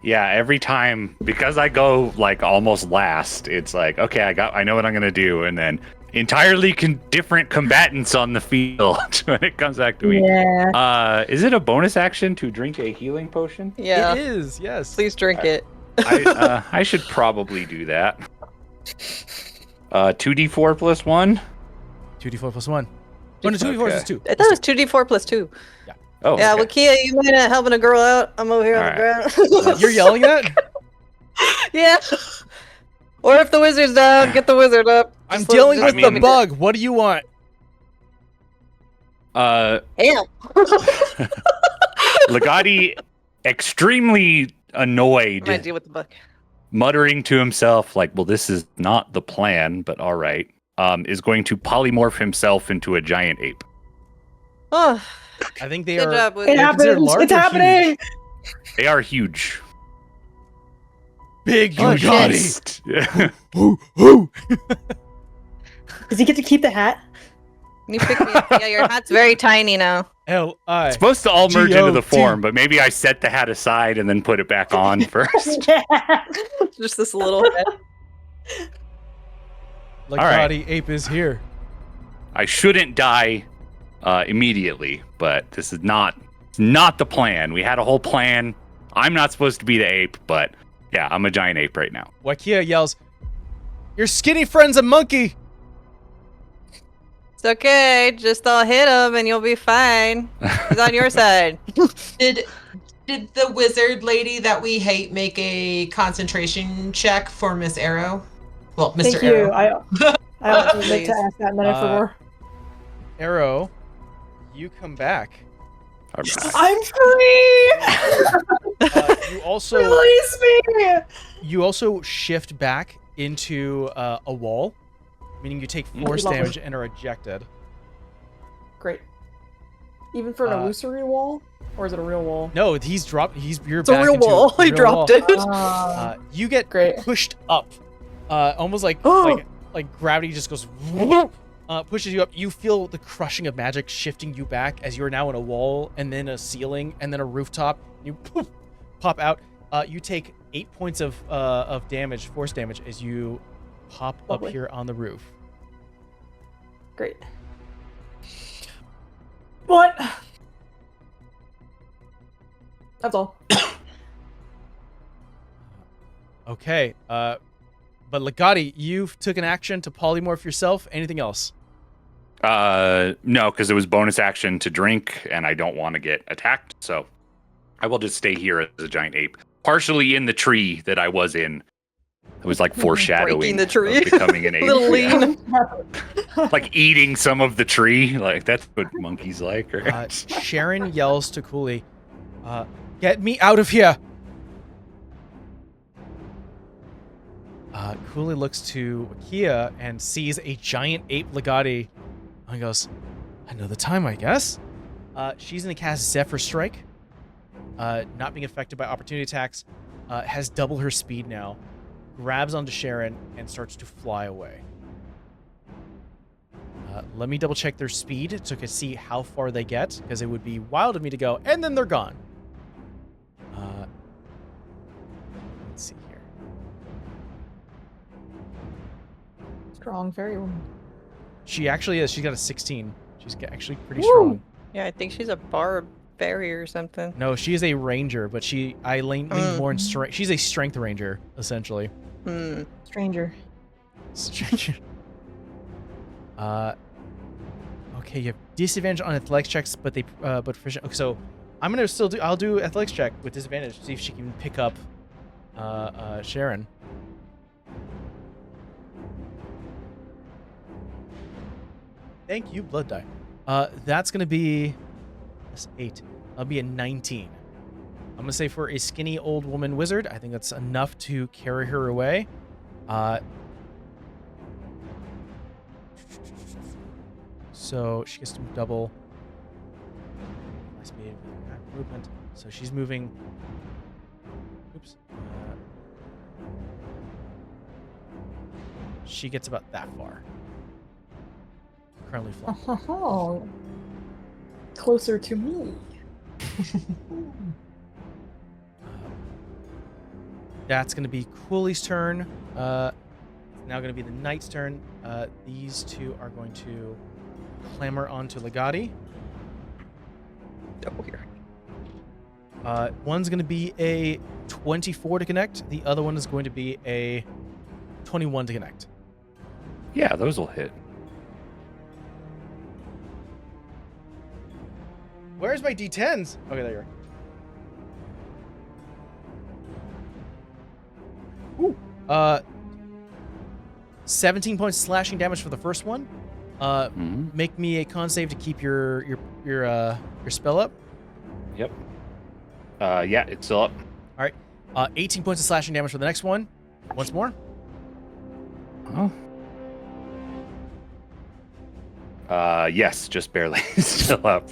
Yeah, every time, because I go like almost last, it's like, okay, I know what I'm gonna do, and then entirely different combatants on the field when it comes back to me. Yeah. Is it a bonus action to drink a healing potion? Yeah. It is, yes. Please drink it. I should probably do that. 2d4 plus 1. 2d4 plus 1. Oh, no, 2d4 Okay. is 2. I thought it was 2d4 plus 2. Oh, Yeah, okay. Wakia, you mind helping a girl out? I'm over here on the ground. You're yelling that? Yeah. Or if the wizard's down, get the wizard up. I'm Just let- dealing just with let the me- bug. What do you want? Damn. Legati, extremely annoyed, I might deal with the bug. muttering to himself, like, well, this is not the plan, but all right, is going to polymorph himself into a giant ape. Oh, I think they good are... job, It wizard. Yeah, considered happens. large It's or happening. They are huge. Big Oh, Legati. Yeah. Does he get to keep the hat? Can you pick me up? Yeah, your hat's very tiny now. L-I. It's supposed to all merge into the G-O-T. form, but maybe I set the hat aside and then put it back on first. Just this little head. Lagati Ape is here. I shouldn't die immediately, but this is not the plan. We had a whole plan. I'm not supposed to be the ape, but yeah, I'm a giant ape right now. Wakia yells, "Your skinny friend's a monkey!" It's okay. Just I'll hit him and you'll be fine. He's on your side. Did the wizard lady that we hate make a concentration check for Miss Arrow? Well, Mr. Thank Arrow. you. I also meant Please. to ask that metaphor. Arrow, you come back. All right. I'm free! You also Release me! you also shift back into a wall, meaning you take force Lovely. damage and are ejected. Great. Even for an illusory wall? Or is it a real wall? No, he's dropped. You're It's a back real into wall. a He real dropped wall. it. You get Great. pushed up, almost like gravity just goes pushes you up. You feel the crushing of magic shifting you back as you're now in a wall and then a ceiling and then a rooftop. You poof, pop out. You take 8 points of damage, force damage, as you pop Lovely. up here on the roof. Great. What? That's all. Okay. But Lagati, you took an action to polymorph yourself. Anything else? No, because it was bonus action to drink, and I don't want to get attacked, so I will just stay here as a giant ape, partially in the tree that I was in. It was like foreshadowing Breaking the tree. of becoming an ape. Little Yeah. lean. Like eating some of the tree. Like that's what monkeys like, right? Sharon yells to Cooley, "Get me out of here!" Cooley looks to Wakia and sees a giant ape Lagati and goes, "Another time, I guess." She's going to cast Zephyr Strike, not being affected by opportunity attacks, has double her speed now, grabs onto Sharon, and starts to fly away. Let me double check their speed to see how far they get, because it would be wild of me to go, and then they're gone. Let's see here. Strong fairy woman. She actually is. She's got a 16. She's actually pretty Woo! strong. Yeah, I think she's a barbarian or something. No, she is a ranger, but I lean more in strength. She's a strength ranger, essentially. Hmm. Stranger. Stranger. Okay, you have disadvantage on athletics checks, but proficient. Okay, so I'm gonna I'll do athletics check with disadvantage to see if she can pick up Sharon. Thank you, blood die. That's gonna be that's 8. That'll be a 19. I'm gonna say for a skinny old woman wizard, I think that's enough to carry her away. So she gets to double my speed with movement. So she's moving. Oops. She gets about that far. Currently flying. Oh, closer to me. That's going to be Cooley's turn. Now going to be the Knight's turn. These two are going to clamber onto Lagati. Double here. One's going to be a 24 to connect. The other one is going to be a 21 to connect. Yeah, those will hit. Where's my D10s? Okay, there you are. Ooh. 17 points slashing damage for the first one. Make me a con save to keep your spell up. Yep. Yeah, it's still up. All right. 18 points of slashing damage for the next one. Once more. Oh. Yes, just barely. Still up.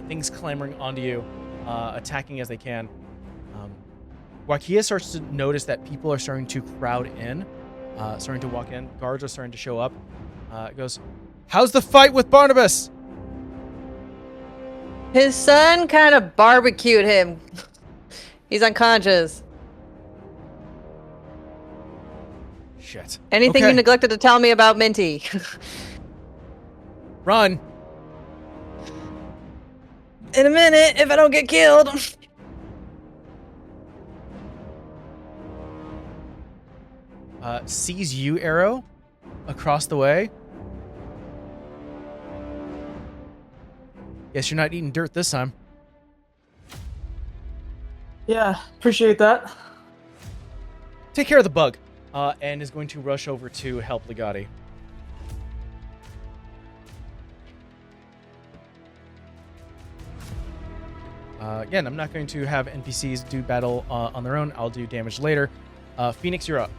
Things clamoring onto you, attacking as they can. Wakia starts to notice that people are starting to crowd in, starting to walk in. Guards are starting to show up. Goes, "How's the fight with Barnabas?" His son kind of barbecued him. He's unconscious. Shit. Anything Okay. you neglected to tell me about Minty? Run. In a minute, if I don't get killed. Sees you, Arrow, across the way. Guess you're not eating dirt this time. Yeah, appreciate that. Take care of the bug. And is going to rush over to help Legati. Again, I'm not going to have NPCs do battle on their own. I'll do damage later. Phoenix, you're up.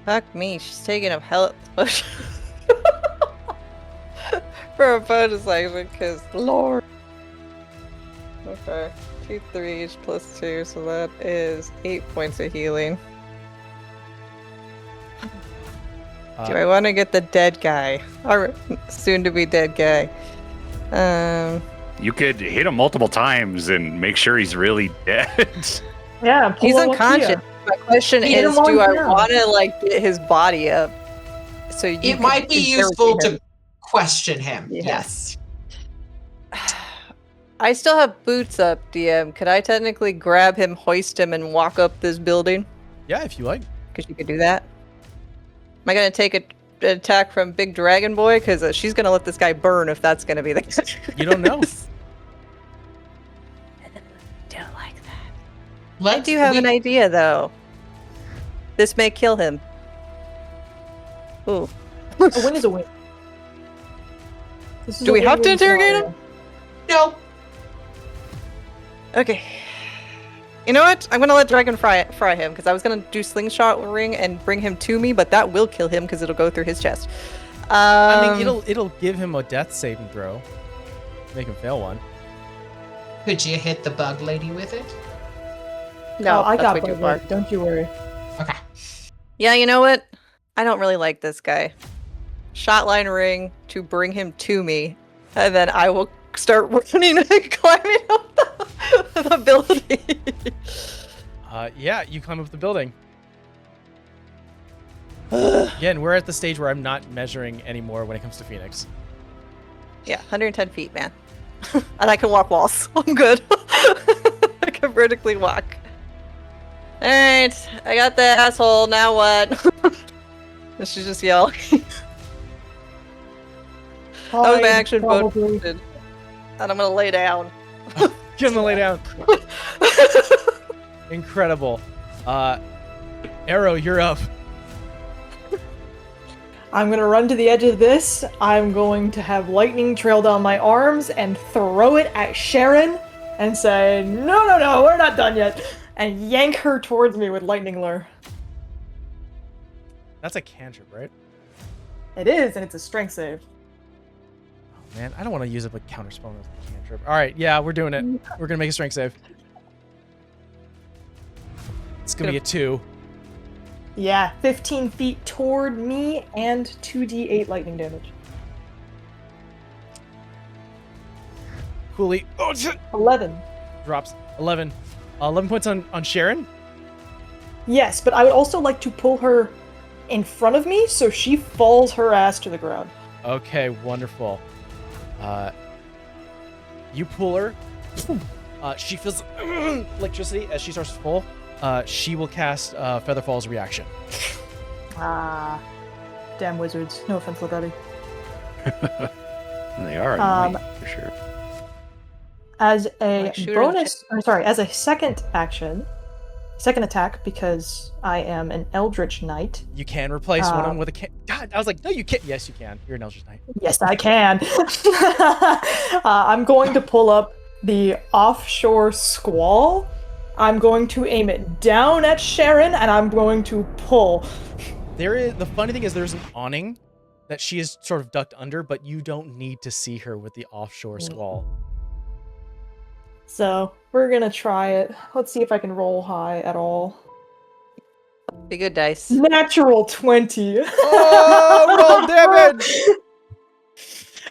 Fuck me, she's taking a health push. For a bonus action, because Lord. Okay, 2 3s plus 2, so that is 8 points of healing. Do I want to get the dead guy? Or soon to be dead guy? You could hit him multiple times and make sure he's really dead. Yeah, pull He's him up unconscious. here. My question Hit is, him do I on down. want to like get his body up? So you It can might be useful interrogate him? to question him. Yeah. Yes. I still have boots up, DM. Could I technically grab him, hoist him, and walk up this building? Yeah, if you like. Because you could do that. Am I gonna take an attack from Big Dragon Boy? Because she's gonna let this guy burn if that's gonna be the case. You don't know. Don't like that. I Let's, do have an idea, though. This may kill him. Ooh. A win is a win. This is Do a we have to win-win interrogate scenario. him? No. Okay. You know what? I'm gonna let Dragon fry him because I was gonna do slingshot ring and bring him to me, but that will kill him because it'll go through his chest. I mean, it'll give him a death saving throw. Make him fail one. Could you hit the bug lady with it? No, Oh, I that's got way too bug far. lady, don't you worry. Okay. Yeah, you know what? I don't really like this guy. Shotline ring to bring him to me, and then I will start running and climbing up the building. Yeah, you climb up the building. Again, we're at the stage where I'm not measuring anymore when it comes to Phoenix. Yeah, 110 feet, man. And I can walk walls. I'm good. I can vertically walk. Alright, I got the asshole, now what? And she just yelled. That was my action Probably. bonus. And I'm gonna lay down. Get him to lay down. Incredible. Arrow, you're up. I'm gonna run to the edge of this. I'm going to have lightning trail down my arms and throw it at Sharon and say, no, we're not done yet. And yank her towards me with lightning lure. That's a cantrip, right? It is, and it's a strength save. Oh, man, I don't want to use up a counter spell with a cantrip. All right, yeah, we're doing it. We're going to make a strength save. It's going to be a 2. Yeah, 15 feet toward me and 2d8 lightning damage. Coolly. Oh, shit. 11. Drops. 11. 11 points on Sharon. Yes, but I would also like to pull her in front of me so she falls her ass to the ground. Okay, wonderful. You pull her. She feels electricity as she starts to fall. She will cast Featherfall's reaction. Ah, damn wizards. No offense, Legati. They are annoying, for sure. As a Like, shoot her in the bonus, or sorry, as a second action, second attack, because I am an Eldritch Knight. You can replace one of them with a God, I was like, no, you can't. Yes, you can. You're an Eldritch Knight. Yes, I can. I'm going to pull up the offshore squall. I'm going to aim it down at Sharon, and I'm going to pull. The funny thing is there's an awning that she is sort of ducked under, but you don't need to see her with the offshore squall. So we're gonna try it. Let's see if I can roll high at all. Be good dice. Natural 20. Oh, roll damage!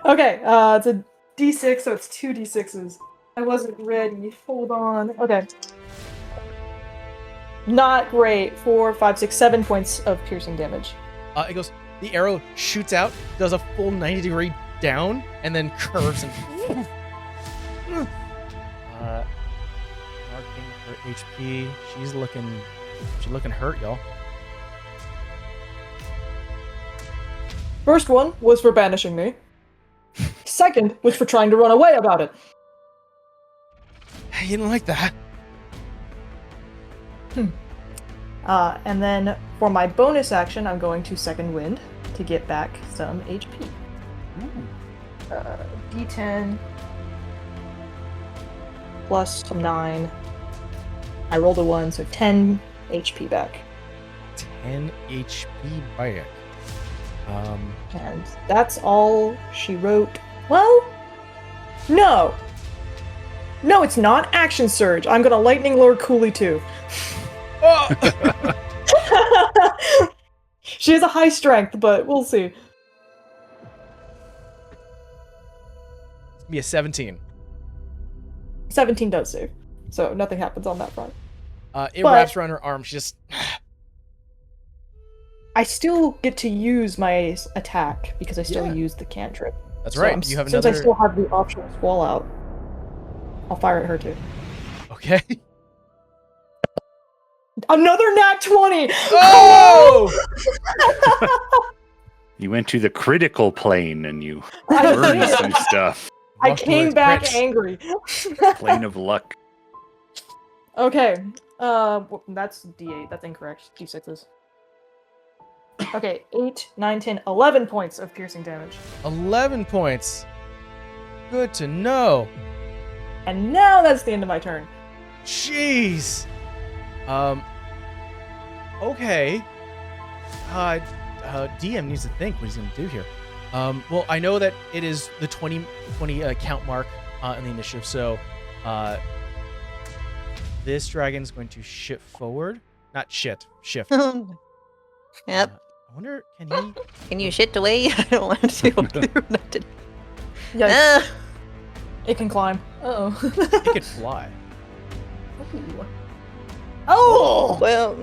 Okay, it's a D6, so it's 2d6s. I wasn't ready. Hold on. Okay. Not great. 4, 5, 6, 7 points of piercing damage. It goes. The arrow shoots out, does a full 90-degree down, and then curves and. Marking her HP. She's looking hurt, y'all. First one was for banishing me. Second was for trying to run away about it. You didn't like that. And then for my bonus action, I'm going to Second Wind to get back some HP. D10 plus 9. I rolled a 1, so 10 HP back. 10 HP back. And that's all she wrote. Well, no. No, it's not Action Surge. I'm gonna Lightning Lord Cooley too. Oh! She has a high strength, but we'll see. It's be a 17. 17 does save, so nothing happens on that front. It But- wraps around her arm. She just. I still get to use my attack because I still Yeah. use the cantrip. That's So right. I'm- You have since another. I still have the option of Squall out, I'll fire at her too. Okay. Another nat 20! Oh! You went to the critical plane and you I learned did. some stuff. I Walked came with back crits. angry. Plane of luck. Okay. That's D8. That's incorrect. D6s. Okay, 8, 9, 10, 11 points of piercing damage. 11 points. Good to know. And now that's the end of my turn. Jeez. Okay. DM needs to think what he's going to do here. Well, I know that it is the 20 count mark in the initiative, so this dragon's going to shift forward. Not shift. Yep. I wonder, can he? Can you shit away? I don't want to do nothing. Yeah, Ah! it can climb. Uh-oh. It could fly. Oh! Well,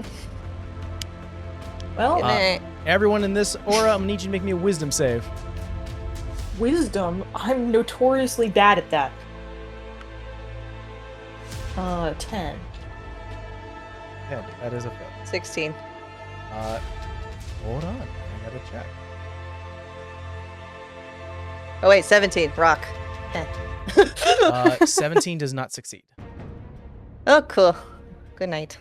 Well, good night. Everyone in this aura, I'm gonna need you to make me a wisdom save. wisdom. I'm notoriously bad at that. 10. Yeah, that is a fail. 16. Hold on, I gotta check. Oh wait, 17. Rock. 17 does not succeed. Oh, cool. Good night.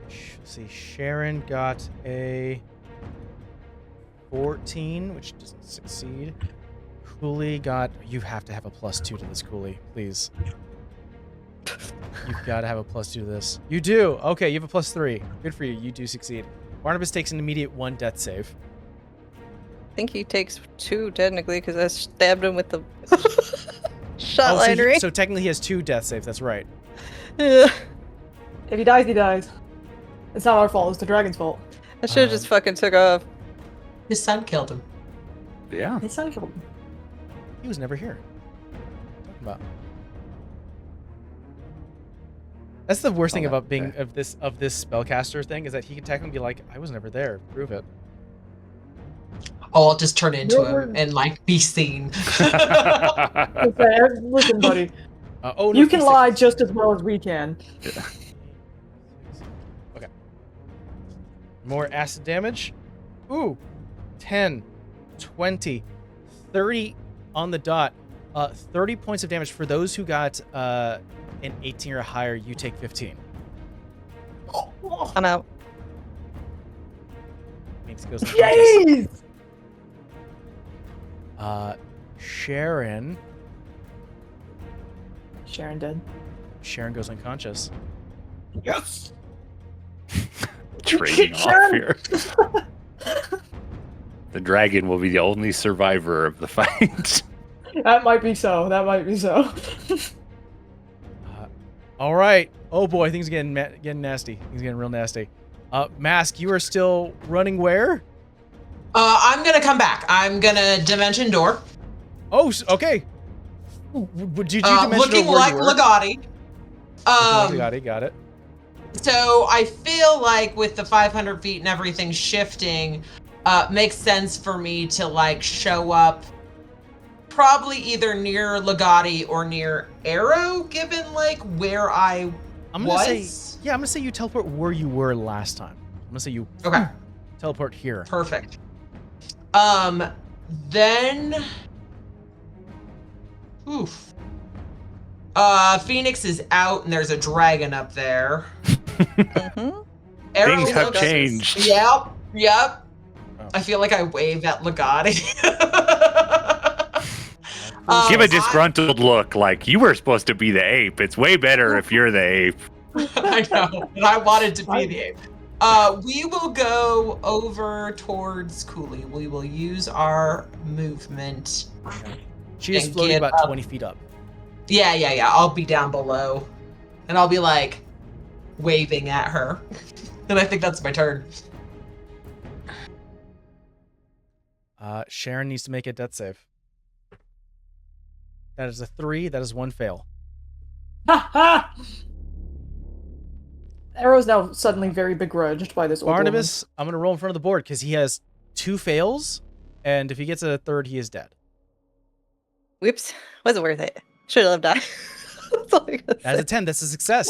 Let's see, Sharon got a 14, which doesn't succeed. Cooley got. You have to have a +2 to this, Cooley, please. You've got to have a +2 to this. You do. Okay, you have a +3. Good for you. You do succeed. Barnabas takes an immediate 1 death save. I think he takes 2 technically because I stabbed him with the shot Oh, line ring. so technically he has 2 death saves. That's right. Yeah. If he dies, he dies. It's not our fault, it's the dragon's fault. I should have just fucking took off. His son killed him. Yeah. It's not killed him. He was never here. What are you talking about? That's the worst thing Oh, about being okay. of this spellcaster thing is that he can technically be like, I was never there. Prove it. Oh, I'll just turn into You're- him and like be seen. Okay, listen, buddy. Oh, no, You can D6. lie just as well as we can. Okay. More acid damage. Ooh. 10, 20, 30 on the dot. 30 points of damage. For those who got an 18 or higher, you take 15. I'm out. Makes it goes unconscious. Jeez! Sharon. Sharon dead. Sharon goes unconscious. Yes! Trading off Sharon! here. The dragon will be the only survivor of the fight. That might be so. That might be so. All right. Oh boy, things are getting nasty. Things are getting real nasty. Mask, you are still running where? I'm gonna come back. I'm gonna dimension door. Oh, okay. Did you dimension Looking door where like you were? Legati. Got it. So I feel like with the 500 feet and everything shifting, makes sense for me to like show up probably either near Legati or near Arrow, given like where I'm gonna say you teleport where you were last time. I'm gonna say you teleport here. Perfect. Then Phoenix is out and there's a dragon up there. Arrow Things have looks- changed. Yep. Oh. I feel like I wave at Legati. Give a disgruntled look like you were supposed to be the ape. It's way better if you're the ape. I know, but I wanted to be the ape. We will go over towards Cooley. We will use our movement. She is And floating get about up. 20 feet up. Yeah. I'll be down below. And I'll be like waving at her. And I think that's my turn. Sharon needs to make a death save. That is a 3. That is 1 fail. Ha ha! Arrow's now suddenly very begrudged by this old Barnabas, I'm going to roll in front of the board because he has 2 fails. And if he gets a 3rd, he is dead. Whoops. Wasn't worth it. Should have died. That's all I gotta That's say. a 10. That's a success.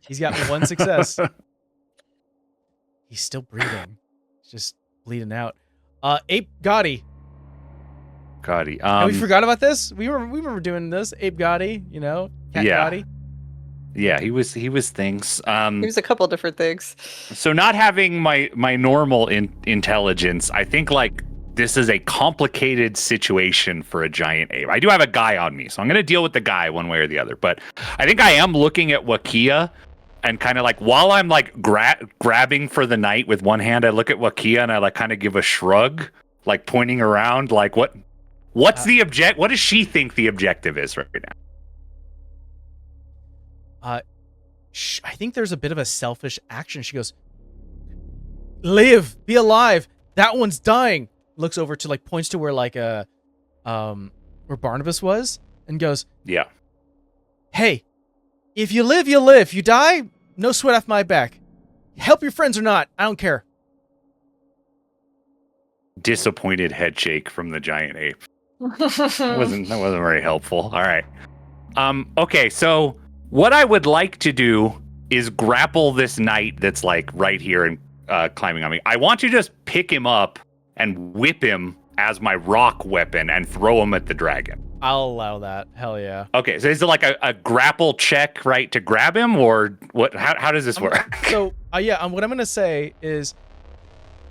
He's got 1 success. He's still breathing. He's just bleeding out. Ape Gotti. Gotti. And we forgot about this? We remember doing this. Ape Gotti, Cat Yeah. Gotti. Yeah, he was things. There's a couple different things. So not having my normal intelligence, I think like this is a complicated situation for a giant ape. I do have a guy on me, so I'm going to deal with the guy one way or the other. But I think I am looking at Wakia and kind of like while I'm like grabbing for the knight with one hand, I look at Wakia and I like kind of give a shrug, like pointing around, like what's the object? What does she think the objective is right now? I think there's a bit of a selfish action. She goes, live, be alive. That one's dying. Looks over to like points to where like where Barnabas was and goes, Yeah. hey, if you live, you live. You die, no sweat off my back. Help your friends or not, I don't care. Disappointed head shake from the giant ape. That wasn't very helpful. All right. Okay, so what I would like to do is grapple this knight that's like right here and climbing on me. I want to just pick him up and whip him as my rock weapon and throw him at the dragon. I'll allow that. Hell yeah. Okay, so is it like a grapple check, right, to grab him, or what? How does this work? So what I'm gonna say is,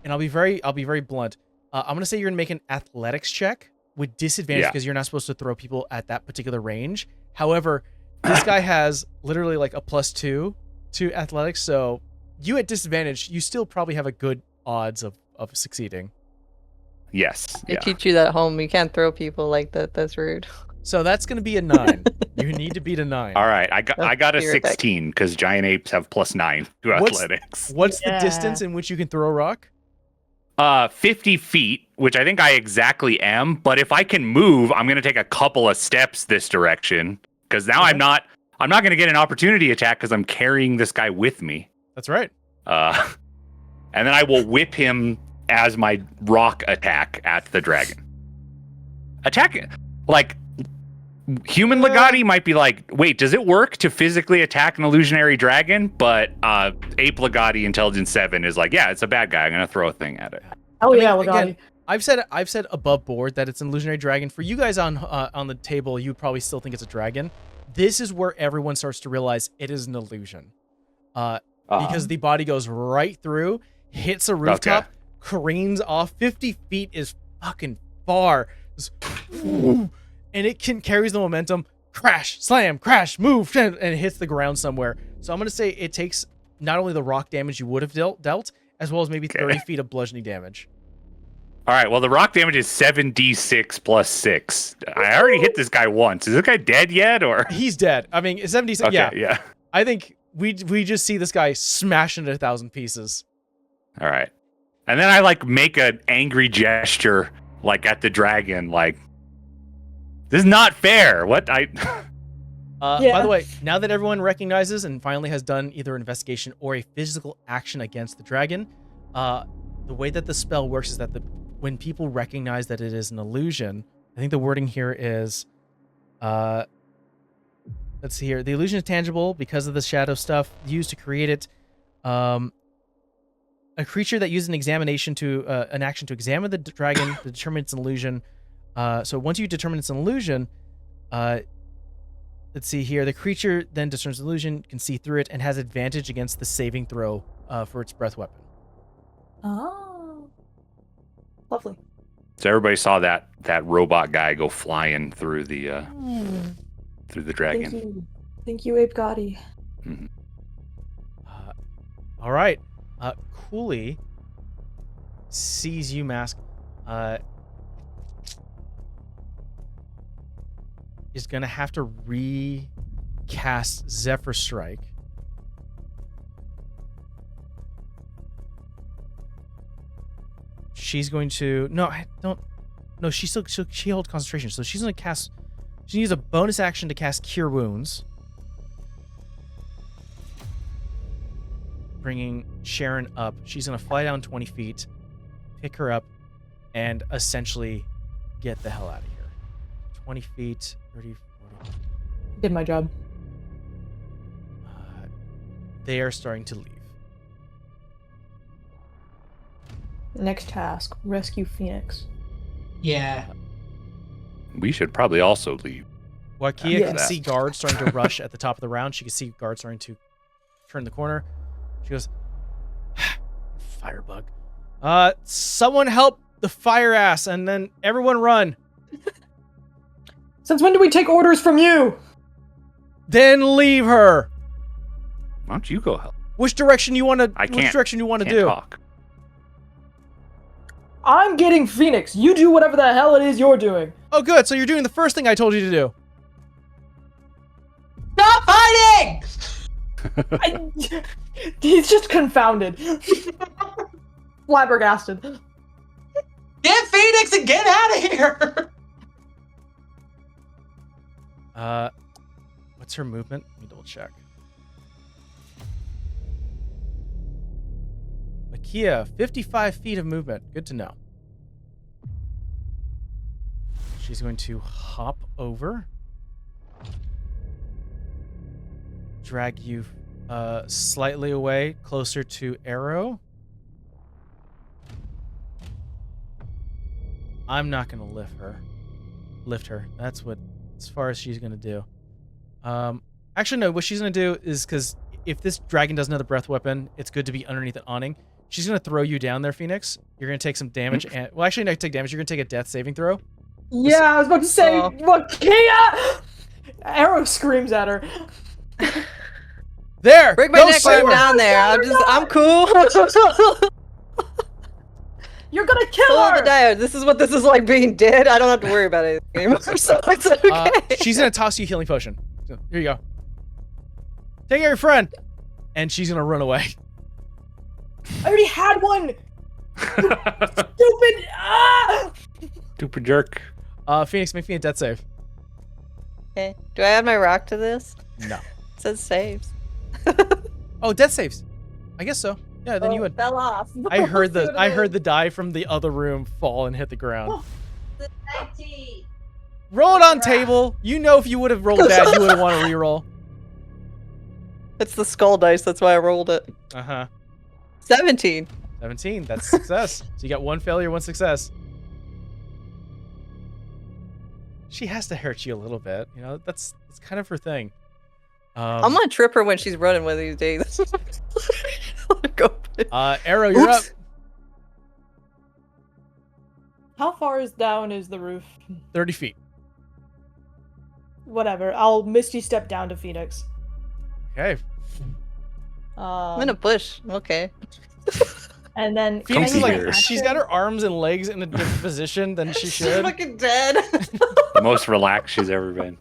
and I'll be very blunt. I'm gonna say you're gonna make an athletics check with disadvantage because you're not supposed to throw people at that particular range. However, this guy has literally like a +2 to athletics, so you at disadvantage, you still probably have a good odds of succeeding. Yes. They Yeah. teach you that at home. You can't throw people like that. That's rude. So that's gonna be a 9. You need to beat a 9. All right, I got a Your attack. 16 because giant apes have +9 to athletics. What's Yeah. the distance in which you can throw a rock? 50 feet, which I think I exactly am. But if I can move, I'm going to take a couple of steps this direction because now I'm not going to get an opportunity attack because I'm carrying this guy with me. That's right. And then I will whip him as my rock attack at the dragon. Attack, like, human Legati might be like, wait, does it work to physically attack an illusionary dragon? But Ape Legati Intelligence 7 is like, yeah, it's a bad guy. I'm going to throw a thing at it. Oh yeah, again, Legati. I've said above board that it's an illusionary dragon. For you guys on the table, you probably still think it's a dragon. This is where everyone starts to realize it is an illusion. Because the body goes right through, hits a rooftop, careens off. 50 feet is fucking far. And it carries the momentum. Crash, slam, crash, move, and it hits the ground somewhere. So I'm going to say it takes not only the rock damage you would have dealt as well as maybe 30 feet of bludgeoning damage. All right, well, the rock damage is 7d6 plus 6. I already hit this guy once. Is this guy dead yet, or? He's dead. I mean, 76. Okay, yeah. I think we just see this guy smash into 1,000 pieces. All right. And then I like make an angry gesture like at the dragon, like this is not fair. What I By the way, now that everyone recognizes and finally has done either an investigation or a physical action against the dragon, the way that the spell works is that when people recognize that it is an illusion, I think the wording here is, let's see here. The illusion is tangible because of the shadow stuff used to create it. A creature that uses an examination to an action to examine the dragon to determine it's an illusion. So once you determine it's an illusion, let's see here. The creature then discerns the illusion, can see through it, and has advantage against the saving throw for its breath weapon. Oh, lovely. So everybody saw that robot guy go flying through the dragon. Thank you, Abe Gotti. Mhm. All right. Cooley sees you, Mask. Is going to have to recast Zephyr Strike. She's going to... No, I don't... No, she holds concentration, so she's going to cast... She needs a bonus action to cast Cure Wounds. Bringing Sharon up. She's going to fly down 20 feet, pick her up, and essentially get the hell out of here. 20 feet, 30, 40. Did my job. They are starting to leave. Next task, rescue Phoenix. Yeah. We should probably also leave. Wakia Yes. can see guards starting to rush at the top of the round. She can see guards starting to turn the corner. She goes, Firebug. Someone help the fire ass, and then everyone run. Since when do we take orders from you? Then leave her. Why don't you go help? Which direction you want to? I can't. Which direction you want to Can't do? talk. I'm getting Phoenix. You do whatever the hell it is you're doing. Oh, good. So you're doing the first thing I told you to do. Stop fighting! He's just confounded. Flabbergasted. Get Phoenix and get out of here! What's her movement? Let me double check. Makia, 55 feet of movement. Good to know. She's going to hop over. Drag you slightly away, closer to Arrow. I'm not going to lift her. That's what, as far as she's going to do. Actually, no, what she's going to do is, because if this dragon doesn't have the breath weapon, it's good to be underneath an awning. She's going to throw you down there, Phoenix. You're going to take some damage. And well, actually, not take damage. You're going to take a death saving throw. Yeah, I was about to say, Wakia! Arrow screams at her. There! Bring my go neck slam her. down there. I'm cool. You're gonna kill Pull her! the diode. This is what this is like being dead. I don't have to worry about it anymore, so it's okay. She's going to toss you a healing potion. So, here you go. Take care of your friend. And she's going to run away. I already had one! Stupid! Ah! Stupid jerk. Phoenix, make me a death save. Okay. Do I add my rock to this? No. It says saves. Oh, death saves. I guess so. Yeah, then you would. Fell off. I heard the die from the other room fall and hit the ground. Roll it on table. You know if you would have rolled bad, you would have wanted to reroll. It's the skull dice. That's why I rolled it. 17. 17. That's success. So you got one failure, one success. She has to hurt you a little bit. You know, that's kind of her thing. I'm gonna trip her when she's running one of these days. Go. Arrow, you're up. How far down is the roof? 30 feet. Whatever. I'll Misty step down to Phoenix. Okay. I'm in a bush. Okay. And then Phoenix Come is like, here. she's got her arms and legs in a different position than she She's should. fucking dead. The most relaxed she's ever been.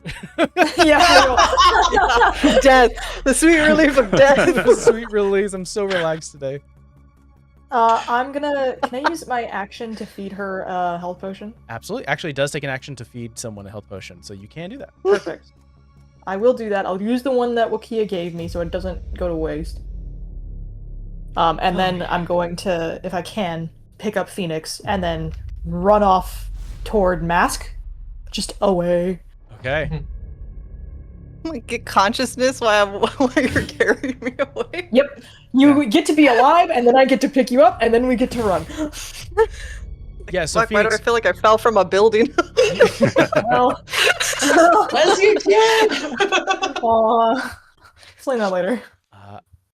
yeah. Death. The sweet relief of death. Sweet release. I'm so relaxed today. Can I use my action to feed her a health potion? Absolutely. Actually, it does take an action to feed someone a health potion, so you can do that. Perfect. I will do that. I'll use the one that Wakia gave me so it doesn't go to waste. And then I'm going to, if I can, pick up Phoenix and then run off toward Mask. Just away. Okay. Like get consciousness while you're carrying me away. Yep. You get to be alive, and then I get to pick you up, and then we get to run. Yeah, so Fuck, why do I Phoenix, feel like I fell from a building? Well, As you can. explain that later.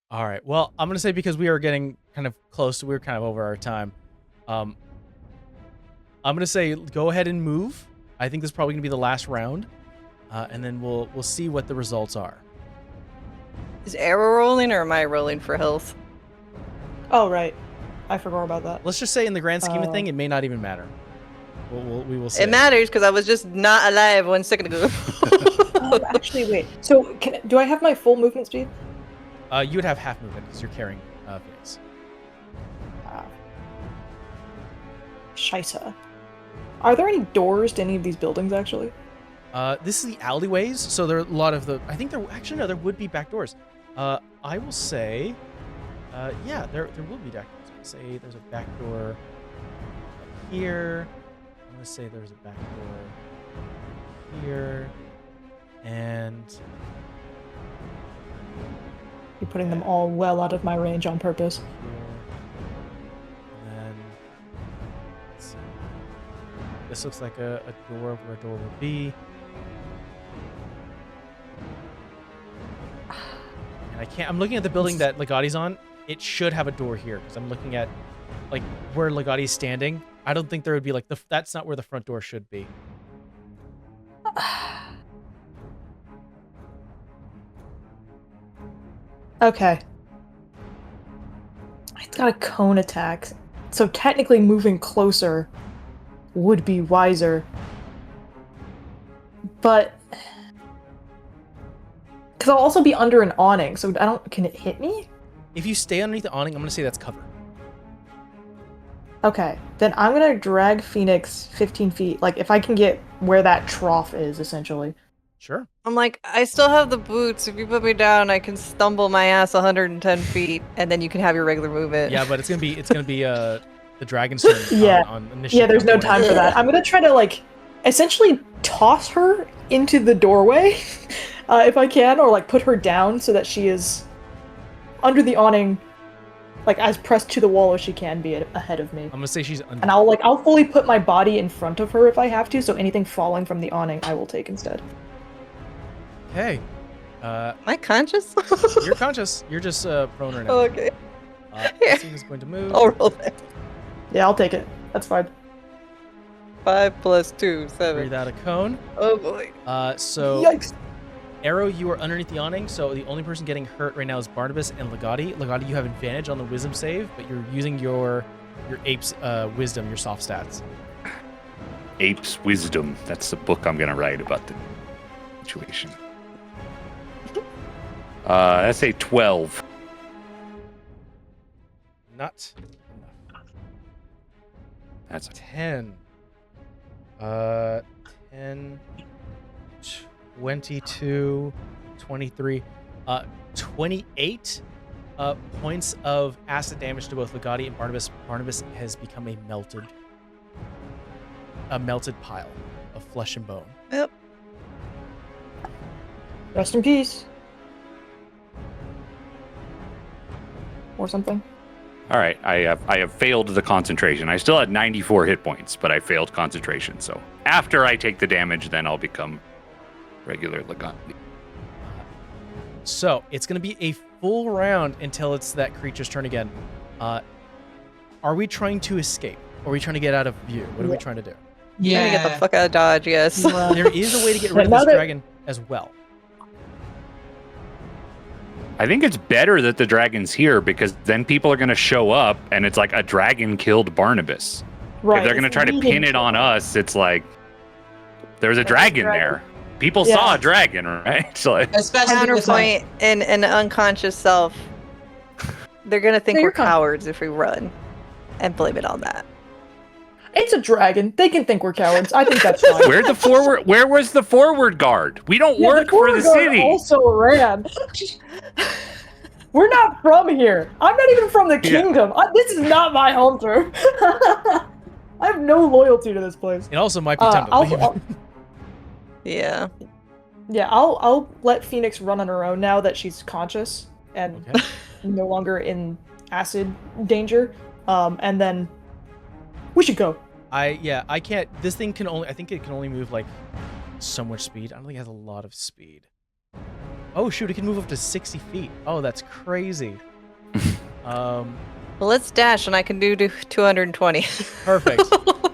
all right. Well, I'm gonna say because we are getting kind of close, we're kind of over our time. I'm gonna say go ahead and move. I think this is probably gonna be the last round, and then we'll see what the results are. Is Arrow rolling or am I rolling for health? Oh, right. I forgot about that. Let's just say, in the grand scheme of thing, it may not even matter. We will see. It matters because I was just not alive 1 second ago. Actually, wait. So, do I have my full movement speed? You would have half movement because you're carrying Phoenix. Scheisse. Are there any doors to any of these buildings, actually? This is the alleyways, so there are a lot of the. I think there actually no, there would be back doors. I will say, yeah, there will be back doors. I'll say there's a back door here. I'm gonna say there's a back door here, and You're putting them all well out of my range on purpose. here, and then let's see. This looks like a door where a door will be. And I can't. I'm looking at the building that Legati's on. It should have a door here because I'm looking at like where Legati's standing. I don't think there would be like that's not where the front door should be. Okay. It's got a cone attack, so technically moving closer would be wiser. But because I'll also be under an awning, so I don't. Can it hit me? If you stay underneath the awning, I'm gonna say that's cover. Okay, then I'm gonna drag Phoenix 15 feet. Like if I can get where that trough is, essentially. Sure. I'm like, I still have the boots. If you put me down, I can stumble my ass 110 feet, and then you can have your regular movement. Yeah, but it's gonna be the dragon's turn. Yeah. On initiative. Yeah, there's no time for that. I'm gonna try to like essentially toss her into the doorway, if I can, or like put her down so that she is under the awning, like as pressed to the wall as she can be ahead of me. I'm gonna say she's under. And I'll fully put my body in front of her if I have to, so anything falling from the awning I will take instead. Okay. Am I conscious? You're conscious. You're just prone right now. Oh, okay. Let's see who's going to move. I'll roll that. Yeah, I'll take it. That's fine. 5 plus 2, Breathe 7. out a cone. Oh boy. So Yikes! Arrow, you are underneath the awning, so the only person getting hurt right now is Barnabas and Legati. Legati, you have advantage on the wisdom save, but you're using your ape's wisdom, your soft stats. Ape's Wisdom. That's the book I'm gonna write about the situation. That's a 12. Not enough. That's 10. 10, 22, 23, 28 points of acid damage to both Legati and Barnabas. Barnabas has become a melted pile of flesh and bone. Yep. Rest in peace. Or something. all right. I have failed the concentration. I still had 94 hit points, but I failed concentration. So after I take the damage, then I'll become regular Legati. So it's going to be a full round until it's that creature's turn again. Are we trying to escape? Or are we trying to get out of view? What are we trying to do? I'm gonna get the fuck out of Dodge, yes. There is a way to get rid of this dragon as well. I think it's better that the dragon's here because then people are going to show up and it's like a dragon killed Barnabas. Right. If they're going to try to pin it on us, it's like there's a dragon there. People saw a dragon, right? So like, Especially with like, Counterpoint and an unconscious self. They're gonna think No, we're you're fine. cowards if we run. and blame it on that. It's a dragon. They can think we're cowards. I think that's fine. Where was the forward guard? We don't work for the city. Also ran. We're not from here. I'm not even from the kingdom. This is not my home turf. I have no loyalty to this place. It also might be time to leave. Yeah. Yeah, I'll let Phoenix run on her own now that she's conscious and no longer in acid danger. And then we should go. I can't. This thing can only. I think it can only move like so much speed. I don't think it has a lot of speed. Oh shoot! It can move up to 60 feet. Oh, that's crazy. Well, let's dash, and I can do 220. Perfect.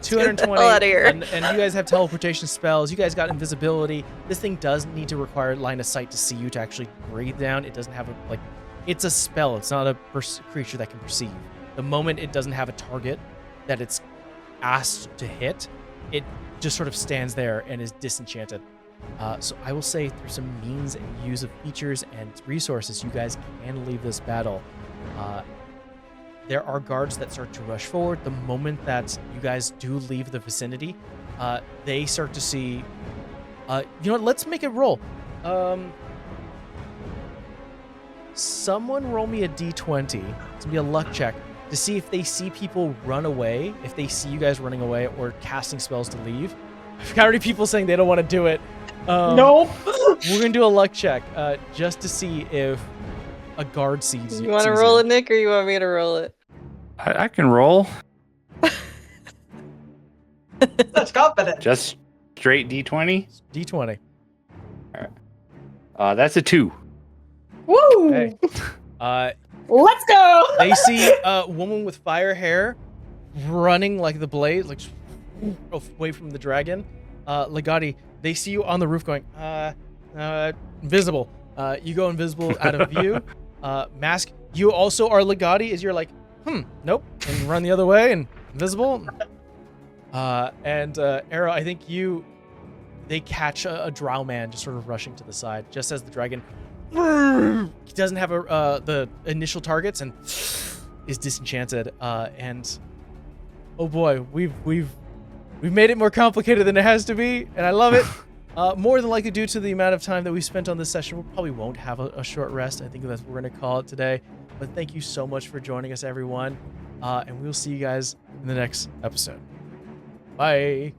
220. Out of here. And you guys have teleportation spells. You guys got invisibility. This thing does need to require line of sight to see you to actually breathe down. It doesn't have a like. It's a spell. It's not a creature that can perceive. The moment it doesn't have a target that it's asked to hit, it just sort of stands there and is disenchanted. So I will say through some means and use of features and resources, you guys can leave this battle. There are guards that start to rush forward. The moment that you guys do leave the vicinity, they start to see... you know what? Let's make it roll. Someone roll me a d20. It's going to be a luck check to see if they see people run away, if they see you guys running away or casting spells to leave. I've got already people saying they don't want to do it. Nope. We're going to do a luck check just to see if a guard sees you. You want to roll it, Nick, or you want me to roll it? I can roll. Such confidence. Just straight D20? D20. That's a 2. Woo! Okay. Let's go! They see a woman with fire hair running like the blaze, like away from the dragon. Legati, they see you on the roof going, invisible. You go invisible out of view. Mask, you also are Legati as you're like, nope. And you run the other way and invisible. And Arrow, I think they catch a drow man just sort of rushing to the side, just as the dragon he doesn't have the initial targets and is disenchanted. And oh boy, we've made it more complicated than it has to be, and I love it. More than likely due to the amount of time that we spent on this session, we probably won't have a short rest. I think that's what we're going to call it today. But thank you so much for joining us, everyone. And we'll see you guys in the next episode. Bye.